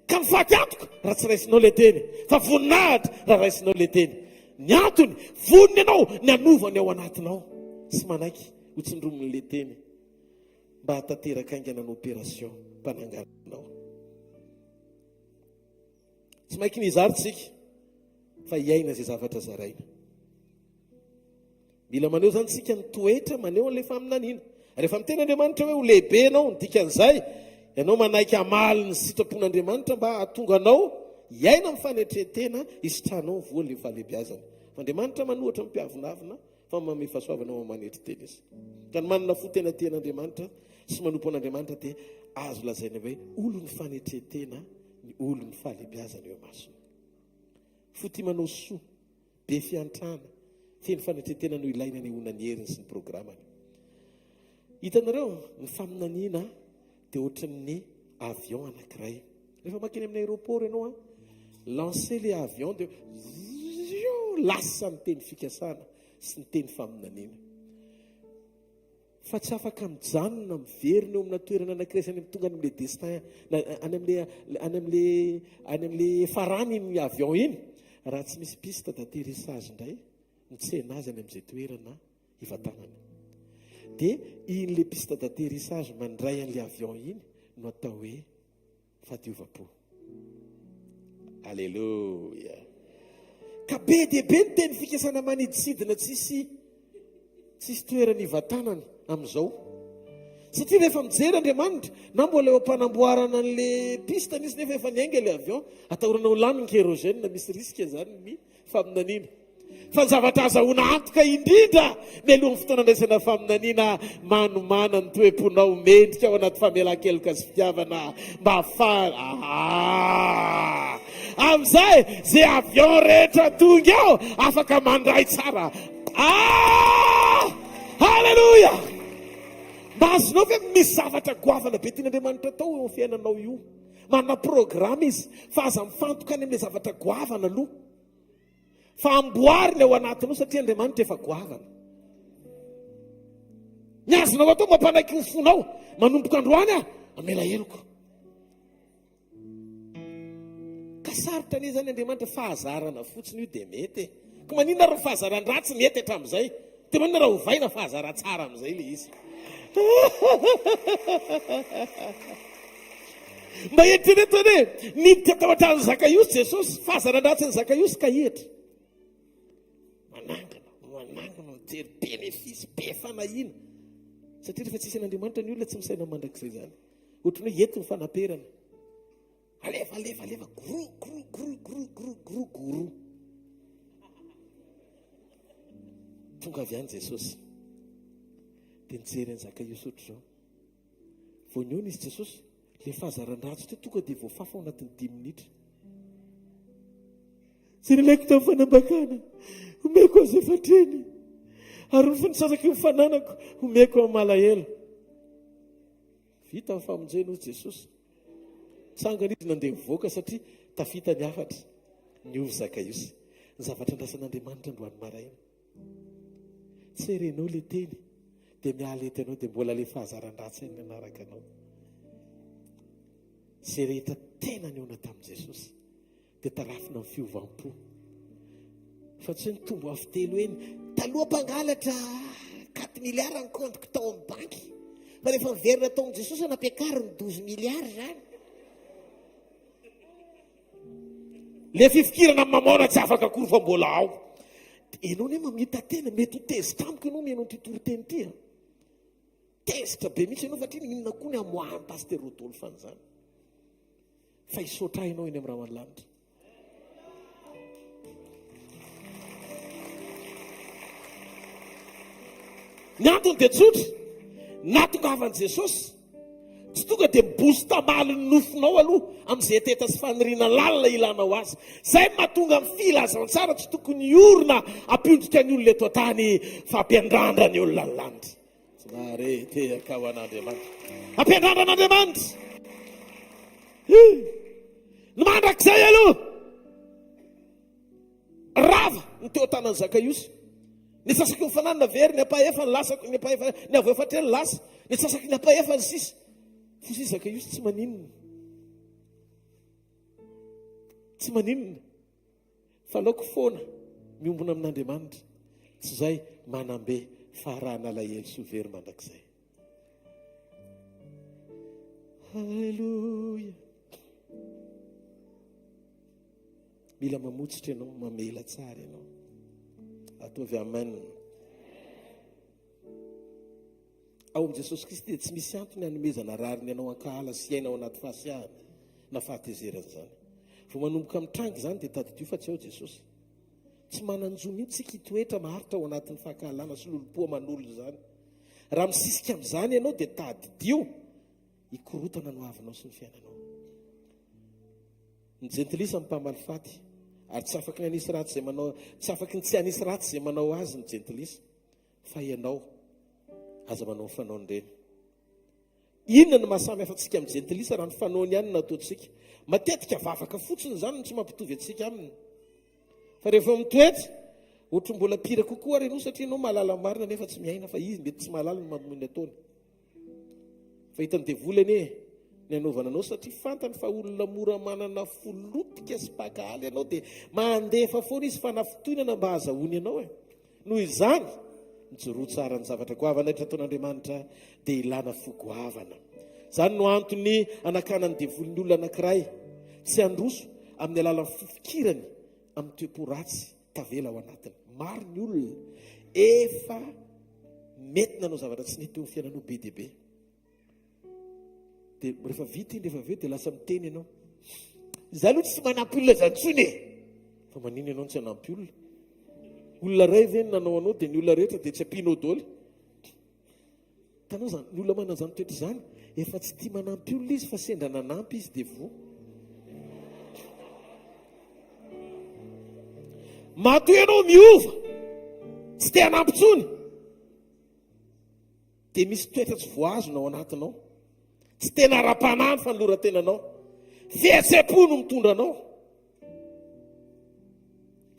Ka mifaky antoka raha tsy raisinao ilay teny, fa voninahitra raha raisinao ilay teny. Ny antony voniny ianao ny anovany ao anatinao sy manaiky ho tsindromin'ilay teny mba hatateraka aingana ny opération mpanangananao. Tsy maiky nizarytsika fa hiaina izay zavatra zaraina. Mila maneho zany tsika ny toetra maneho an'ilay faminaniana. Rehefa miteny Andriamanitra hoe ho lehibe anao ny dikan'izay, ianao manaiky amaly ny sitrapon'Andriamanitra mba hahatonga anao hiaina amin'ny fanetretena isitranao ny voa le fahalebiazana. Fa Andriamanitra manohatra mpiavonavina fa manome fahasoavana ao manetretena izy. Ka ny manana fo tena tian'Andriamanitra sy manompo an'Andriamanitra dia azo lazaina hoe olo ny fanetretena ny olo ny fahalebiazana eo masona. Foty manao soa, be fiantrana, feny fanetretena no ilaina ny onany heriny sy ny programany. Hitanareo ny faminaniana dia ohatran'ny avion anankiray. Rehefa makeny amin'ny aéroport ianao lancer le avion dia lasa ny teny fikasana sy ny teny faminaniana. Fa tsy afaka mijanona miverina eo amina toerana anankiray any tonga any amin'ilay destin any amin'ilay farany ny avion iny raha tsy misy piste d'atterrissage indray mitsena azy any amin'izay toerana hivatanana. Dia in'ilay piste d'atterrissage mandray an'ilay avion iny no atao hoe fahadiova-po. Alléluia. Ka be dia be ny teny fikasana maniditsidina tsisy toerana hivatanana amin'izao. Satria rehefa mijery Andriamanitra na mbola eo ampanamboarana an'ilay piste nisy nefa efa niainga ilay avion atahorana ho lany ny kérosène misy riska zany ny faminaniana. Fa ny zavatra azahoana antoka indrindra mialohan'ny fotoana andraisana faminaniana manomana ny toe-ponao mendrika ao anaty famelan-keloka sy fitiavana mba amin'izay zay avion rehetra tonga ao afaka mandray tsara. Halleluja. Mba azonao ve misy zavatra goavana be tian'Andriamanitra atao eo amin'ny fiainanao io. Manana programa izy fa aza mifantoka any amin'ilay zavatra goavana aloha. Fa amboarina ao anatinao satria Andriamanitra efa goavana. Ny azonao atao mampanaky ny fonao manomboka androany amela heloko. Ka sarotra anie zany Andriamanitra fahazarana fotsiny io dia mety. Ka maninona raha fahazaran-dratsy mety hatramin'izay? Dia maninona raha hovaina fahazara tsara amin'izay ilay izy? Mba eritrereto hoe niditra tao an-trano Zakaiosy Jesosy, fahazaran-dratsy ny Zakaiosy ka hihatra. Manangana mijery benefisy be fanahina. Satria rehefa tsisy an'Andriamanitra ny olona tsy misaina mandrakizay zany. Ohatrany hoe ento ny fanaperana. Alefa gro. Tonga avy any Jesosy. Dia nijery an'i Zakaiosy ohatr'izao. Vao niona izy Jesosy, ilay fahazaran-dratsy teo tonga dia voafafa ao anatin'ny 10 minitra. Zay nalaiko tamin'ny fanambakana, omeko azy efatreny. Ary ny finisasako ny fananako, omeko amin'ny malahelo. Vita ny famonjena hoy Jesosy. Tsangana izy nandeha mivoaka satria tafita ny afatra. Niovy Zakaiosy. Ny zavatra andrasan'Andriamanitra androany maraina. Tsy herenao ilay teny, dia mihalety anao dia mbola ilay fahazaran-dratsy ny anaraka anao. Izay rehetra tena niona tamin'i Jesosy dia tarafina amin'ny fiovam-po. Fa tsy ny tombo avitelo eny taloha mpangalatra 4 miliara ny compte tao amin'ny banky. Fa rehefa miverina taon'i Jesosy nampiakariny 12 miliara zany. Le fifikirana mamona tsy afaka akory fa mbola ao. Ianao ne mamita tena mety ho tezitra amiko ianao mianao nytitoro teny ty. Tezitra be mihitsy ianao fatria ninona koa ny amoahan'ny paster Rodolphe an'izany. Fa isotra ianao eny amin'ny Ramanlanitra. Ny antony dia tsotra, natongavan'i Jesosy tsy tonga dia mibosta maly ny nofinao aloha amin'izay teta sy faniriana lalina ilanao azy. Zay mahatonga amin'ny filazantsara tsy tokony orona ampindrika ny olona eto an-tany fa ampiandrandra ny olona ny lanitra. Tsare tehaka ho an'Andriamanitra. Ampiandrandra an'Andriamanitra. Ny mandrakizay aloha. Rava ny teo an-tanan'i Zakaiosy. Ny sasaky ny fananana very, ny apahefa ny lasa, ny avy efatra ny lasa, ny sasaky ny apahefa ny sisa. Fosy Zakaiosy tsy maninona. Tsy maninona. Fa laoko foana miombona amin'Andriamanitra. Tsy izay manambe farahana alahelo sy very mandrakizay. Halleluja. Mila mamotsitra ianao, mamela tsara ianao. Ataovy amen. Ao amin'i Jesosy Kristy dia tsy misy antony hanomezana rariny ianao ankala sy iainao anaty fahasiahana na fahatezerana izany. Vao manomboka mitrangy izany dia tadidio fa tsy ao Jesosy. Tsy mananjo mihitsy tsy kitoetra maharitra ao anatin'ny fahakalana sy lolom-po aman'olona izany. Raha misisika amin'izany ianao dia tadidio hikorotana no avinao sy ny fiainanao. Ny jentilisa amin'ny mpamalifaty ary tsy afaky ny anisy ratsy zay manao, tsy afaky ny tsy anisy ratsy zay manao azy ny jentilisa, fa ianao aza manao ny fanaony reny. Inona no mahasamy hafa antsika amin'ny jentilisa raha ny fanaony ihany no ataontsika? Matetika vavaka fotsiny zany no tsy mampitovy antsika aminy. Fa rehefa mitoetra ohatra mbola pira kokoa reno satria ianao mahalala marina nefa tsy miaina, fa izy mety tsy mahalala no mamono ataony. Fa hitany devolany ny anaovana anao satria fantany fa olona mora manana folotika sy pakaly ianao dia mandefa foana izy fanafotoinana mba hazahoany ianao e. Noho izany mijoroa tsara ny zavatra goavana etra ataon'Andriamanitra dia ilana fogoavana. Zany no antony anakanany devolin'ny olona anankiray tsy androso amin'ny alalan'ny fifikirany amin'ny toepo ratsy tavela ao anatiny. Maro ny olona efa mety nanao zavatra tsy nety eo amin'ny fiainanao be dia be. Dia rehefa vita iny rehefa aveo dia lasa miteny ianao, izaho aloha tsy manampy olona zany intsony e. Fa manino ianao tsy hanampy olona? Olona ray ve nanao anao dia ny olona rehetra dia tsy ampianao daholo? Tanao zany ny olona manana zany toetra izany efa tsy tia manampy olona izy fa sendra nanampy izy dia vo. Matoy ianao miova tsy te hanampy intsony dia misy toetra tsy voazona ao anatinao, tsy tena ara-panahy ny fanoloran-tenanao, fihetsem-po no mitondra anao.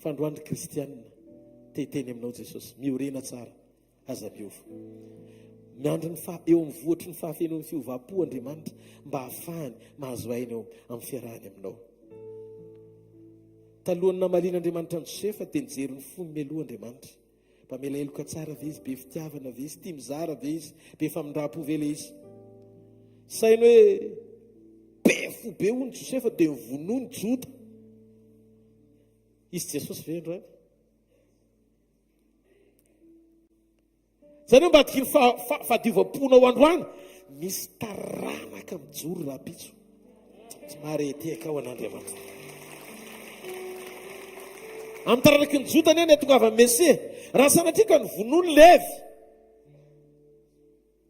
Fa androany kristianina teteny aminao Jesosy, miorena tsara aza miova. Miandry ny eo amin'ny voatry ny fahafenon'ny fiovam-po Andriamanitra mba hahafahany mahazo aina eo amin'ny fiarahany aminao. Talohany namalian'Andriamanitra ny Josefa dia nijery ny fony mialoha Andriamanitra. Mba mila eloka tsara ve izy, be fitiavana ve izy, tia mizara ve izy, be famindram-po ve le izy. Sainy hoe be fo be hoy ny Josefa dia nivonoa ny Jota. Izy Jesosy ve androany? Zany hoe mba adikiny fahadiovam-ponao androany misy taranaka mijoro raha pitso. Tsy mahareteka ao an'Andriamanitra. Amin'ny taranaky ny Jota ny tonga avy amin'ny Mesia. Raha sanatria ka nivonoa ny Levy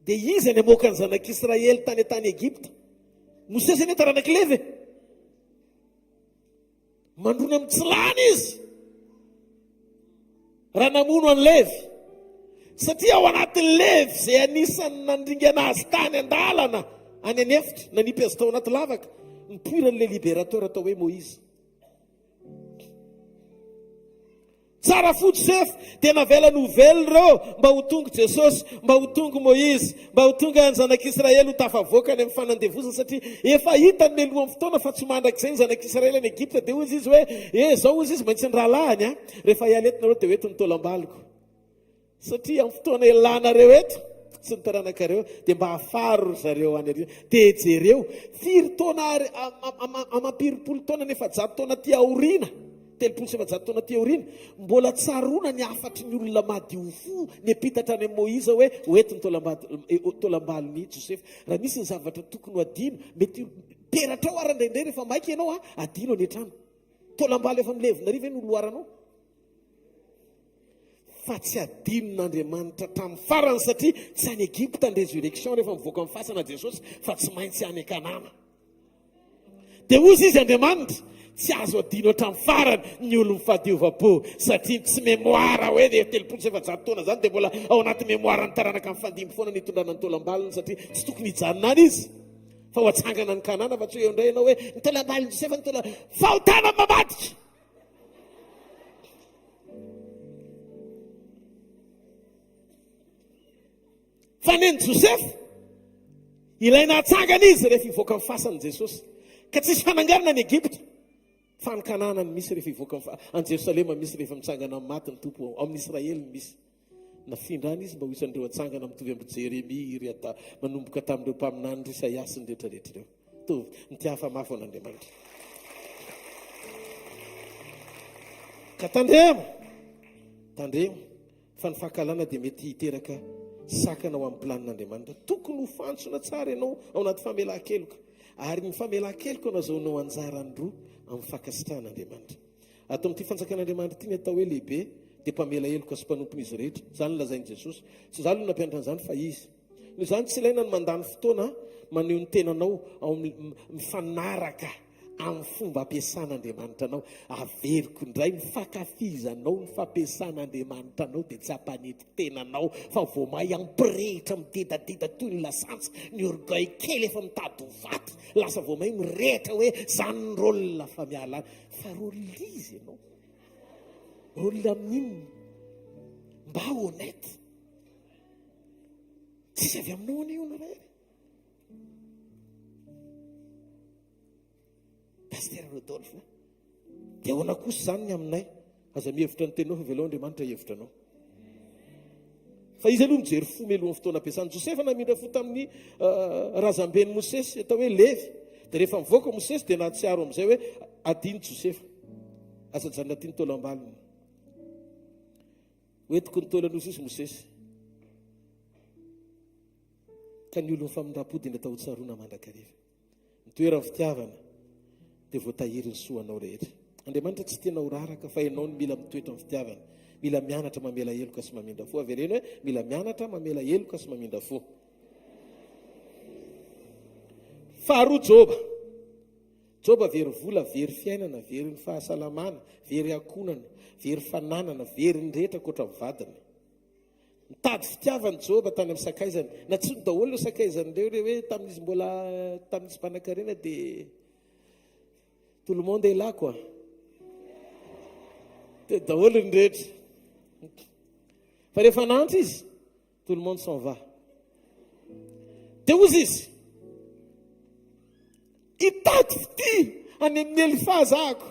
dia izy any amoaka ny zanak'Israely tany Egypta. Mose zany taranaky Levy mandrona amin'ny tsilany izy raha namono any Levy, satria ao anatin'ny Levy zay anisany nandringana azy tany andalana any anefitra nanipy azy tao anaty lavaka nipoiran'ilay libérateur atao hoe Moïse. Tsara fo Josefa dia navela novely ireo mba ho tonga Jesosy, mba ho tonga Moïse, mba ho tonga ny zanak'Israely ho tafavoaka ny amin'ny fanandevozana, satria efa hitany meloha amin'ny fotoana fa tsy mandrak'izay ny zanak'Israely any Egypta. Dia hozy izy hoe zao izy maintsy ny rahalahany rehefa hialetinareo dia hoeto ny tolam-baliko, satria amin'ny fotoana ilanareo eto sy ny taranakareo dia mba hafaro zareo any ary. Dia jereo firy taona amampiripolo taona nefa 100 taona ty aoriana, 700 taona ty aoriana, mbola tsarona ny afatry ny olona madio fo ny epitatra any Moïse hoe hoeto ny tolam-balony Josefa. Raha misy ny zavatra tokony ho adino, mety peratra ao arandraindray rehefa maika ianao adino any an-trano. Tolam-balo efa milevinariva ny oloaranao. Fa tsy adinon'Andriamanitra tamin'ny farany, satria tsy any Egypta ny résurrection rehefa mivoaka amin'ny fasana Jesosy, fa tsy maintsy any Kanana. Dia hozy izy Andriamanitra tsy azo adino hatramin'ny farany ny olo mifahadiova-po, satria tsy memoara hoe dia 700 taona zany dia mbola ao anaty memoara ny taranaka amin'ny fandimby foana ny hitondrana ny tolam-baliny, satria tsy tokony hijanona any izy fa ho atsangana ny Kanana. Fa tsy eo indray ianao hoe ny tolam-baliny Josefa ny fahotana mamadika. Fa neny Josefa ilaina hatsangana izy rehefa hivoaka amin'ny fasany Jesosy, ka tsisy fananganana ny Egypta, fa ny Kanana ny misy rehefa hivoaka any Jerosalema misy rehefa mitsangana amin'ny maty ny tompo. Amin'ny Israely misy nafindrany izy mba ho isan'ireo hatsangana mitovy amin'ny Jeremia ry manomboka tamin'ireo mpaminany ry Isaiasy ny rehetrarehetra ireo. Tovy nitiafa mafy ao an'Andriamanitra. Ka tandremo fa ny fahakalana dia mety hiteraka sakana ao amin'ny planin'Andriamanitra. Tokony ho fantsona tsara ianao ao anaty famelan-keloka, ary ny famelan-keloka nazaonao anjarany roa amin'ny fankasitrahan'Andriamanitra. Atao amin'ity fanjakan'Andriamanitra ity ny atao hoe lehibe dia mpamela heloka sy mpanompon'izy rehetra. Zany lazain'i Jesosy. Tsy zany no nampianatra an'izany fa izy. Noho izany tsy ilaina ny mandany fotoana maneho ny tenanao ao mifanaraka amin'ny fomba ampiasan'Andriamanitra anao. Averiko indray mifakafizanao ny fampiasan'Andriamanitra anao dia tsy hampanety tenanao fa vao mahay ampirehitra midedadeda toy ny lasantsy ny orgueil kely efa mitady ho vaty lasa vao mahay mirehitra hoe zany ny rôle fa mialana fa rôle izy ianao rôle amin'inona mba honnête tsisy avy aminao any io naray Pasteur Rodolphe dia ahoana kosa zany ny aminay aza mihevitra ny tenao fa velao Andriamanitra hevitra anao fa izy aloha mijery fo melohany fotoana ampiasany Josefa namindra fo tamin'ny razambeny Mosesy atao hoe Levy dia rehefa mivoaka Mosesy dia nahatsiaro amin'izay hoe adiny Josefa asajanona tiany tolo ambaliny hoentiko ny tolanozy izy Mosesy ka ny olony famindram-podiny atao tsaroana mandrakariva nitoerany fitiavana dia voatahiry ny soanao rehetra. Andriamanitra tsy tianao raraka fa ianao ny mila mitoetra amin'ny fitiavana, mila mianatra mamela heloka sy mamindra fo. Avereny hoe mila mianatra mamela heloka sy mamindra fo. Faharoa Joba very vola, very fiainana, very ny fahasalamana, very akonana, very fananana, very ny rehetra koatra vadiny. Mitady fitiavany Joba tany amin'ny sakaizany, na tsy ny daholo sakaizany ireo hoe tamin'izy mbola tamin'izy mpanan-karena dia tout le monde est là quoi. Dia daholo ny rehetra. Fa rehefa nantra izy, tout le monde s'en va. Dia ozy izy hitady fity any amin'ny Elifazako.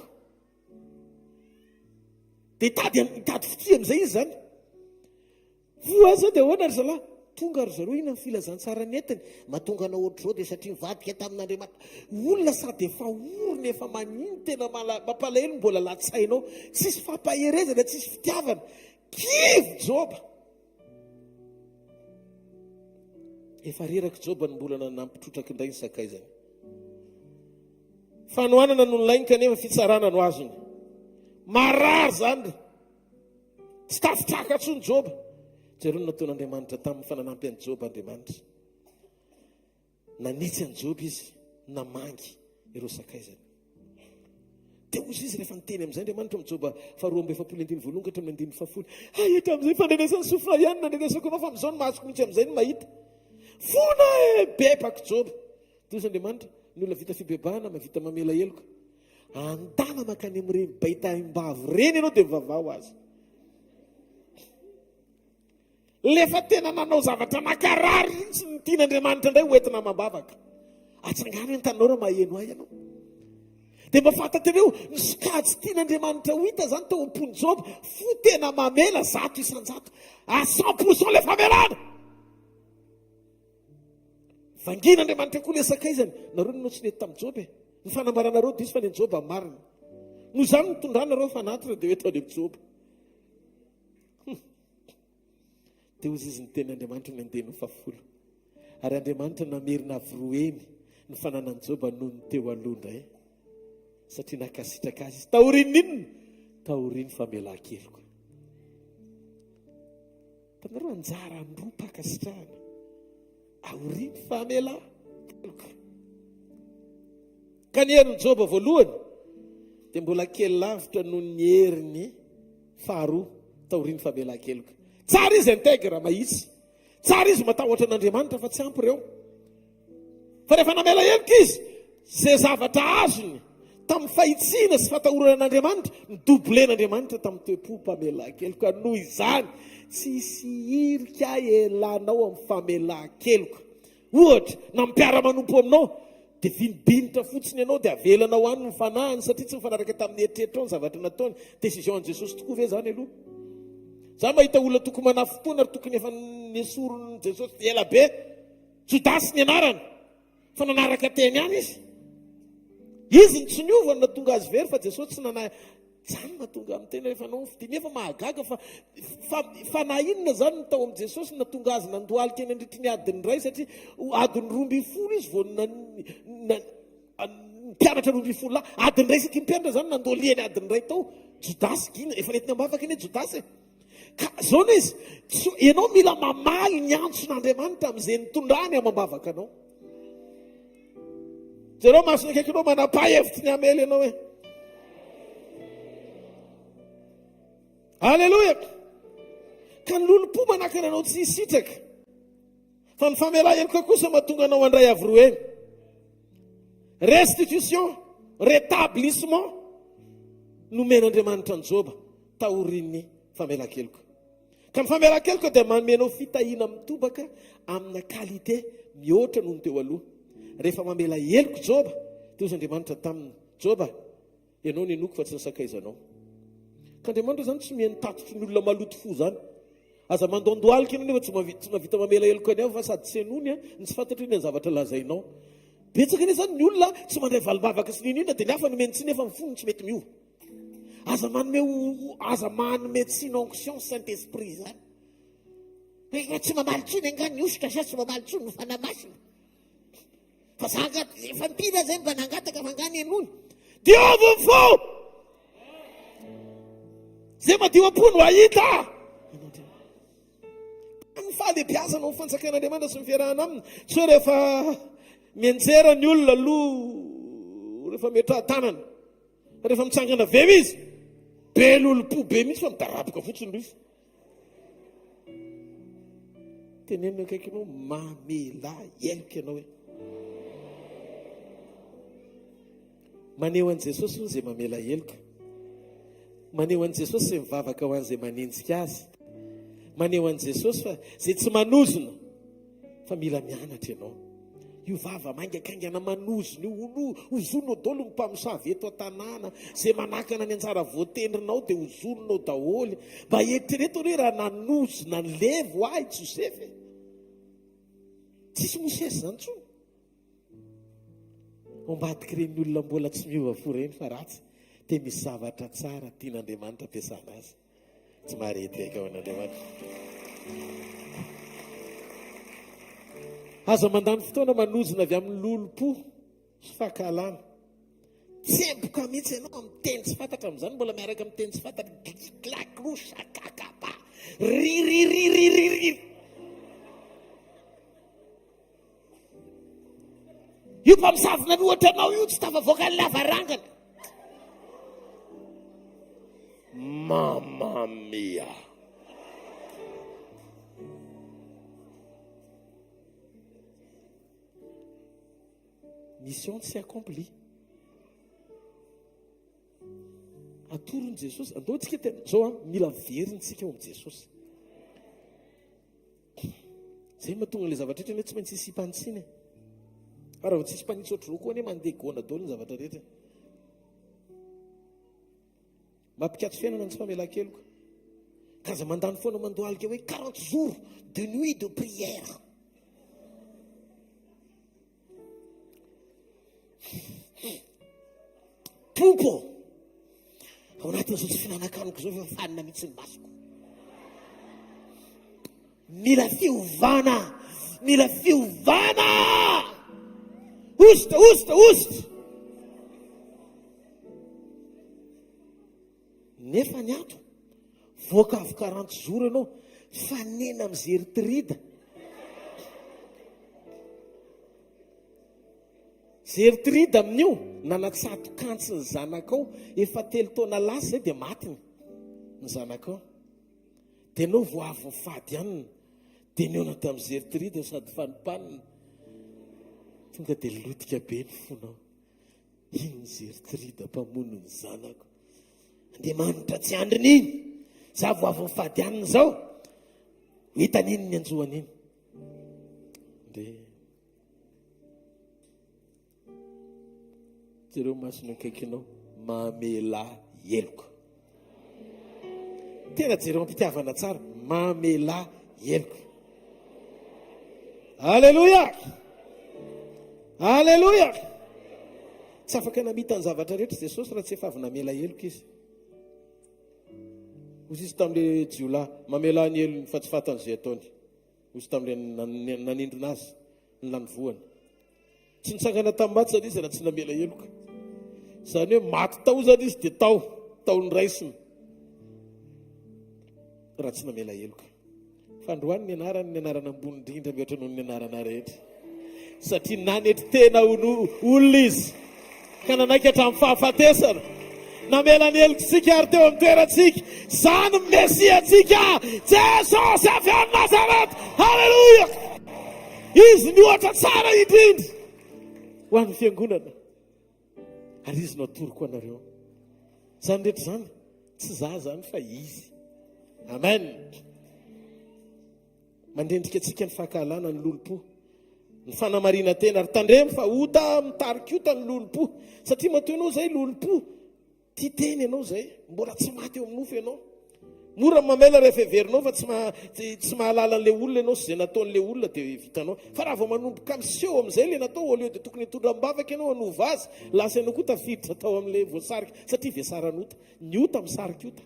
Dia hitady fity amin'izay izy zany. Voa zao dia ahoana ry zalahy? Tonga ry zareo ina ny filazantsara ny entiny. Mahatonga anao ohatr'izao dia satria mivadika tamin'Andriamanitra. Olona sady efa orona efa manino tena mampalahelo mbola latsainao. Tsisy fampaherezana, tsisy fitiavana. Kivy Joba. Efa reraka Joba ny mbola nampitrotraka indray ny sakaizany. Fanohanana no nolainy kanefa fitsarana no azony. Marary zany. Tsy tafitraka tsony Joba. Jereo nataon'Andriamanitra tamin'ny fananampy an'i Joba Andriamanitra. Nanitsy an'i Joba izy, namangy ireo sakaizany. Dia ozy izy rehefa niteny amin'izay Andriamanitra amin'ny Joba 2:7-8. Ahitra amin'izay fandrenesany sofra ihany nandrenesako anao fa amin'izao ny mahazoko mihitsy amin'izay ny mahita. Fona bebaka Joba. Dia ozy Andriamanitra, ny olona vita fibebahana, mavita mamela heloka. Andana makany amin'ireny baitaim-bavy reny ianao dia mivavao azy. Lefa tena nanao zavatra makarary tsy ny tian'Andriamanitra indray hoentina mambavaka. Atsangano ny tanao raha maheno ahy ianao. Dia mba fantatrareo ny sokajy tian'Andriamanitra ho hita zany tao am-pony Joba. Fo tena mamela 100%. À 100% le famelana. Vangin'Andriamanitra koa le sakaizany. Nareo no tsy nety tamin'ny Joba. Ny fanambaranareo diso fa ny Joba marina. Noho izany nitondrana fanatitra dia hoe tao amin'ny Joba. Dia ozy izy ny tenin'Andriamanitra ny andehany 7. Ary Andriamanitra namerina avroeny ny fananan Joba noho ny teo aloha indray. Satria nakasitraka azy izy. Taoriny inona? Taoriny famelan-keloka. Tanareo anjara androa mpakasitrahana. Aoriny famelan-keloka. Ka ny herin'i Joba voalohany dia mbola kely lavitra noho ny heriny faharoa taoriny famelan-keloka. Tsara izy intègre mahitsy. Tsara izy matahotra an'Andriamanitra fa tsy ampy ireo. Fa rehefa namela heloka izy, izay zavatra azony tamin'ny fahitsiana sy fatahorana an'Andriamanitra, nidobolen'Andriamanitra tamin'ny toe-po-pamelan-keloka. Noho izany, tsisy hirika elanao amin'ny famelan-keloka. Ohatra, na mpiara-manompo aminao, dia vinibinitra fotsiny ianao dia avelanao any ny fanahany satria tsy mifanaraka tamin'ny eritreritra ny zavatra nataony. Décision an'i Jesosy tokoa ve zany aloha? Zany mahita olona tokony manafotoana ary tokony efa nesoron' Jesosy dia ela be. Jodasy ny anarana fa nanaraka teny any izy. Izy ny tsy niovana natonga azy very fa Jesosy tsy nanay. Zany mahatonga amin'ny tena rehefa nao fidiny efa mahagaga fa na inona zany ny tao amin'i Jesosy natonga azy nandohalika eny andritry ny adiny iray satria adiny 12 izy vao mpianatra 12 adiny iray saky mpianatra zany nandoly eny adiny iray tao. Jodasy gina efa nentina ambavaka eny Jodasy. Ka zao izy ianao mila mamaly ny antson'Andriamanitra amin'izay nitondrany amambavaka anao. Jereo masina akaikinao manapa-hevitra ny amely ianao hoe. Alleloia. Ka ny lolo-po manakana anao tsy hisitraka. Fa ny famela-heloka kosa mahatonga anao andray avy roa eny. Restitution, rétablissement nomen'Andriamanitra ny Joba taorian'ny famela-keloka. Ka ny famela-keloka dia manomenao fitahiana mitobaka amina qualité mihoatra noho ny teo aloha. Rehefa mamela heloka Joba, teo izy Andriamanitra taminy, Joba, ianao ny noko fa tsy nisakaizanao. Ka Andriamanitra zany tsy miheny tatotry ny olona maloto fo zany. Aza mandoandoalika ianao nefa tsy mahavita mamela heloka any fa sady tsy henony ny tsy fantatry ny zavatra lazainao. Betsaka ne zany ny olona tsy mandray valibavaka sy ninina dia ny hafa nomeny tsy nefa mifonony tsy mety miova. Aza manome tsiny onction Saint-Esprit zany. Tsy mamalintsony anga ny ositra sa tsy mamalintsony ny fanamasina. Fa efa mpina zay mba nangataka fa angany henony. Diovy ny fo! Zay madio am-po no ahita. Ny fahalebiazana ny fantsakain'Andriamanitra sy ny fiarahana aminy. So rehefa mianjera ny olona aloha rehefa metra-tanana, rehefa mitsangana vemy izy, be lolo-po be mihitsy fa midaraboka fotsiny rifo. Tenenina akaikinao mamela heloka ianao hoe. Maneho an' Jesosy hoy izay mamela heloka. Maneho an' Jesosy izay mivavaka ho an'izay manenjika azy. Maneho an' Jesosy fa izay tsy manozona fa mila mianatra ianao. Io vava mangaikaingana manozona io hozonao daholo ny mpamosavy eto an-tanàna, izay manakana ny anjara voatendrinao dia hozononao daholo. Mba eritrereto hoe raha nanozona ny levo ahy Josefy, tsisy Mosesy zany tsony. Ombadika ireny olona mbola tsy miova fo ireny fa ratsy, dia misy zavatra tsara tian'Andriamanitra ampiasana azy. Tsy marety aika ao an'Andriamanitra. Aza mandany fotoana manozona avy amin'ny lolo-po sy fahakalana. Tsemboka mihitsy ianao amin'ny teny tsy fantatra amin'izany, mbola miaraka amin'ny teny tsy fantatra, glaklo sakakapa riririririririr. Io mpamosavina ny ohatra anao io tsy tafavoaka ny lavarangana. Mamma mia. Mission tsy accompli. Atorony Jesosy, andao tsika tena zao mila veryntsika eo amin'ny Jesosy. Zay mahatonga ilay zavatra rehetra tsy maintsy hisy-panitsiny. Raha tsy hisy mpanitsy ohatry koa ane mandeha gona daholo ny zavatra rehetra. Mampikatso fiainana ny tsy famela-keloka. Ka aza mandany foana mandohalika hoe 40 jours de nuit de prière. Tompo, ao anatin'izao tsy finanankaniko zao fa fanina mihitsy ny masoko. Mila fiovana, mila fiovana. Ositra. Nefa ny ato, voaka avy 40 jours ianao, fanena mijery trida. Jery trida amin'io, nanatsato kantsy ny zanakao, efa 3 taona lasa zay dia matiny ny zanakao. Dia anao vo avy mifady anina, dia ny ona tamin'ny jery trida sady fanopanina. Tonga dia lotika be ny fonao. Iny ny jery trida mpamono ny zanako. Andriamanitra tsy andrin'iny, za vo avy mifady anina zao, hitan'iny ny anjohan'iny. Dia jereo masino akaikinao mamela heloka. Tena jereo ampitiavana tsara, mamela heloka. Alleluia. Alleluia. Tsy afaka namita ny zavatra rehetra Jesosy raha tsy efa avy namela heloka izy. Ozy izy tamin'ilay jiolahy mamela ny helony fa tsy fantan'izay ataony. Ozy tamin'ilay nanindrona azy ny lany voany. Tsy nitsangana tamin'ny maty zany izy raha tsy namela heloka. Zany hoe maty tao zany izy dia tao ny raisiny raha tsy namela heloka. Fandroany ny anarana ambony indrindra mihoatra noho ny anarana rehetra. satria nanety tena olona izy ka nanaiky hatramin'ny fahafatesana namelany helitsika ary teo amin'ny toerantsika zany mesiantsika Jesosy avy any Nazareta. Halleluja. Izy ny ohatra tsara indrindra ho an'ny fiangonana ary izy no atoroko anareo zany rehetra zany tsy za zany fa izy. Amen. Mandendrika antsika ny fahakalana ny lolom-po ny fanamarina tena ary tandremo fa ota mitarika ota ny lolom-po satria matoy ianao zay lolom-po tia teny ianao zay mbola tsy maty eo amin'ny nofo ianao mora mamela rehefa everinao fa tsy mahalala an'le olona ianao sy zay nataon'le olona dia vitanao fa raha vao manomboka miseho amin'izay le natao oleo dia tokony hitondram-bavaka ianao hanova azy lasa ianao koa tafiditra tao amin'le voasarika satria vesaran'ota ny ota misarika ota.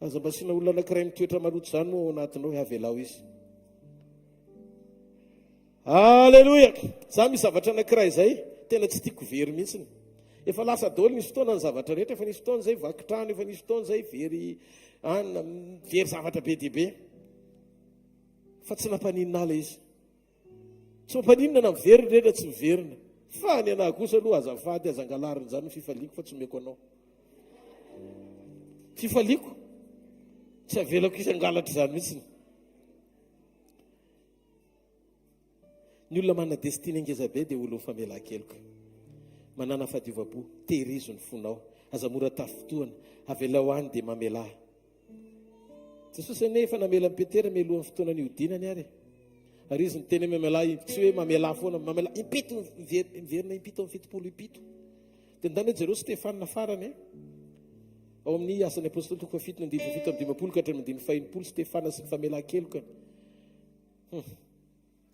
Aza mba sina olona anankiray mitoetra maloto zany moa ao anatinao avelao izy. Halleluja. Za misy zavatra anankiray zay tena tsy tiako very mihitsiny. Efa lasa daholo nisy fotoana ny zavatra rehetra, efa nisy fotoana zay vakitrano, efa nisy fotoana zay very zavatra be dia be. Fa tsy nampaninina ala izy. Tsy mampaninina na miverina rehetra tsy miverina. Fa ny anahy kosa aloha azafady azangalariny zany fifaliako fa tsy omeko anao. Fifaliako tsy avelako isangalatra zany mihitsiny. Ny olona manana destiny ngeza be dia olona famelan-keloka. Manana fahadiova-po, tehirizo ny fonao, aza mora tafotoana, avelao any dia mamela. Jesosy anefa namela Petera melohan'ny fotoana ny odinany ary. Ary izy ny teny mamela tsy hoe mamela foana, mamela impito miverina impito amin'ny fitopolo impito. Dia ndany hoe jereo Stefana farany ao amin'ny asan'ny apôstôly toko fafito ny andiny fito amin'ny dimapolo ka hatramin'ny andiny faha-enimpolo Stefana sy ny famelan-keloka.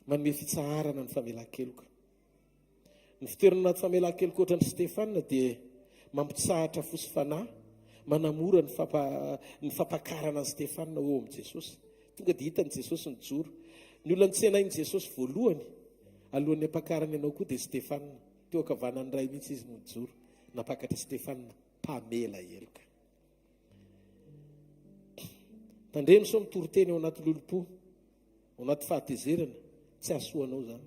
Manome fitsaharana ny famelan-keloka. Ny fitoerana anaty famelan-keloka ohatran'ny Stefana dia mampitsahatra fosy fanahy, manamora ny fampakarana ny Stefana eo amin'ny Jesosy. Tonga dia hitany Jesosy ny joro. Ny olona nitsenainy Jesosy voalohany alohan'ny hampakarana ianao koa dia Stefana. Teo ankavanany ray mihitsy izy ny joro napakatra Stefana mpamela heloka. Tandremo sao mitory-teny ao anaty lolom-po, ao anaty fahatezerana, tsy asoanao zany.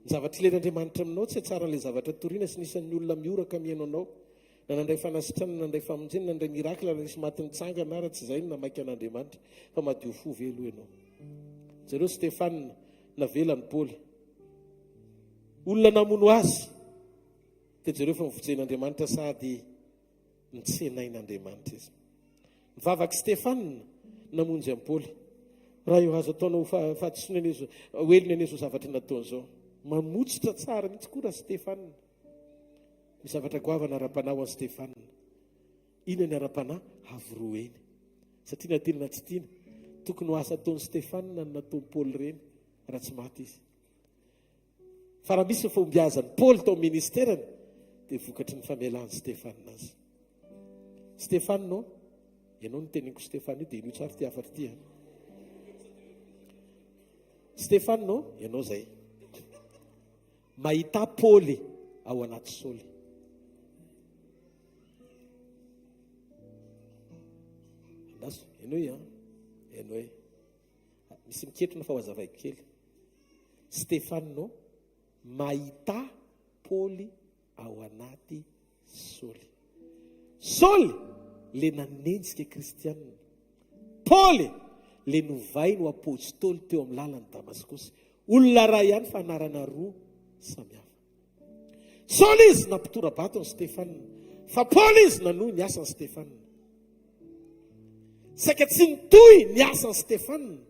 Ny zavatra ilen'Andriamanitra aminao tsy tsara ilay zavatra toriana sy nisan'ny olona mioraka mihaino anao. Na nandray fanasitrana, nandray famonjena, nandray mirakla, na nisy maty nitsangana ara tsy izay no namaiky an'Andriamanitra fa madio fo velo ianao. Zareo Stefana navelany Paoly. Olona namono azy dia zareo fa mivojen'Andriamanitra sady nitsenain'Andriamanitra izy. Mivavaky Stefana namonjy amin'ny Paoly. Raha io azo ataonao fahatosona oelony anezo zavatra nataon'izao. Mamotsitra tsara mihitsy koa raha Stefana. Misy zavatra goavana ara-panahy ho an'i Stefana. Ina ny ara-panahy? Havoroeny. Satria natilina tsy tiana. Tokony ho asa ataon'i Stefana ny nataon'i Paoly ireny raha tsy maty izy. Fa raha misy fombiazan'i Paoly tao ministerany dia vokatry ny famelan'i Stefana azy. Stefana no? Ianao ny teniko Stefana io dia ino tsara ty afatra ty. Stefana no? Ianao zay. Mahita Paoly ao anaty Saoly. Andaso, ianao ia? Ianao e. Misy miketrona fa ho azavaiko kely. Stefana no? Mahita Paoly ao anaty Saoly. Saoly le nanenjika kristianina. Paoly le novay no apôstôly teo amin'ny lalany Damaskosy. Olona ray ihany fa anarana roa samihafa. Saoly izy nampitora-bato ny Stefana, fa Paoly izy nanohy ny asan'i Stefana. Saika tsy nitohy ny asan'i Stefana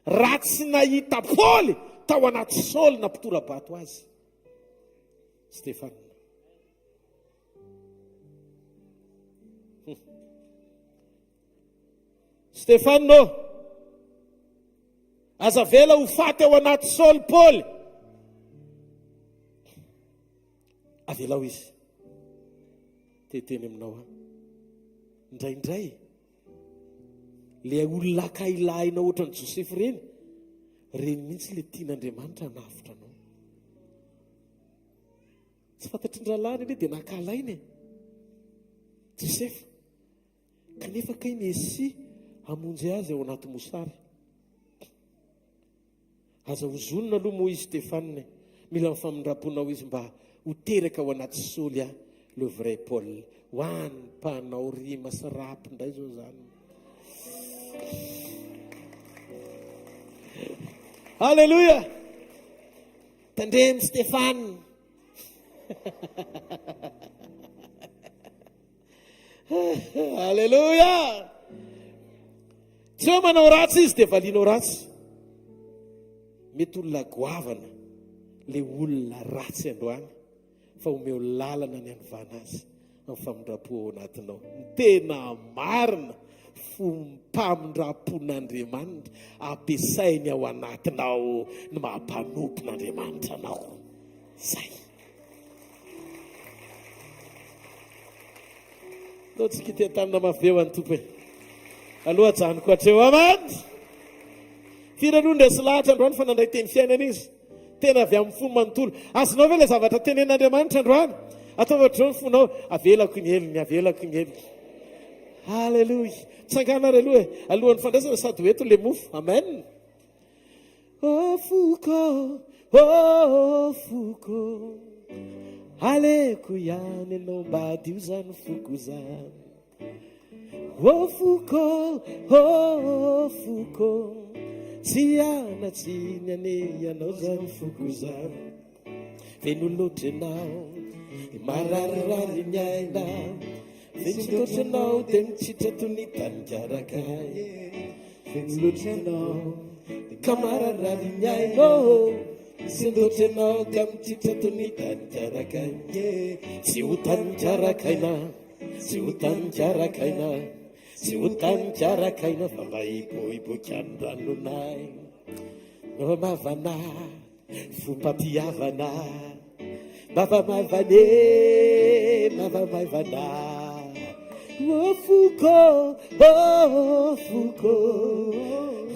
raha tsy nahita Paoly tao anaty Saoly nampitora-bato azy. Stefana. Stefano, aza vela ho faty ao anaty Saoly Paoly. Avelao izy. Teteny aminao a. Indraindray, le olona kailahinao ohatran'ny Josefy reny mihitsy le tian'Andriamanitra hanafitra anao. Tsy fantatry ny rahalahy iny dia nakalainy Josefy. Kanefa kay Mesia hamonjy azy ao anaty mosary. aza hozonona aloha moa izy Stéphane, mila mifamindram-ponao izy mba ho teraka ao anaty soly le vrai Paul. Ho any mpanao rima sy rapy indray zao zany. Halleluja! Tandremy Stéphane. Halleluja! Tsy hoe manao ratsy izy dia valinao ratsy. Mety olona goavana le olona ratsy androany, fa omeo lalana ny anovana azy amin'ny famindram-po ao anatinao. Tena marina fompamindram-pon'Andriamanitra ampiasainy ao anatinao ny mampanompon'Andriamanitra anao. Zay. Tsika tia tanina maveo any tompo e. Aloha janoko hatreo amady. Firanondra sy lahatra androany fa nandray teny fiainana izy. Tena avy amin'ny fony manontolo. Azonao ve ilay zavatra tenen'Andriamanitra androany? Ataova ohatr'izao ny fonao, avelako ny heliny, avelako ny heliny. Halleluja. Tsangana ary aloha e. Alohan'ny fandraisana sady hoeto le mofo. Amen. Oh foko, oh foko, aleko ihany ianao mba adio zany foko zany. Oh foko, tsy anatsiny ane ianao zany foko zany. Feno loatra ianao, mararirary ny aina, feno loatra ianao dia mitsitra tonitany karakay. Feno loatra ianao ka mararirary ny aina, feno loatra ianao ka mitsitra tonitany karakay. Tsy ho tany karakaina, tsy ho tany karakaina, tsy ho tany karakaina fa mba hiboiboika ny ranonay. No mavana fompampihavana, mavamaivane, mavamaivana. Oh foko,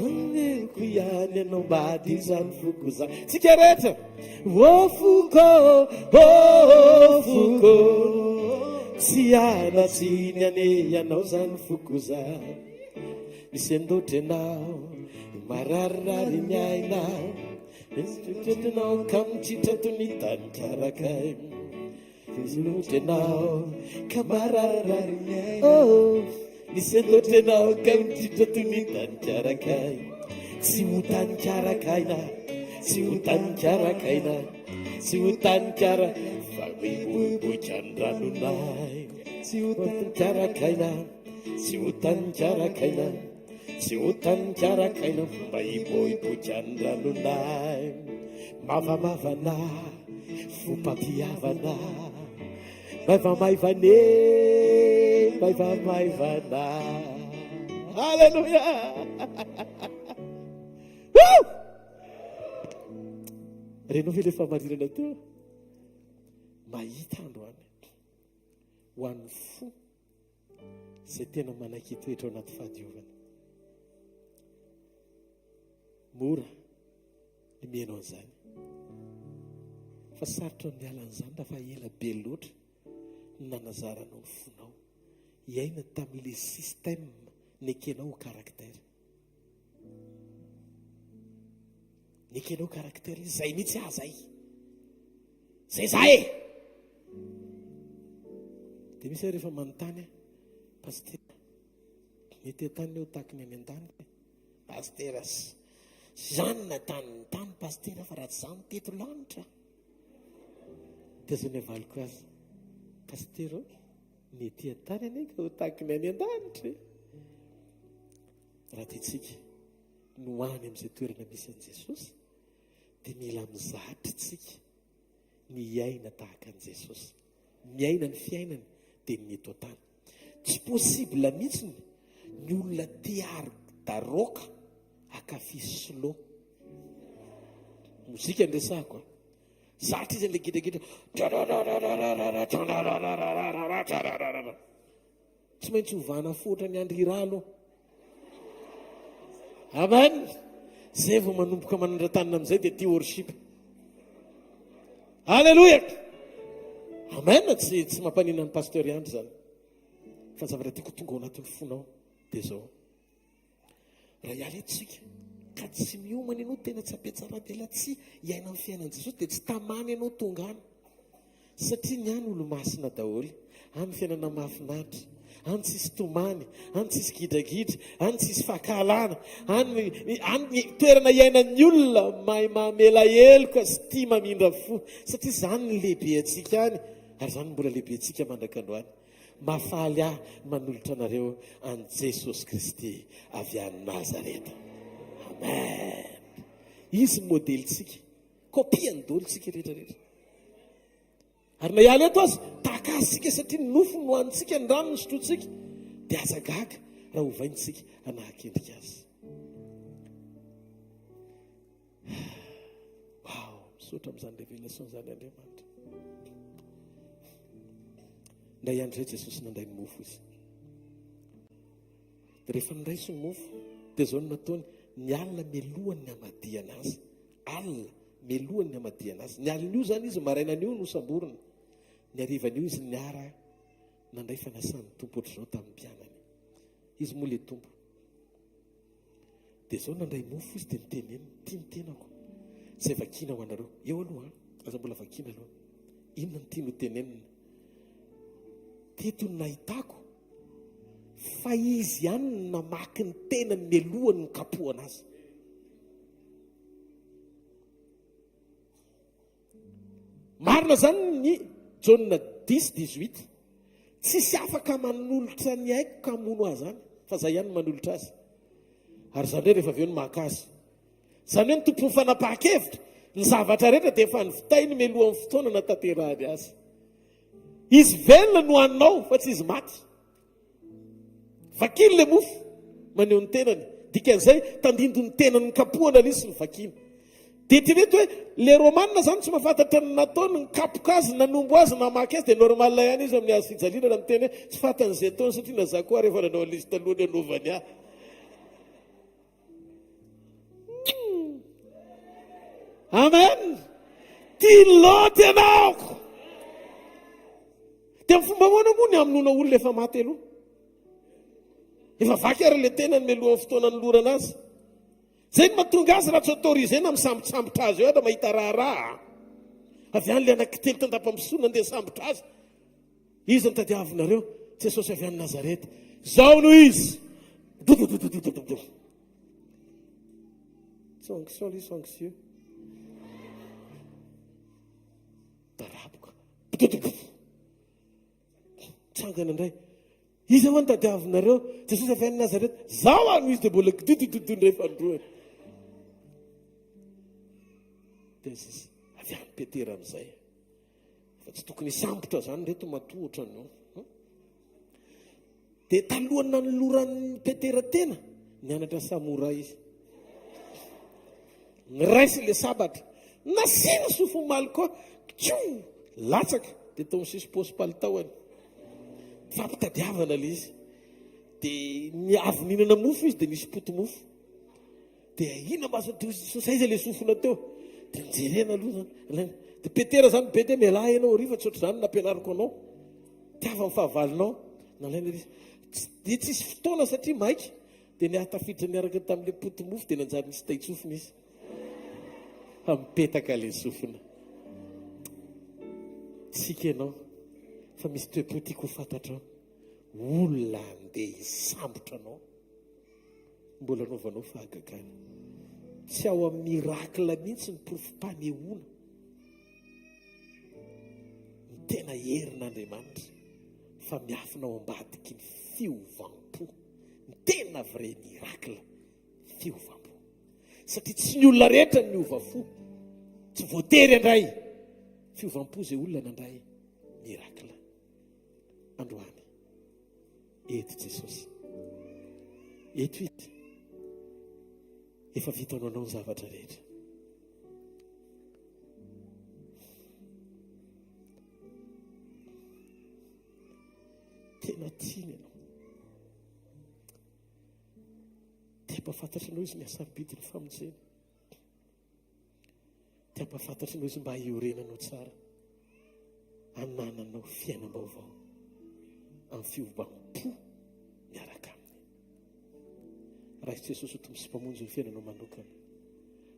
aneko ihany ianao mba adio zany foko zany. Tsika rehetra. Oh foko, tsy anatsiny ane ianao zany foko zany. Misy andoatra ianao, mararirary ny aina, misy ianao ka mitritra tonitany karakay. Misy andoatra ianao ka mararirary ny aina, misy andoatra ianao ka mitritra tonitany karakay. Tsy ho tany karakaina, tsy ho tany karakaina, tsy ho tany karakaina fa miboiboika ny ranonay. Tsy ho tany karakaina, tsy ho tany karakaina, tsy ho tany karakaina mba hiboiboika ny ranonay. Mavamavana fompampihavana, maivamaivane, maivamaivana. Halleluja. Renao ve le famarirana teo? Mahita androany ho an'ny fo izay tena manakitoetra ao anaty fahadiovana. Mora ny mihainao an'izany, fa sarotra ny mialan'izany raha ela be loatra ny nanazaranao ny fonao hiaina tamin'ilay système nekenao ho karaktera. Nekenao karaktera izay mitsy zay. Zay zay. Dia misy rehefa manontany pastera, mety tany eo tahaka ny any an-tany. Pastera zany natany ny tany pastera fa raha tsy zany teto lanitra. Dia zany avaliko azy, pastera ny ety an-tany ane ka ho tahaka ny any an-danitra. Raha tiantsika no any amin'izay toerana misy an'i Jesosy, dia mila mizatra tsika ny iaina tahaka an'i Jesosy. Miaina ny fiainany dia ny eto an-tany. Tsy possible mihitsy ny olona tiary daroka akafy slow. Mozika ndresako. Zatra izy an'ilay gidragidra. Tsy maintsy hovana fotra ny andry ira aloha. Amen. Zay vao manomboka manandran-tanina amin'izay dia tia worship. Halleluja. Amen. Tsy mampanina ny pasteur ihany zany. Fa zavatra tiako tonga ao anatin'ny fonao dia zao. Raha hiala etsika ka tsy miomana ianao tena tsy ampetsara bela tsy iaina amin'ny fiainan'i Jesosy dia tsy tamany ianao tonga any satria ny any olo masina daholo any fiainana mahafinaritra any tsisy tomany any tsisy gidragidra any tsisy fahakalana any toerana iainan'ny olona mahay mamela heloka sy tia mamindra fo satria zany ny lehibe antsika any ary zany mbola lehibe antsika mandrakandroany mahafaly ahy manolotra anareo an Jesosy Kristy avy any Nazareta. Amen. Izy modelitsika kopiany daolontsika rehetrarehetra ary na hiala eto azy tahaka azitsika satria ny nofo no antsika ny rano ny sotrotsika dia azagaga raha hovaintsika anahakendrika azy. Wow, misaotra amin'izany révélation zany Andriamanitra. Nday andro zay Jesosy nandray ny mofo izy dia rehefa nindraisy ny mofo dia zao no nataony ny alina melohany ny amadiana azy. Alina melohany ny amadiana azy. Ny alin'io zany izy marainan'io no samborona, ny arivan'io izy niara nandray fanasan'ny tompo ohatr'izao tamin'ny mpianany. Izy moa le tompo dia zao nandray mofo izy dia niteneny tia ny tenako izay vakina ho anareo. Eo aloha aza mbola vakina aloha, inona ny tia no tenenina? Teto ny nahitako fa izy ihany no namaky ny tenany melohany ny kapohana azy. Marina zany ny Jaunina 10:18 tsisy afaka manolotra ny haiko ka mono azy any fa zay ihany manolotra azy. Ary zany rehefa avy eo ny maka azy, zany hoe ny tompo ny fanapahan-kevitra ny zavatra rehetra dia efa nyvitainy melohan'ny fotoana natanterahany azy. Izy velona no anao fa tsy izy maty. Vakiny le mofo maneho ny tenany, dikan'izay tandindo ny tenany kapohana izy ny vakiny. Dia tireto hoe le romanina zany tsy mahafantatra ny nataony ny kapoka azy nanombo azy namaky azy dia normal ihany izy amin'ny azo fijaliana raha miteny hoe tsy fantan'izay taony satria na zaho koa rehefa nanao an'izy talohany anaovany ahy. Amen. Tia loty ianaoko. Dia amin'ny fomba moana moa ny hamonona olona efa maty aloha. Efa vaky ary le tenany melohan'ny fotoana ny lorana azy. Zay ny mahatonga azy raha tsy autorisena misambotra azy eo raha mahita raharaha. Avy any le anankitelo tandapa-misoa nandeha sambotra azy. Izy ny tadiavinareo Jesosy avy any Nazareta. Zao no izy. Sanction lui sanction. Taraboka. Tsangana indray. Izy ahoa ny tadiavinareo Jesosy avy any Nazareta. Zao ano izy dia mbola kidodododony rehefa androany. Dia izy avy any Petera amin'izay. Fa tsy tokony sambotra zany reto matohatra no. Dia talohany nanoloran'ny Petera tena nianatra samora izy. Niraisy le sabatra. Nasina sofo malika tjo latsaka dia tao misisy paosy palitaoany. Fampitadiavana le izy. Dia ny avy nihinana mofo izy dia nisy poto-mofo. Dia ina masotro saiza le sofona teo. Dia nijerena aloha zany. Dia Petera zany be dia mialahy ianao riva tsy ohatr'izany nampianariko anao. Tiava ny fahavalinao. Nalaina izy. Dia tsisy fotoana satria maiky. Dia niatafiditra niaraka tamin'ile poto-mofo dia nanjary nisy taitsofina izy. Mipetaka le sofina. Tsika ianao fa misy toe-po tiako ho fantatra olona andeha hisambotra anao mbola anaovanao fahagagana. Tsy ao amin'ny mirakla mihitsy ny porofom-panehoana ny tena herin'Andriamanitra fa miafinao ambadiky ny fiovampo, ny tena vrai mirakla fiovampo. Satria tsy ny olona rehetra ny miova fo, tsy voatery andray fiovampo izay olona nandray mirakla. Androany eto Jesosy, eto ity efa vitanao anao ny zavatra rehetra. Tena tiany ianao. Dia mpafantatra anao izy ny hasarobidy ny famonjena. Dia mpafantatra anao izy mba hiorenanao tsara, hanananao fiainam-baovao amin'ny fiovampo miaraka aminy. raha Jesosy ho tompo sy mpamonjy ny fiainanao manokana.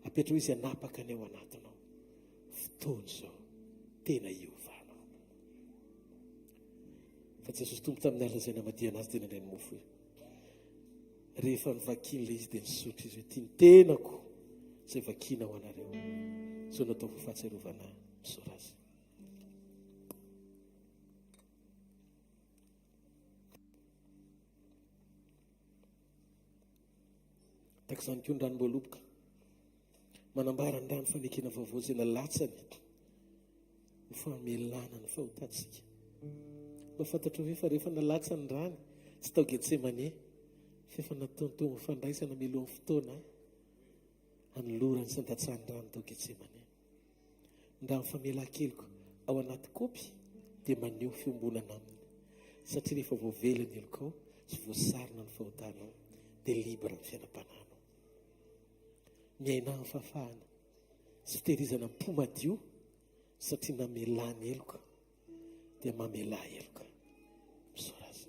Apetrao izy hanapaka ny ao anatinao. Fotoana izao tena iovanao. Fa Jesosy tompo tamin'ny alazaina madiana azy tena indray ny mofo. Rehefa nivakiana ilay izy dia nisotro izy hoe tia ny tenako izay vakiana ho anareo. Izao natao ho fahatsiarovana misora azy. Taka izany koa ny ranom-boaloboka manambara ny rano fanekena vaovao izay nalatsany ho famelana ny fahotantsika. Mahafantatra hoe fa rehefa nalatsa ny rano tsy tao Getsemane fa efa nataony teo mifandraisana milohan'ny fotoana hanolorany sy andatsahany rano tao Getsemane. Ny rano famelan-keliko ao anaty kaopy dia maneho fiombonana aminy, satria rehefa voavelany helikao sy voasarina ny fahotanao dia libra ny fiainam-pananao. Miaina amin'ny fafahana sy fitehirizana ny po-madio, satria namelany heloka dia mamela heloka. Misora azy.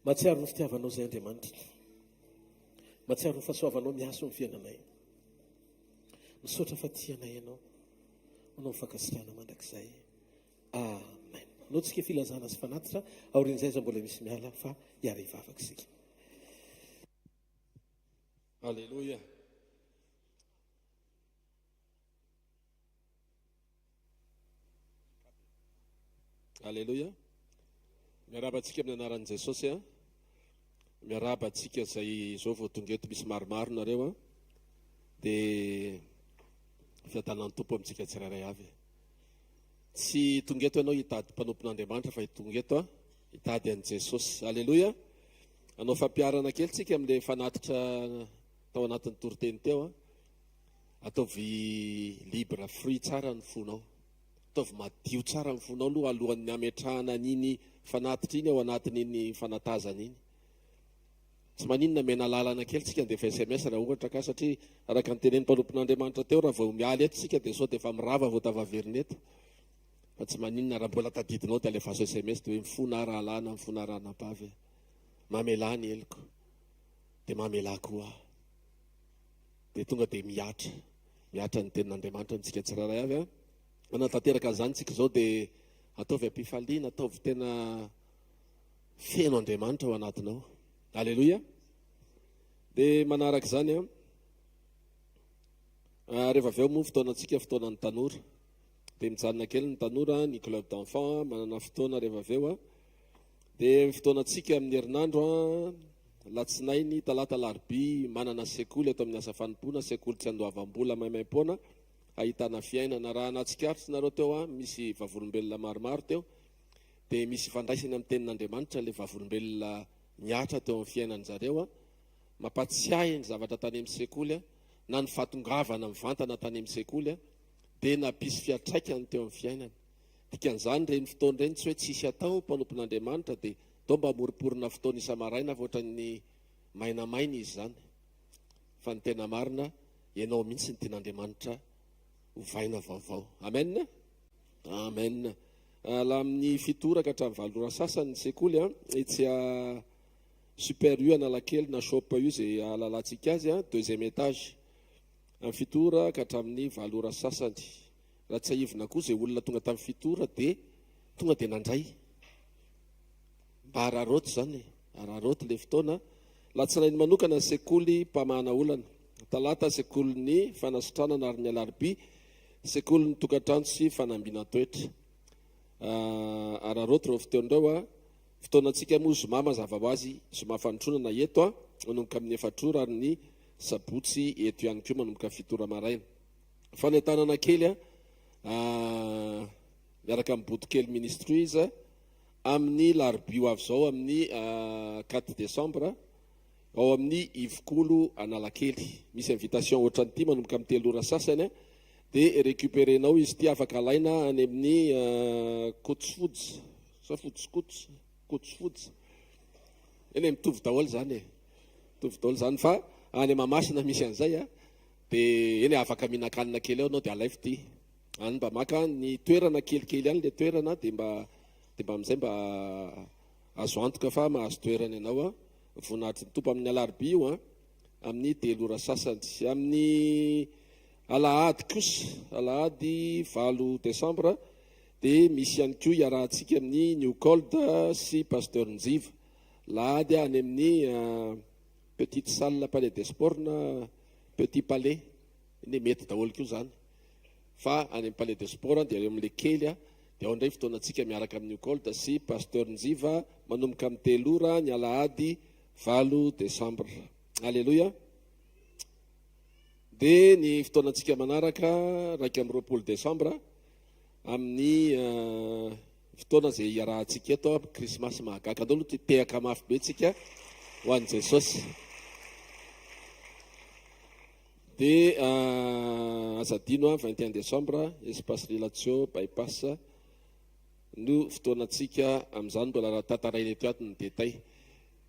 Mahatsiaro ny fitiavanao izay Andriamanitra. Mahatsiaro ny fahasoavanao miaso amin'ny fiainanay. Misaotra fa tianay ianao. Manao mifankasitrahana mandrakizay. Amen. Nao tsika filazana sy fanatitra, aorian'izay za mbola misy miala fa hiara hivavaka isika. Alléluia. Alléluia. Miarabantsika amin'ny anaran'i Jesosy. Miarabantsika izay izao vao tonga eto misy maromaro nareo. Dia fiadanan'ny tompo amintsika tsirairay avy. Tsy tonga eto ianao hitady mpanompon'Andriamanitra fa tonga eto hitady an'i Jesosy. Alléluia. Anao fampiarana kely tsika amin'ilay fanatitra tao anatin'ny toriteny teo. Ataovy libre fruit tsara ny fonao. Ataovy madio tsara ny fonao aloha alohan'ny ametrahana n'iny fanatitra iny ao anatin'iny fanatazana iny. Tsy maninona mena lalana kely tsika dia fa SMS raha ohatra ka, satria araka ny tenen'ny mpanompon'Andriamanitra teo raha vao mialy eto tsika dia sao dia efa mirava vao tavaverina eto. Fa tsy maninona raha mbola tadidinao dia alefaso SMS dia hoe mifona rahalana, mifona rahanapavy. Mamela ny heliko dia mamela koa. Dia tonga dia miatra ny tenin'Andriamanitra amintsika tsirairay avy. Manatanteraka izany tsika izao dia ataovy ampifaliana, ataovy tena feno Andriamanitra ao anatinao. Alléluia. Dia manaraka izany rehefa avy eo moa fotoanantsika fotoanan'ny tanora. Dia mijanona kely ny tanora, ny club d'enfant manana fotoana rehefa avy eo. Dia fotoanantsika amin'ny herinandro latsinainy, talata, larobia manana sekoly eto amin'ny asa fanompoana, sekoly tsy andoavam-bola maimaim-poana, ahitana fiainana. Raha natsikaritra nareo teo misy vavolombelona maromaro teo, dia misy fandraisany amin'ny tenin'Andriamanitra ilay vavolombelona miatra teo amin'ny fiainan'zareo. Mampatsiahy ny zavatra tany amin'ny sekoly, na ny fatongavana mivantana tany amin'ny sekoly, dia nampisy fiatraikany teo amin'ny fiainany. Dikan'izany reny fotoana ireny tsy hoe tsisy atao mpanompon'Andriamanitra dia tao mba moriporina fotoana isa-maraina fa ohatran'ny mainamaina izy zany. Fa ny tena marina ianao mihitsy ny tian'Andriamanitra hovaina vaovao. Amen. Amen. Laha amin'ny fitoraka hatramin'ny valora sasany ny sekoly etsy super U Analakely na shop io izay alalantsika azy deuxième étage. Amin'ny fitoraka hatramin'ny valora sasany. Raha tsy haivina koa izay olona tonga tamin'ny fitora dia tonga dia nandray. Mba araroty zany, araroty ilay fotoana. Latsinainy manokana ny sekoly mpamana olana. Talata sekoly ny fanasitranana ary ny alarobia, sekoly ny tokantrano sy fanambiana toetra. Araroty ireo fotoan'ireo fotoanantsika moa zoma mazava ho azy, zoma fanotronana eto manomboka amin'ny efatrora ary ny sabotsy eto ihany koa manomboka fitora maraina. Fanentanana kely miaraka amin'ny bodikely ministrise amin'ny larobia avy izao amin'ny 4 décembre ao amin'ny ivokolo Analakely. Misy invitation ohatran'ity manomboka amin'ny 3 ora sasany dia récupérenao izy ity afaka alaina any amin'ny kotsifojy sa kotsifojy eny mitovy daholo zany mitovy daholo zany fa any Mahamasina misy an'izay dia eny afaka mihinan-kanina kely ao anao dia alaify ity any mba maka ny toerana kelikely any le toerana dia mba amin'izay mba azo antoka fa mahazo toerana ianao a voninahitry ny tompo amin'ny alarobia io a amin'ny 3 ora sasany amin'ny alahady kosa alahady 8 décembre dia misy ihany koa iarahantsika amin'ny New Cold sy pasteur Njiva lahady any amin'ny petite salle palais des sports na petit palais ny mety daholo koa zany fa any amin'ny palais des sports dia eo amin'le kely a dia ao indray fotoanantsika miaraka amin'ny New Cold sy pasteur Njiva manomboka amin'ny 3 ora ny alahady 8 décembre. Alléluia. Dia ny fotoanantsika manaraka 2 décembre amin'ny fotoana izay iarahantsika eto krismasy mahagaga andao aloha tehaka mafy be tsika ho an'i Jesosy. Dia azadino 21 décembre espace relation bypass no fotoanantsika amin'izany mbola raha tantaraina eto ato ny detay.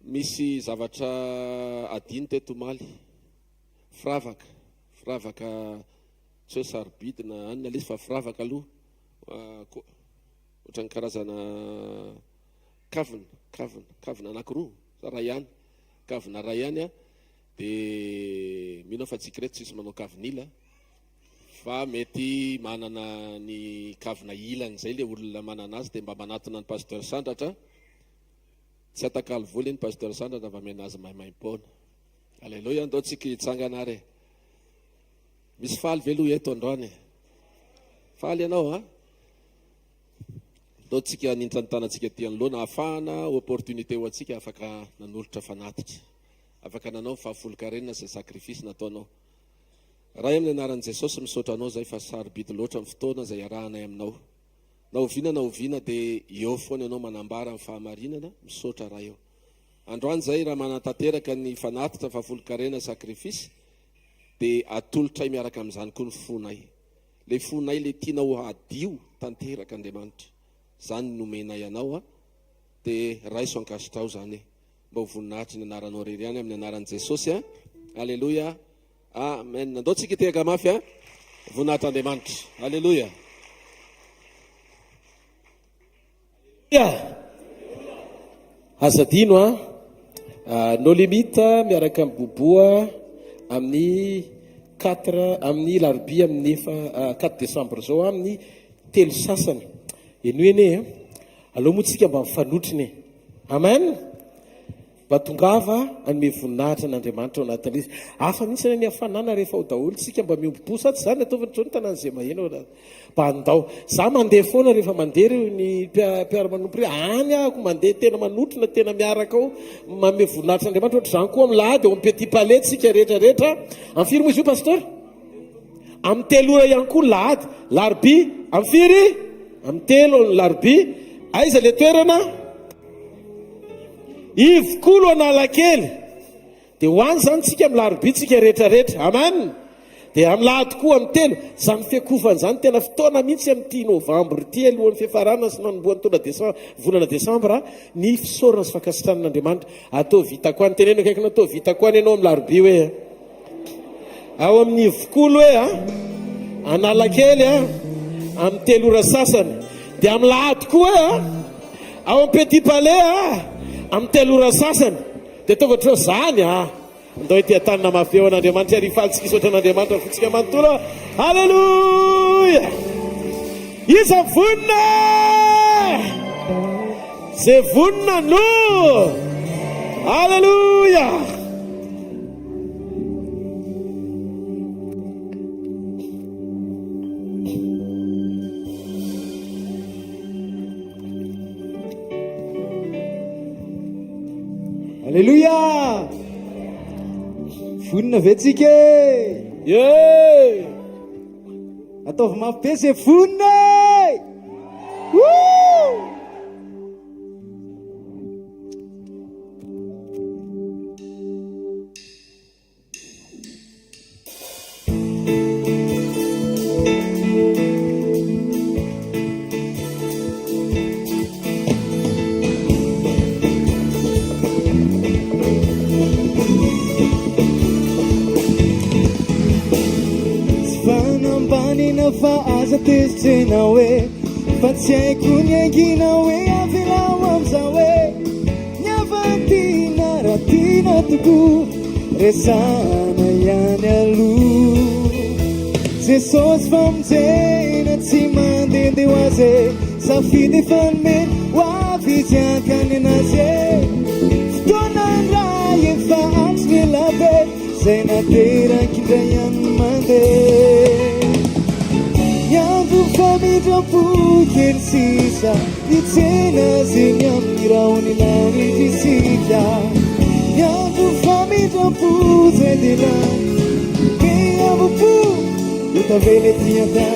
Misy zavatra adino teto Maly firavaka tsy hoe sarobidina any alesy fa firavaka aloha ohatran'ny karazana kavina anankiroa ray ihany kavina ray ihany a dia mino fa tsika reto tsisy manao kavinila fa mety manana ny kavina ilany zay le olona manana azy dia mba manatona ny pasteur Sandratra tsy atakalo voly ny pasteur Sandratra mba menazy maimaimpona. Alleluia. Andao tsika hitsangana re misy faly veloha eto androany faly ianao a andao tsika nintranotanantsika tian'loana ahafahana opportunité ho antsika afaka nanolotra fanatitra afaka nanao fahafolo-karenina zay sacrifice nataonao raha amin'ny anaran'i Jesosy misaotra anao zay fa sarobidy loatra amin'ny fotoana zay arahanay aminao na oviana dia eo foana ianao manambara amin'ny fahamarinana misaotra raha eo androany zay raha manatateraka ny fanatitra fahafolo-karenina sacrifice dia atolotray miaraka amin'izany koa ny fonay le fonay le tianao adio tanteraka Andriamanitra zany nomenay anao a dia raiso ankasitrao zany mba ho voninahitry ny anaranao rery ihany amin'ny anaran'i Jesosy a. Alleluia. Amen. Andao tsika tehaka mafy a voninahitr'Andriamanitra. Alleluia. Azadino a no limite miaraka amin'ny boboa amin'ny 4 amin'ny larobia amin'ny 4 décembre zao amin'ny 3 sasany eno ene aloha moa tsika mba mifanotriny. Amen. Mba tongava anome voninahitra n'Andriamanitra ao anatin'izy hafa mihitsy ny hafanana rehefa ho daholo tsika mba miombo sady zany ataovany trony tanan'izay maheno mba andao za mandeha foana rehefa mandeha reo ny mpiara-manompo re any ahako mandeha tena manotrona tena miaraka ao manome voninahitra n'Andriamanitra ohatra zany koa amin'ny lahady ao amin'ny petit palais tsika rehetrarehetra amin'ny firy moa izy io pasteur amin'ny 3 ora ihany koa lahady larobia amin'ny firy amin'ny 3 larobia aiza le toerana ivokolo Analakely dia hoany zany tsika amin'ny larobia tsika rehetrarehetra. Amen. Dia amin'ny lahady koa amin'ny 3 zany fiakovana zany tena fotoana mihitsy amin'ny 10 novambra ty alohan'ny fiafarana sy nanomboan'ny volana Desambra ny fisaorana sy fakasitranan'Andriamanitra atao vitako any teneno kaikina atao vitako any ianao amin'ny larobia hoe ao amin'ny ivokolo hoe Analakely amin'ny 3 ora sasany dia amin'ny lahady koa hoe ao amin'ny petit palais amin'ny 3 ora sasany dia ataovatra zany andao ity atanina mafy eo an'Andriamanitra arifalytsika isotra an'Andriamanitra fotsika manontolo. Alleluia. Iza vonina zay vonina no alleluia. Alleluia. Vonina ve tsika ataovy mafy be zay vonina fa tezitsena hoe fa tsy haiko ny angina hoe avelao am'zao hoe niavantina raha tiana tokoa resana ihany aloha Jesosy famonjena tsy mandehandeha ho azy safidy efa nomeny ho avy izy akany anazy fotoanany raha efa atsy melabe zay nateraky indray ihany mandeha Niandro famidram-po kely sisa itsena zegny amin'ny raony lanitrisika Niandro famidram-po zay dena miambo-po utavele tianta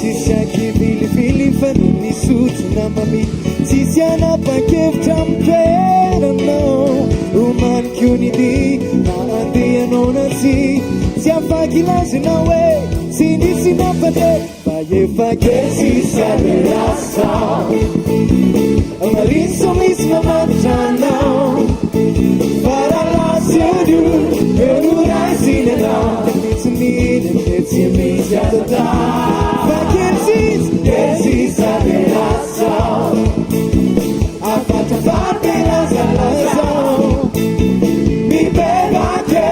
Sisi akivilivili fanu nisutsu namami Sisi anapakevitra mtoerano Umani kiunidi na andia nonasi Siafakilazi nawe Sinisi napate Baye fakesi saberasa Amariso misma matana Para la sedu Venurai sinena It's me and it's your me Jadada Vacancies Desis aberasa Afata fatela zalazo Mi beba che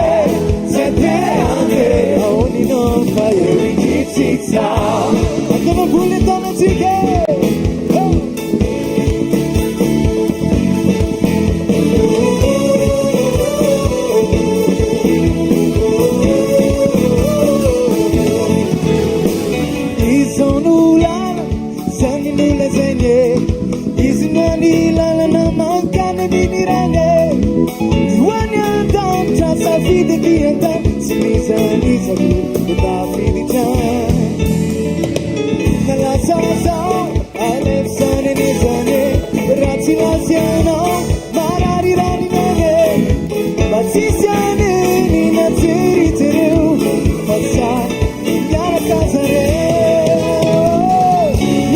Sete ande Only non fire in Gypsy I'm gonna pull it on the ticket Vida que anda se visualiza da vida na la salsa ale sane ne sane rati nasiano marari rani nene batisiane ni na teritoreu passa ya la casa re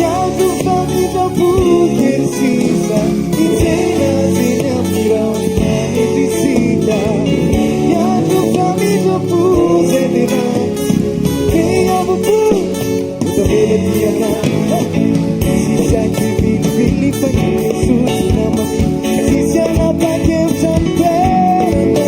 ya tu famiglia pure sisa itena sina pura ni visita Puse di là, che amo pure, dove ti andare? Si sa che vivi per nessuno, si sa la pace un santerno,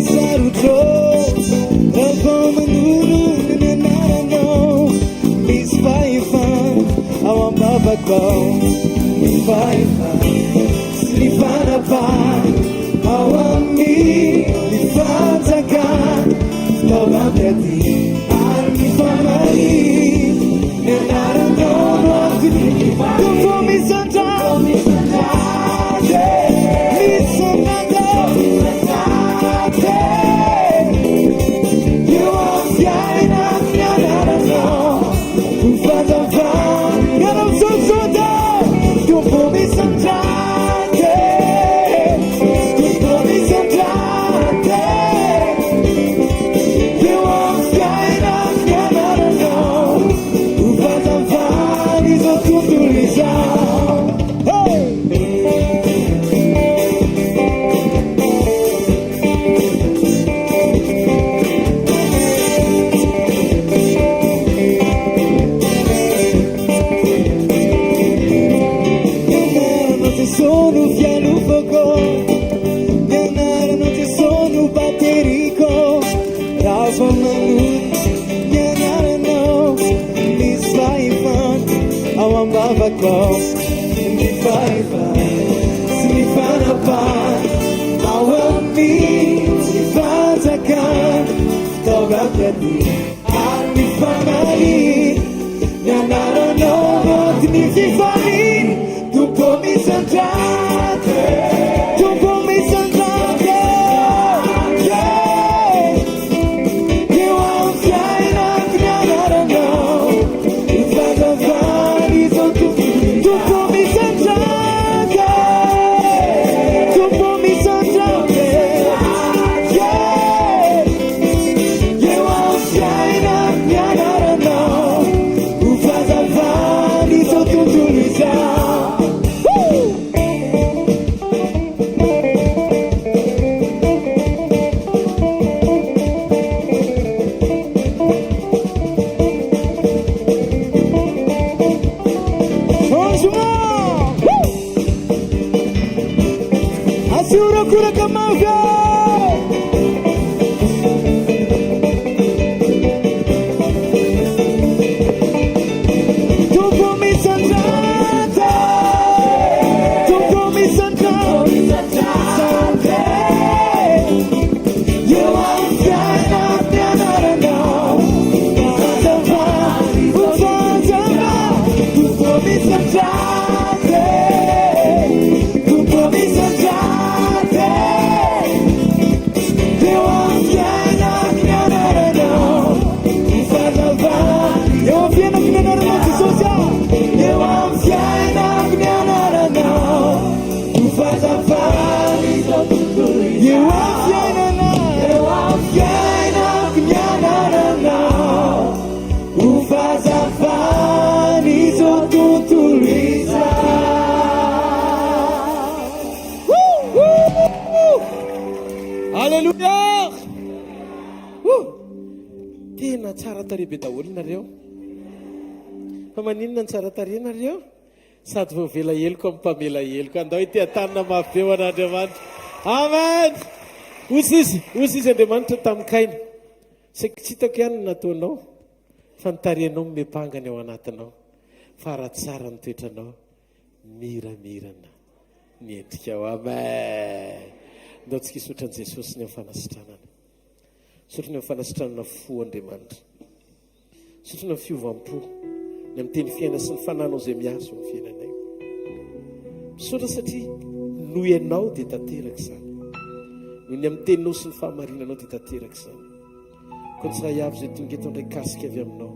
sarotro raha manono ny anaranao misy fahefana ao am-bavakao ny fahefana sy ny fanapana ao amin'ny fanjakana fitaovam-piady ary ny famariny ny anaranao no antony tombo misandrao ny fahefana sy ny fanapana ao amin'ny fanjakana fitaovam-piady ary ny famariny ny anaranao no antony fifariny tombo misandrady tombo misandrady eo amin'ny fiainako ny anaranao ny fanjavany izao tombo misandrady tombo misandrady eo amin'ny fiainako ny anaranao ny fanjavany izao tontolo izao. Cura Camauga Tombo misandrady Tombo misandrady eo amin'ny fiainako ny anaranao fanjavany tombo misandrady tombo misandrady eo amin'ny fiainako ny anaranao ny fanjavany eo amin'ny fiainako ny anaranao Jesosy eo amin'ny fiainako ny anaranao ny fanjavany eo amin'ny fiainako ny anaranao ny fanjavany izao tontolo izao. Alleluia! Tena tsara tarehy be daholo nareo. Fa maninona ny tsara tarehy nareo? Sady vao vela heloka amin'ny mpamela heloka. Andao ity atanina mafy be ho an'Andriamanitra. Amen! Osy izy Andriamanitra tamikaina. Saika tsy hitako ihany no nataonao. Fa ny tarehinao mimepangana ao anatinao. Fa raha tsara ny toetranao, miramirana ny endrikao. Amen! Ndao tsika isotran'i Jesosy ny amin'ny fanasitranana. Sotrany amin'ny fanasitranana fo Andriamanitra. Sotrany amin'ny fiovampo, ny amin'ny teny fiaina sy ny fananao izay miazo amin'ny fiainanay. Misaotra satria noho ianao dia tanteraka izany. Noho ny amin'ny teninao sy ny fahamarinanao dia tanteraka izany. Koa tsy raha avy izay tonga eto indray kasika avy aminao.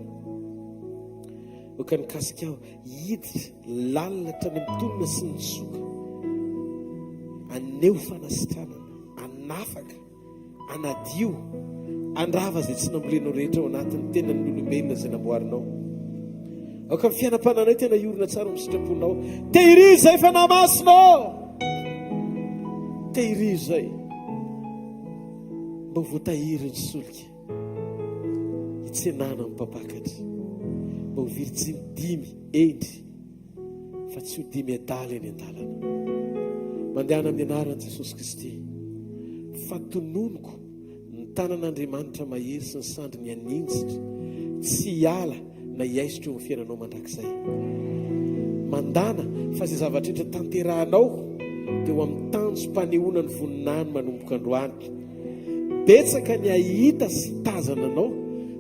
Oka ny kasika aho hiditra lalina hatrany amin'ny tonona sy ny tsoka. Aneo fanasitranana, anafaka, anadio, andrava izay tsy nambolenao rehetra ao anatin'ny tenan'ny olombelona izay namboarinao. Aoka amin'ny fiainam-pananay tena iorina tsara amin'ny sitraponao. Tehirizy izay fa namasinao. Tehirizy izay. Mba voatahiry ny solika. Hitsenana amin'ny mpapakatra. Mba ho viritsiny dimy endry. Fa tsy ho dimy adaly eny an-dalana. Mandehana amin'ny anaran'i Jesosy Kristy. Fatononoko tanan'Andriamanitra mahery sy ny sandry ny aninjitra tsy hiala na hiaisitra eo amin'ny fiainanao mandrakizay. Mandana fa izay zavatra rehetra tanterahanao dia ho amin'ny tany sy mpanehoana ny voninany manomboka androany. Betsaka ny ahita sy tazana anao,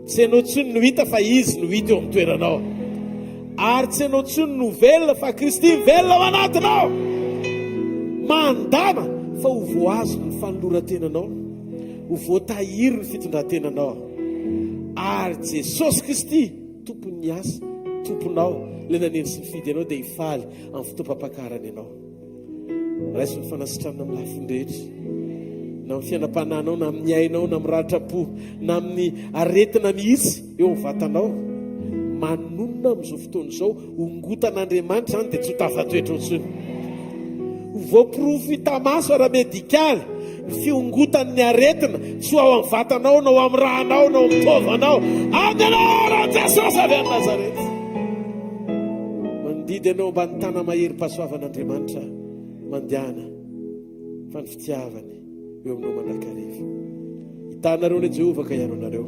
tsy ianao tsony no hita fa izy no hita eo amin'ny toeranao, ary tsy ianao tsony no velona fa Kristy velona ao anatinao. Mandana fa ho voazo ny fanoloran-tenanao, ho voatahiry ny fitondran-tenanao, ary Jesosy Kristy tompon'ny asa, tomponao ilay naneny sy nifidy ianao dia hifaly amin'ny fotoam-pampakarany ianao. Raiso ny fanasitranana amin'ny lafiny rehetra, na amin'ny fiainam-pananao, na amin'ny ainao, na amin'ny ratra-po, na amin'ny aretina mihitsy eo amin'ny vatanao. Manonona amin'izao fotoana izao ongotan'Andriamanitra zany dia tsy ho tafatoetra otsony. Voaprofita maso ara-medikaly ny fiongotan'ny aretina tsy ho ao amin'ny vatanao, na ao amin'ny rahanao, na ao amin'ny tovanao, amin'ny anaran'i Jesosy avy any Nazareta. Mandidy ianao mba ny tana mahery-pahasoavan'Andriamanitra mandehana fa ny fitiavany eo aminao mandrakariva. Hitanareo ny Jehovah ka hiaro anareo,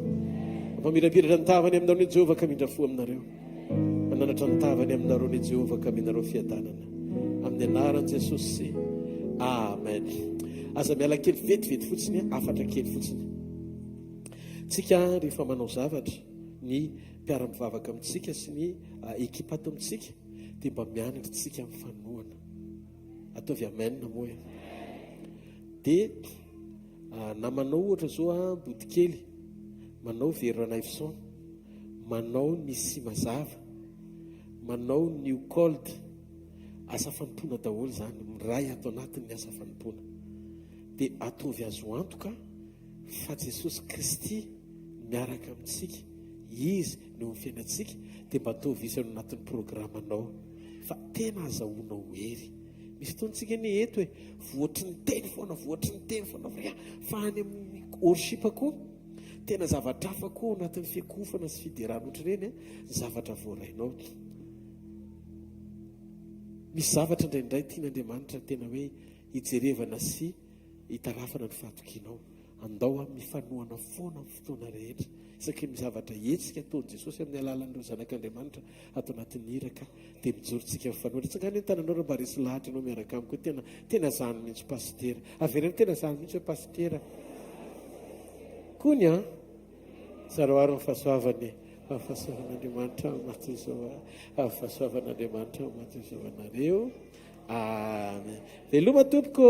mamirapiratra ny tavany aminareo ny Jehovah ka mindrafo aminareo, mananatra ny tavany aminareo ny Jehovah ka minareo fiadanana, amin'ny anaran'i Jesosy. Amen. Aza miala kely vetivety fotsiny, afatra kely fotsiny. Tsika rehefa manao zavatra, ny mpiara-mivavaka amintsika sy ny ekipa ato amintsika dia mba mianatra tsika amin'ny fanoana. Ataovy amen na moa. Dia na manao ohatra zao bodikely, manao veronayfson, manao ny simazava, manao new cold, asa fanompona daholo zany, miray ato anatin'ny asa fanompona. Dia ataovy azo antoka fa Jesosy Kristy miaraka amintsika, izy no amin'ny fiainantsika, dia mba ataovy izy anatin'ny programanao fa tena azahoanao hery. Misy fotoantsika ny eto hoe voatry ny teny foana, voatry ny teny foana, fa any amin'ny worship koa tena zavatra hafa koa anatin'ny fiakofana sy fiderana ohatr'ireny, zavatra voarainao. Misy zavatra indraindray tian'Andriamanitra tena hoe hijerevana sy hitarafana ny fahatokinao. Andao amin'ny fanoana foana amin'ny fotoana rehetra, isaky ny zavatra hetsika ataon'i Jesosy amin'ny alalan'ireo zanak'Andriamanitra ato anatin'ny iraka, dia mijorontsika amin'ny fanoana. Tsangany ny tananao raha mba resy lahatra ianao miaraka amiko, tena zany mihitsy pastera, averany tena zany mihitsy hoe pastera kony saroaro amin'ny fahasoavany, fahasoavan'Andriamanitra matoizao, fahasoavan'Andriamanitra matoizao anareo. Amen. Veloma tompoko.